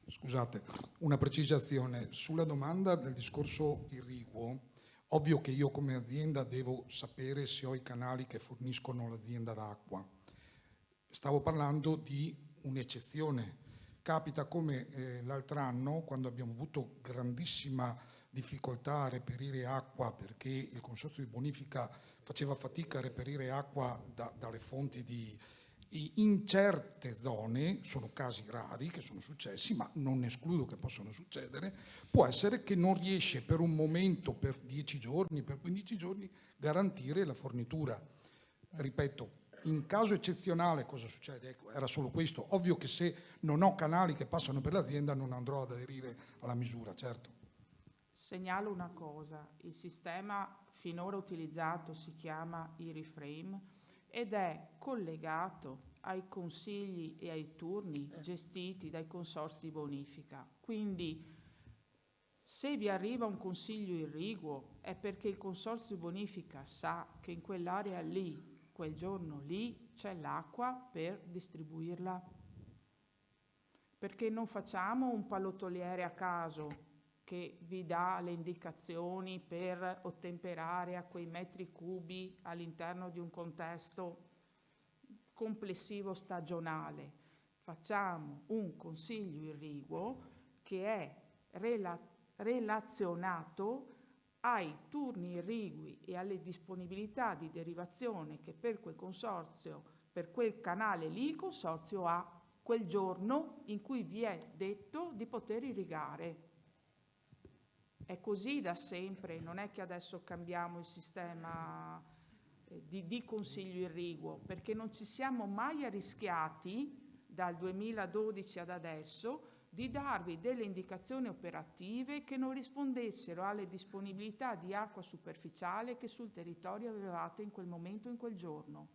Scusate, una precisazione sulla domanda del discorso irriguo. Ovvio che io come azienda devo sapere se ho i canali che forniscono l'azienda d'acqua. Stavo parlando di un'eccezione. Capita come l'altro anno, quando abbiamo avuto grandissima difficoltà a reperire acqua perché il consorzio di bonifica faceva fatica a reperire acqua dalle fonti in certe zone, sono casi rari che sono successi, ma non escludo che possano succedere, può essere che non riesce per un momento, per 10 giorni, per 15 giorni, garantire la fornitura. Ripeto, in caso eccezionale cosa succede? Ecco, era solo questo. Ovvio che se non ho canali che passano per l'azienda non andrò ad aderire alla misura, certo. Segnalo una cosa, il sistema finora utilizzato si chiama e-reframe ed è collegato ai consigli e ai turni gestiti dai consorzi bonifica. Quindi se vi arriva un consiglio irriguo è perché il consorzio bonifica sa che in quell'area lì, quel giorno lì, c'è l'acqua per distribuirla. Perché non facciamo un pallottoliere a caso che vi dà le indicazioni per ottemperare a quei metri cubi all'interno di un contesto complessivo stagionale. Facciamo un consiglio irriguo che è relazionato ai turni irrigui e alle disponibilità di derivazione che per quel consorzio, per quel canale lì, il consorzio ha quel giorno in cui vi è detto di poter irrigare. È così da sempre, non è che adesso cambiamo il sistema di consiglio irriguo, perché non ci siamo mai arrischiati dal 2012 ad adesso di darvi delle indicazioni operative che non rispondessero alle disponibilità di acqua superficiale che sul territorio avevate in quel momento, in quel giorno.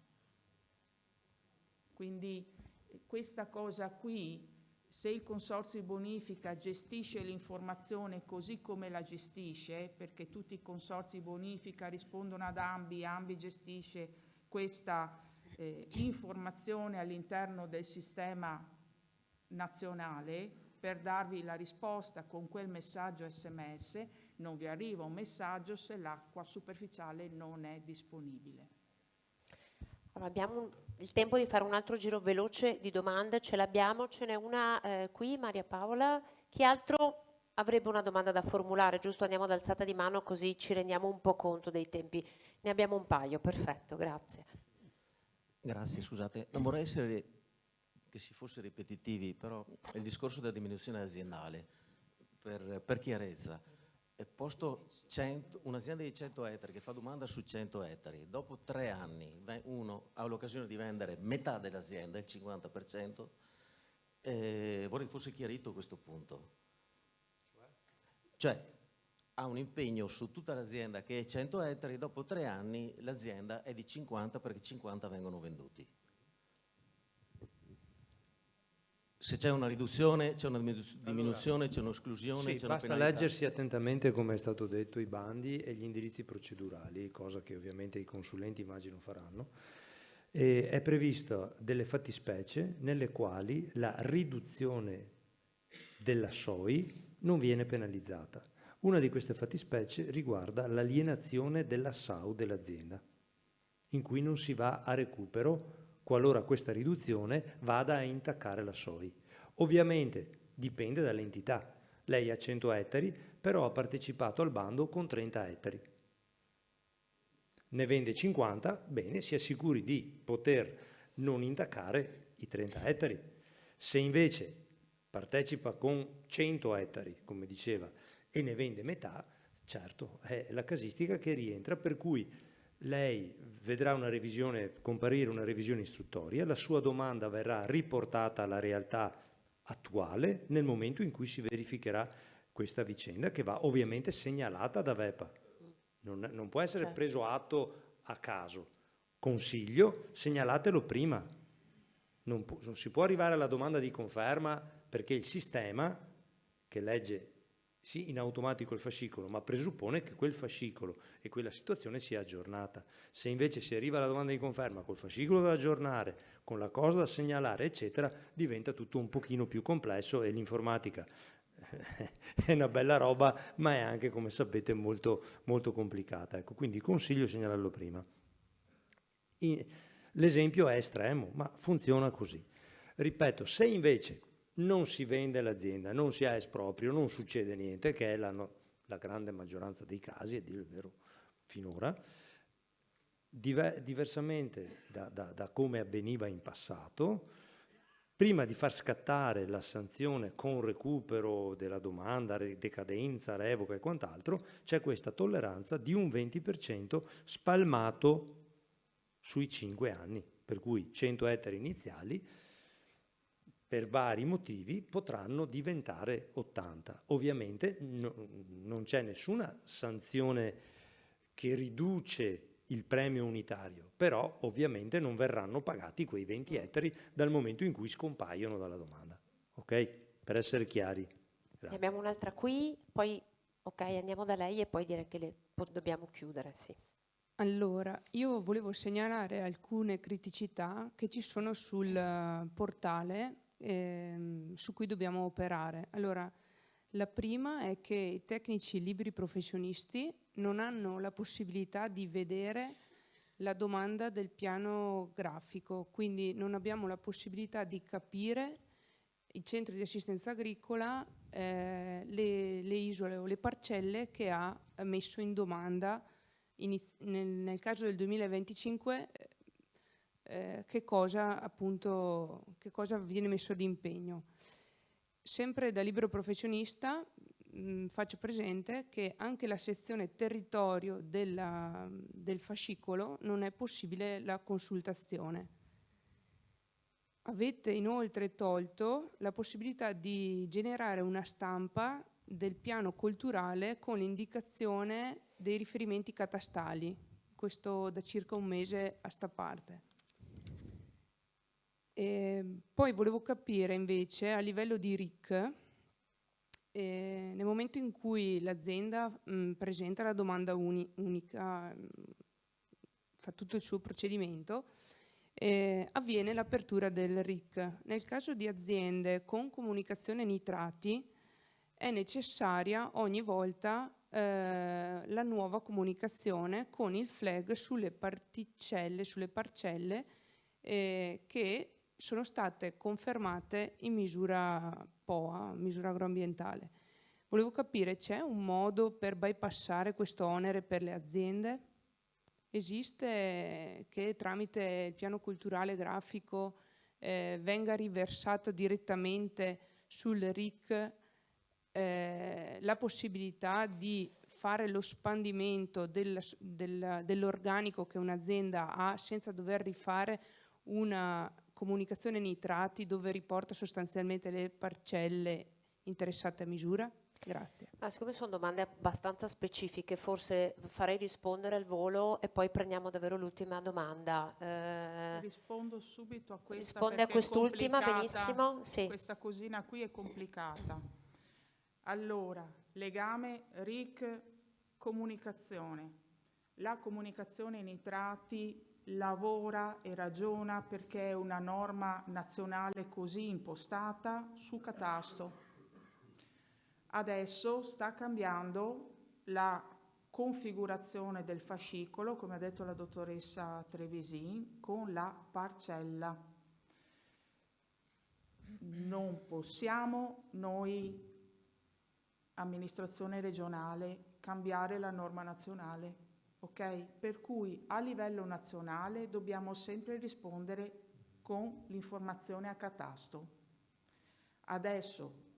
Quindi questa cosa qui, se il consorzio di bonifica gestisce l'informazione così come la gestisce, perché tutti i consorzi di bonifica rispondono ad AMBI, AMBI gestisce questa informazione all'interno del sistema nazionale per darvi la risposta con quel messaggio SMS, non vi arriva un messaggio se l'acqua superficiale non è disponibile. Abbiamo il tempo di fare un altro giro veloce di domande, ce l'abbiamo, ce n'è una qui, Maria Paola. Chi altro avrebbe una domanda da formulare? Giusto, andiamo ad alzata di mano così ci rendiamo un po' conto dei tempi. Ne abbiamo un paio, perfetto, grazie. Grazie, scusate, non vorrei essere che si fosse ripetitivi, però il discorso della diminuzione aziendale, per chiarezza, è posto un'azienda di 100 ettari che fa domanda su 100 ettari, dopo 3 anni uno ha l'occasione di vendere metà dell'azienda, il 50%, vorrei fosse chiarito questo punto. Cioè, ha un impegno su tutta l'azienda che è 100 ettari, dopo 3 anni l'azienda è di 50 perché 50 vengono venduti. Se c'è una riduzione, c'è una diminuzione, c'è un'esclusione, sì, c'è una basta penalità. leggersi attentamente, come è stato detto, i bandi e gli indirizzi procedurali, cosa che ovviamente i consulenti immagino faranno. E è previsto delle fattispecie nelle quali la riduzione della SOI non viene penalizzata. Una di queste fattispecie riguarda l'alienazione della SAU dell'azienda, in cui non si va a recupero qualora questa riduzione vada a intaccare la SOI. Ovviamente dipende dall'entità. Lei ha 100 ettari, però ha partecipato al bando con 30 ettari. Ne vende 50, bene, si assicuri di poter non intaccare i 30 ettari. Se invece partecipa con 100 ettari, come diceva, e ne vende metà, certo, è la casistica che rientra, per cui lei vedrà comparire una revisione istruttoria, la sua domanda verrà riportata alla realtà attuale nel momento in cui si verificherà questa vicenda, che va ovviamente segnalata da VEPA. Non può essere preso atto a caso. Consiglio, segnalatelo prima. Non si può arrivare alla domanda di conferma perché il sistema, che legge sì in automatico il fascicolo, ma presuppone che quel fascicolo e quella situazione sia aggiornata. Se invece si arriva alla domanda di conferma col fascicolo da aggiornare, con la cosa da segnalare, eccetera, diventa tutto un pochino più complesso e l'informatica è una bella roba, ma è anche, come sapete, molto, molto complicata. Ecco, quindi consiglio segnalarlo prima. L'esempio è estremo, ma funziona così. Ripeto, se invece non si vende l'azienda, non si ha esproprio, non succede niente, che è la grande maggioranza dei casi, a dire il vero, finora, diversamente da come avveniva in passato, prima di far scattare la sanzione con recupero della domanda, decadenza, revoca e quant'altro, c'è questa tolleranza di un 20% spalmato sui 5 anni, per cui 100 ettari iniziali per vari motivi potranno diventare 80. Ovviamente non c'è nessuna sanzione che riduce il premio unitario, però ovviamente non verranno pagati quei 20 ettari dal momento in cui scompaiono dalla domanda. Ok? Per essere chiari. Grazie. Ne abbiamo un'altra qui, poi ok, andiamo da lei e poi direi che dobbiamo chiudere, sì. Allora, io volevo segnalare alcune criticità che ci sono sul portale su cui dobbiamo operare. Allora, la prima è che i tecnici liberi professionisti non hanno la possibilità di vedere la domanda del piano grafico, quindi non abbiamo la possibilità di capire il centro di assistenza agricola, le isole o le parcelle che ha messo in domanda nel caso del 2025, che cosa viene messo di impegno. Sempre da libero professionista faccio presente che anche la sezione territorio del fascicolo non è possibile la consultazione. Avete inoltre tolto la possibilità di generare una stampa del piano culturale con l'indicazione dei riferimenti catastali, questo da circa un mese a sta parte. Poi volevo capire invece a livello di RIC, nel momento in cui l'azienda presenta la domanda unica, fa tutto il suo procedimento, avviene l'apertura del RIC. Nel caso di aziende con comunicazione nitrati è necessaria ogni volta la nuova comunicazione con il flag sulle particelle, sulle parcelle che sono state confermate in misura POA, misura agroambientale. Volevo capire, c'è un modo per bypassare questo onere per le aziende? Esiste che tramite il piano culturale grafico venga riversato direttamente sul RIC la possibilità di fare lo spandimento dell'organico che un'azienda ha senza dover rifare una comunicazione nitrati dove riporta sostanzialmente le parcelle interessate a misura? Grazie. Ma siccome sono domande abbastanza specifiche, forse farei rispondere al volo e poi prendiamo davvero l'ultima domanda. Rispondo subito a questa. Risponde a quest'ultima, benissimo. Sì. Questa cosina qui è complicata. Allora, legame RIC comunicazione. La comunicazione ai nitrati lavora e ragiona perché è una norma nazionale così impostata su catasto. Adesso sta cambiando la configurazione del fascicolo, come ha detto la dottoressa Trevisin, con la parcella. Non possiamo noi, amministrazione regionale, cambiare la norma nazionale, ok? Per cui a livello nazionale dobbiamo sempre rispondere con l'informazione a catasto. Adesso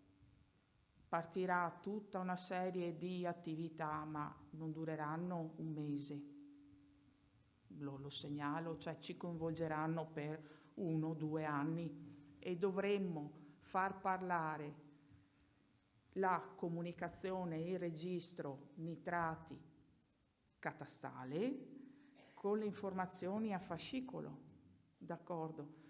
partirà tutta una serie di attività, ma non dureranno un mese. Lo segnalo, cioè ci coinvolgeranno per 1 o 2 anni e dovremmo far parlare la comunicazione e il registro nitrati catastale con le informazioni a fascicolo, d'accordo?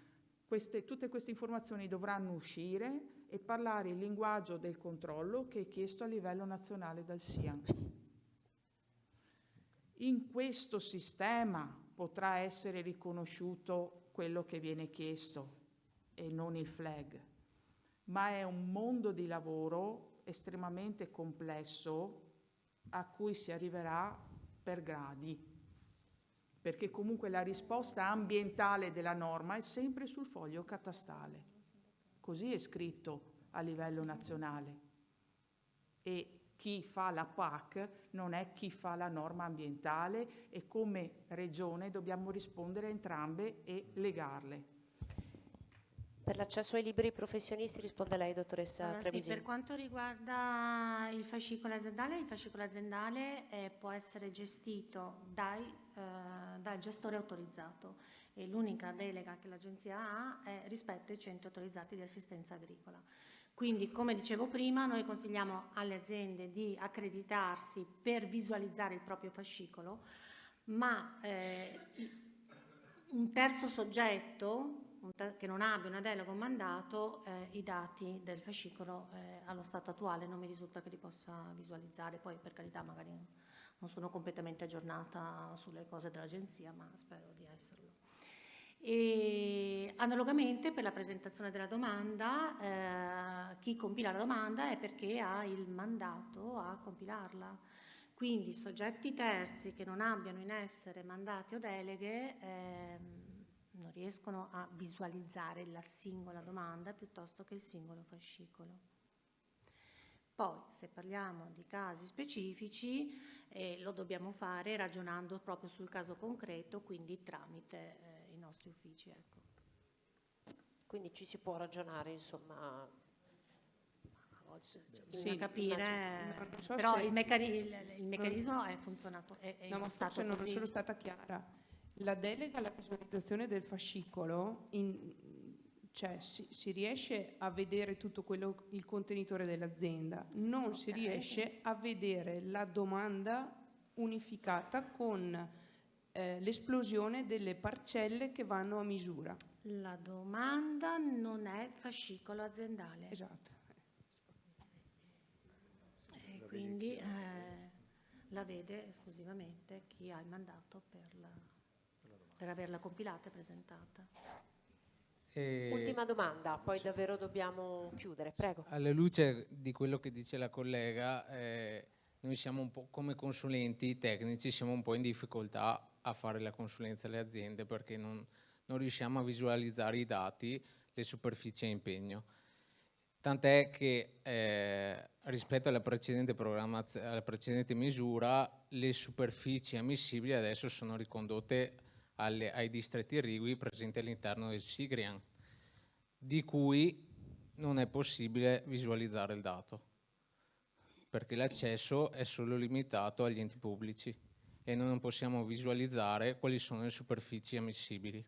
Tutte queste informazioni dovranno uscire e parlare il linguaggio del controllo che è chiesto a livello nazionale dal SIAN. In questo sistema potrà essere riconosciuto quello che viene chiesto e non il flag, ma è un mondo di lavoro estremamente complesso a cui si arriverà per gradi, perché comunque la risposta ambientale della norma è sempre sul foglio catastale. Così è scritto a livello nazionale e chi fa la PAC non è chi fa la norma ambientale e come regione dobbiamo rispondere a entrambe e legarle. Per l'accesso ai liberi professionisti risponde lei, dottoressa Trevisin. Sì, per quanto riguarda il fascicolo aziendale può essere gestito dal gestore autorizzato e l'unica delega che l'agenzia ha è rispetto ai centri autorizzati di assistenza agricola. Quindi, come dicevo prima, noi consigliamo alle aziende di accreditarsi per visualizzare il proprio fascicolo, ma un terzo soggetto che non abbia una delega o un mandato, i dati del fascicolo allo stato attuale non mi risulta che li possa visualizzare. Poi, per carità, magari non sono completamente aggiornata sulle cose dell'agenzia, ma spero di esserlo. E analogamente per la presentazione della domanda, chi compila la domanda è perché ha il mandato a compilarla. Quindi soggetti terzi che non abbiano in essere mandati o deleghe non riescono a visualizzare la singola domanda piuttosto che il singolo fascicolo. Poi, se parliamo di casi specifici, lo dobbiamo fare ragionando proprio sul caso concreto, quindi tramite i nostri uffici. Ecco. Quindi ci si può ragionare, insomma, sì, capire, non so però se il meccanismo è funzionato. No, ma forse non sono stata chiara. La delega alla visualizzazione del fascicolo, cioè si riesce a vedere tutto quello, il contenitore dell'azienda, non si riesce a vedere la domanda unificata con l'esplosione delle parcelle che vanno a misura. La domanda non è fascicolo aziendale. Esatto. E quindi la vede esclusivamente chi ha il mandato per averla compilata e presentata. Ultima domanda, poi davvero dobbiamo chiudere, prego. Alla luce di quello che dice la collega, noi siamo un po' come consulenti tecnici, siamo un po' in difficoltà a fare la consulenza alle aziende perché non riusciamo a visualizzare i dati, le superfici a impegno. Tant'è che rispetto alla precedente misura, le superfici ammissibili adesso sono ricondotte ai distretti irrigui presenti all'interno del Sigrian, di cui non è possibile visualizzare il dato, perché l'accesso è solo limitato agli enti pubblici e noi non possiamo visualizzare quali sono le superfici ammissibili.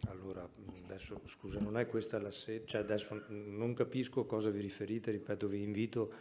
Allora, adesso scusa, non è questa la sede, cioè adesso non capisco a cosa vi riferite, ripeto, vi invito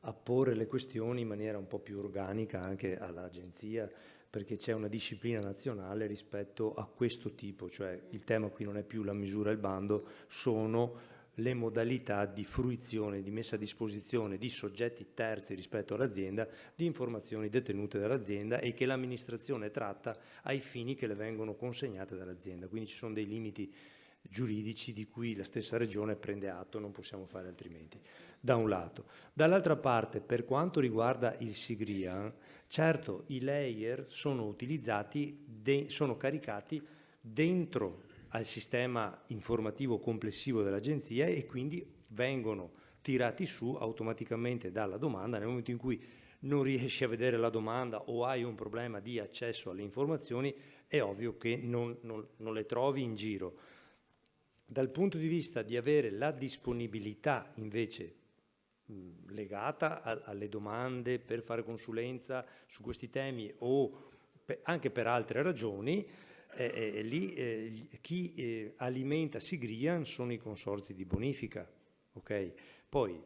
a porre le questioni in maniera un po' più organica anche all'agenzia, perché c'è una disciplina nazionale rispetto a questo tipo, cioè il tema qui non è più la misura e il bando, sono le modalità di fruizione, di messa a disposizione di soggetti terzi rispetto all'azienda, di informazioni detenute dall'azienda e che l'amministrazione tratta ai fini che le vengono consegnate dall'azienda. Quindi ci sono dei limiti giuridici di cui la stessa Regione prende atto, non possiamo fare altrimenti, da un lato. Dall'altra parte, per quanto riguarda il Sigrian, certo i layer sono utilizzati, sono caricati dentro al sistema informativo complessivo dell'agenzia e quindi vengono tirati su automaticamente dalla domanda. Nel momento in cui non riesci a vedere la domanda o hai un problema di accesso alle informazioni, è ovvio che non le trovi in giro. Dal punto di vista di avere la disponibilità invece legata alle domande per fare consulenza su questi temi o anche per altre ragioni, chi alimenta Sigrian sono i consorzi di bonifica, ok? Poi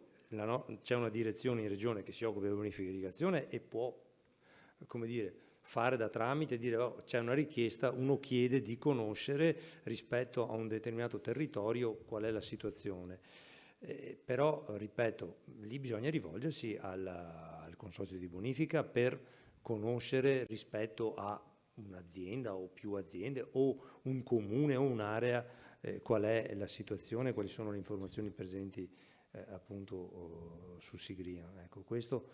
c'è una direzione in regione che si occupa di bonifica e irrigazione e può, come dire, fare da tramite e dire c'è una richiesta, uno chiede di conoscere rispetto a un determinato territorio qual è la situazione. Però, ripeto, lì bisogna rivolgersi al consorzio di bonifica per conoscere rispetto a un'azienda o più aziende o un comune o un'area qual è la situazione, quali sono le informazioni presenti appunto su Sigrian. Ecco, questo,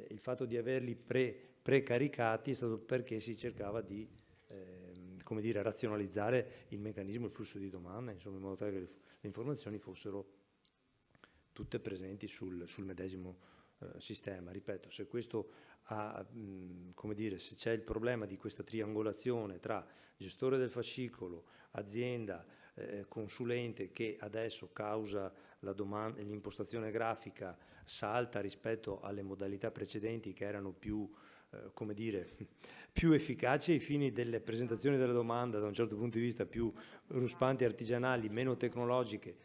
il fatto di averli precaricati è stato perché si cercava di come dire, razionalizzare il meccanismo, il flusso di domanda, insomma, in modo tale che le informazioni fossero tutte presenti sul medesimo sistema. Ripeto, se questo come dire, se c'è il problema di questa triangolazione tra gestore del fascicolo, azienda, consulente, che adesso causa la domanda, l'impostazione grafica salta rispetto alle modalità precedenti che erano più come dire, più efficaci ai fini delle presentazioni della domanda, da un certo punto di vista più ruspanti, artigianali, meno tecnologiche,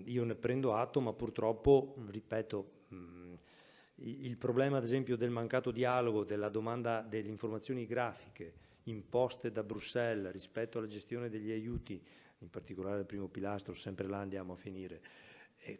io ne prendo atto, ma purtroppo, ripeto, il problema ad esempio del mancato dialogo, della domanda delle informazioni grafiche imposte da Bruxelles rispetto alla gestione degli aiuti, in particolare il primo pilastro, sempre là andiamo a finire,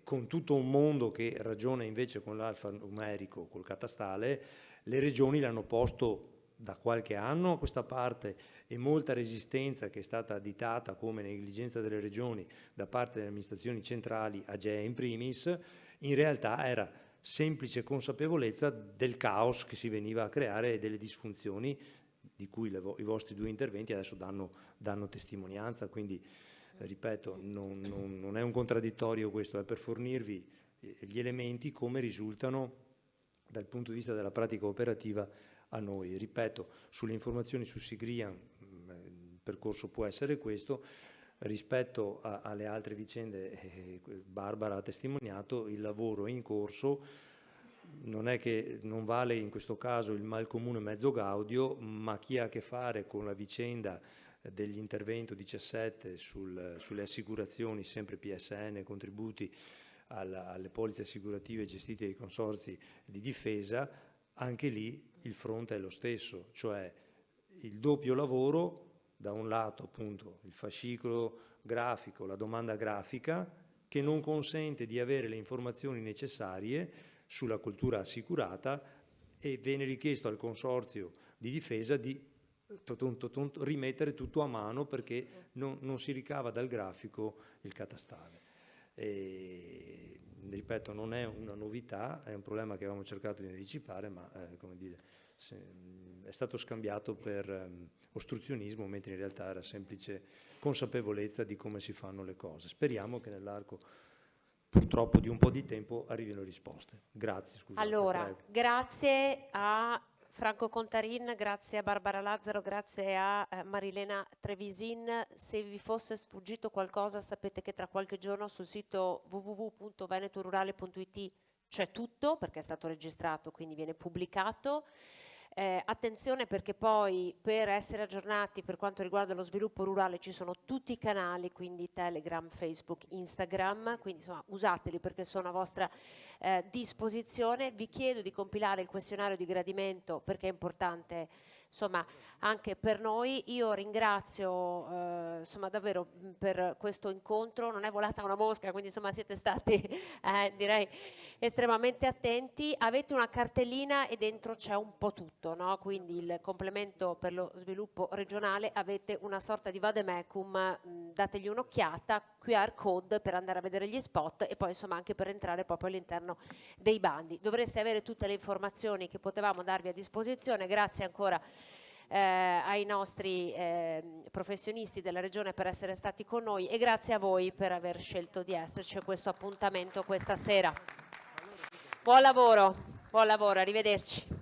con tutto un mondo che ragiona invece con l'alfanumerico, col catastale, le regioni l'hanno posto da qualche anno a questa parte e molta resistenza che è stata additata come negligenza delle regioni da parte delle amministrazioni centrali, AGEA in primis, in realtà era semplice consapevolezza del caos che si veniva a creare e delle disfunzioni di cui i vostri due interventi adesso danno testimonianza, quindi ripeto, non è un contraddittorio questo, è per fornirvi gli elementi come risultano dal punto di vista della pratica operativa a noi. Ripeto, sulle informazioni su Sigrian il percorso può essere questo, rispetto alle altre vicende Barbara ha testimoniato, il lavoro è in corso, non è che non vale in questo caso il mal comune mezzo gaudio, ma chi ha a che fare con la vicenda dell'intervento 17 sulle assicurazioni, sempre PSN, contributi alle polizze assicurative gestite dai consorzi di difesa, anche lì il fronte è lo stesso, cioè il doppio lavoro, da un lato appunto il fascicolo grafico, la domanda grafica, che non consente di avere le informazioni necessarie sulla coltura assicurata e viene richiesto al consorzio di difesa di rimettere tutto a mano perché non si ricava dal grafico il catastale. ripeto, non è una novità, è un problema che avevamo cercato di anticipare, ma come dire, è stato scambiato per ostruzionismo, mentre in realtà era semplice consapevolezza di come si fanno le cose. Speriamo che nell'arco purtroppo di un po' di tempo arrivino risposte. Grazie. Scusate, allora, prego. grazie a Franco Contarin, grazie a Barbara Lazzaro, grazie a Marilena Trevisin. Se vi fosse sfuggito qualcosa, sapete che tra qualche giorno sul sito www.venetorurale.it c'è tutto, perché è stato registrato, quindi viene pubblicato. Attenzione, perché poi per essere aggiornati per quanto riguarda lo sviluppo rurale ci sono tutti i canali, quindi Telegram, Facebook, Instagram, quindi insomma usateli perché sono a vostra disposizione. Vi chiedo di compilare il questionario di gradimento perché è importante, insomma, anche per noi. Io ringrazio insomma davvero per questo incontro, non è volata una mosca, quindi insomma siete stati direi estremamente attenti. Avete una cartellina e dentro c'è un po' tutto, no? Quindi il complemento per lo sviluppo regionale, avete una sorta di vademecum, dategli un'occhiata, QR code per andare a vedere gli spot e poi insomma anche per entrare proprio all'interno dei bandi. Dovreste avere tutte le informazioni che potevamo darvi a disposizione. Grazie ancora ai nostri professionisti della Regione per essere stati con noi e grazie a voi per aver scelto di esserci a questo appuntamento questa sera. Buon lavoro, arrivederci.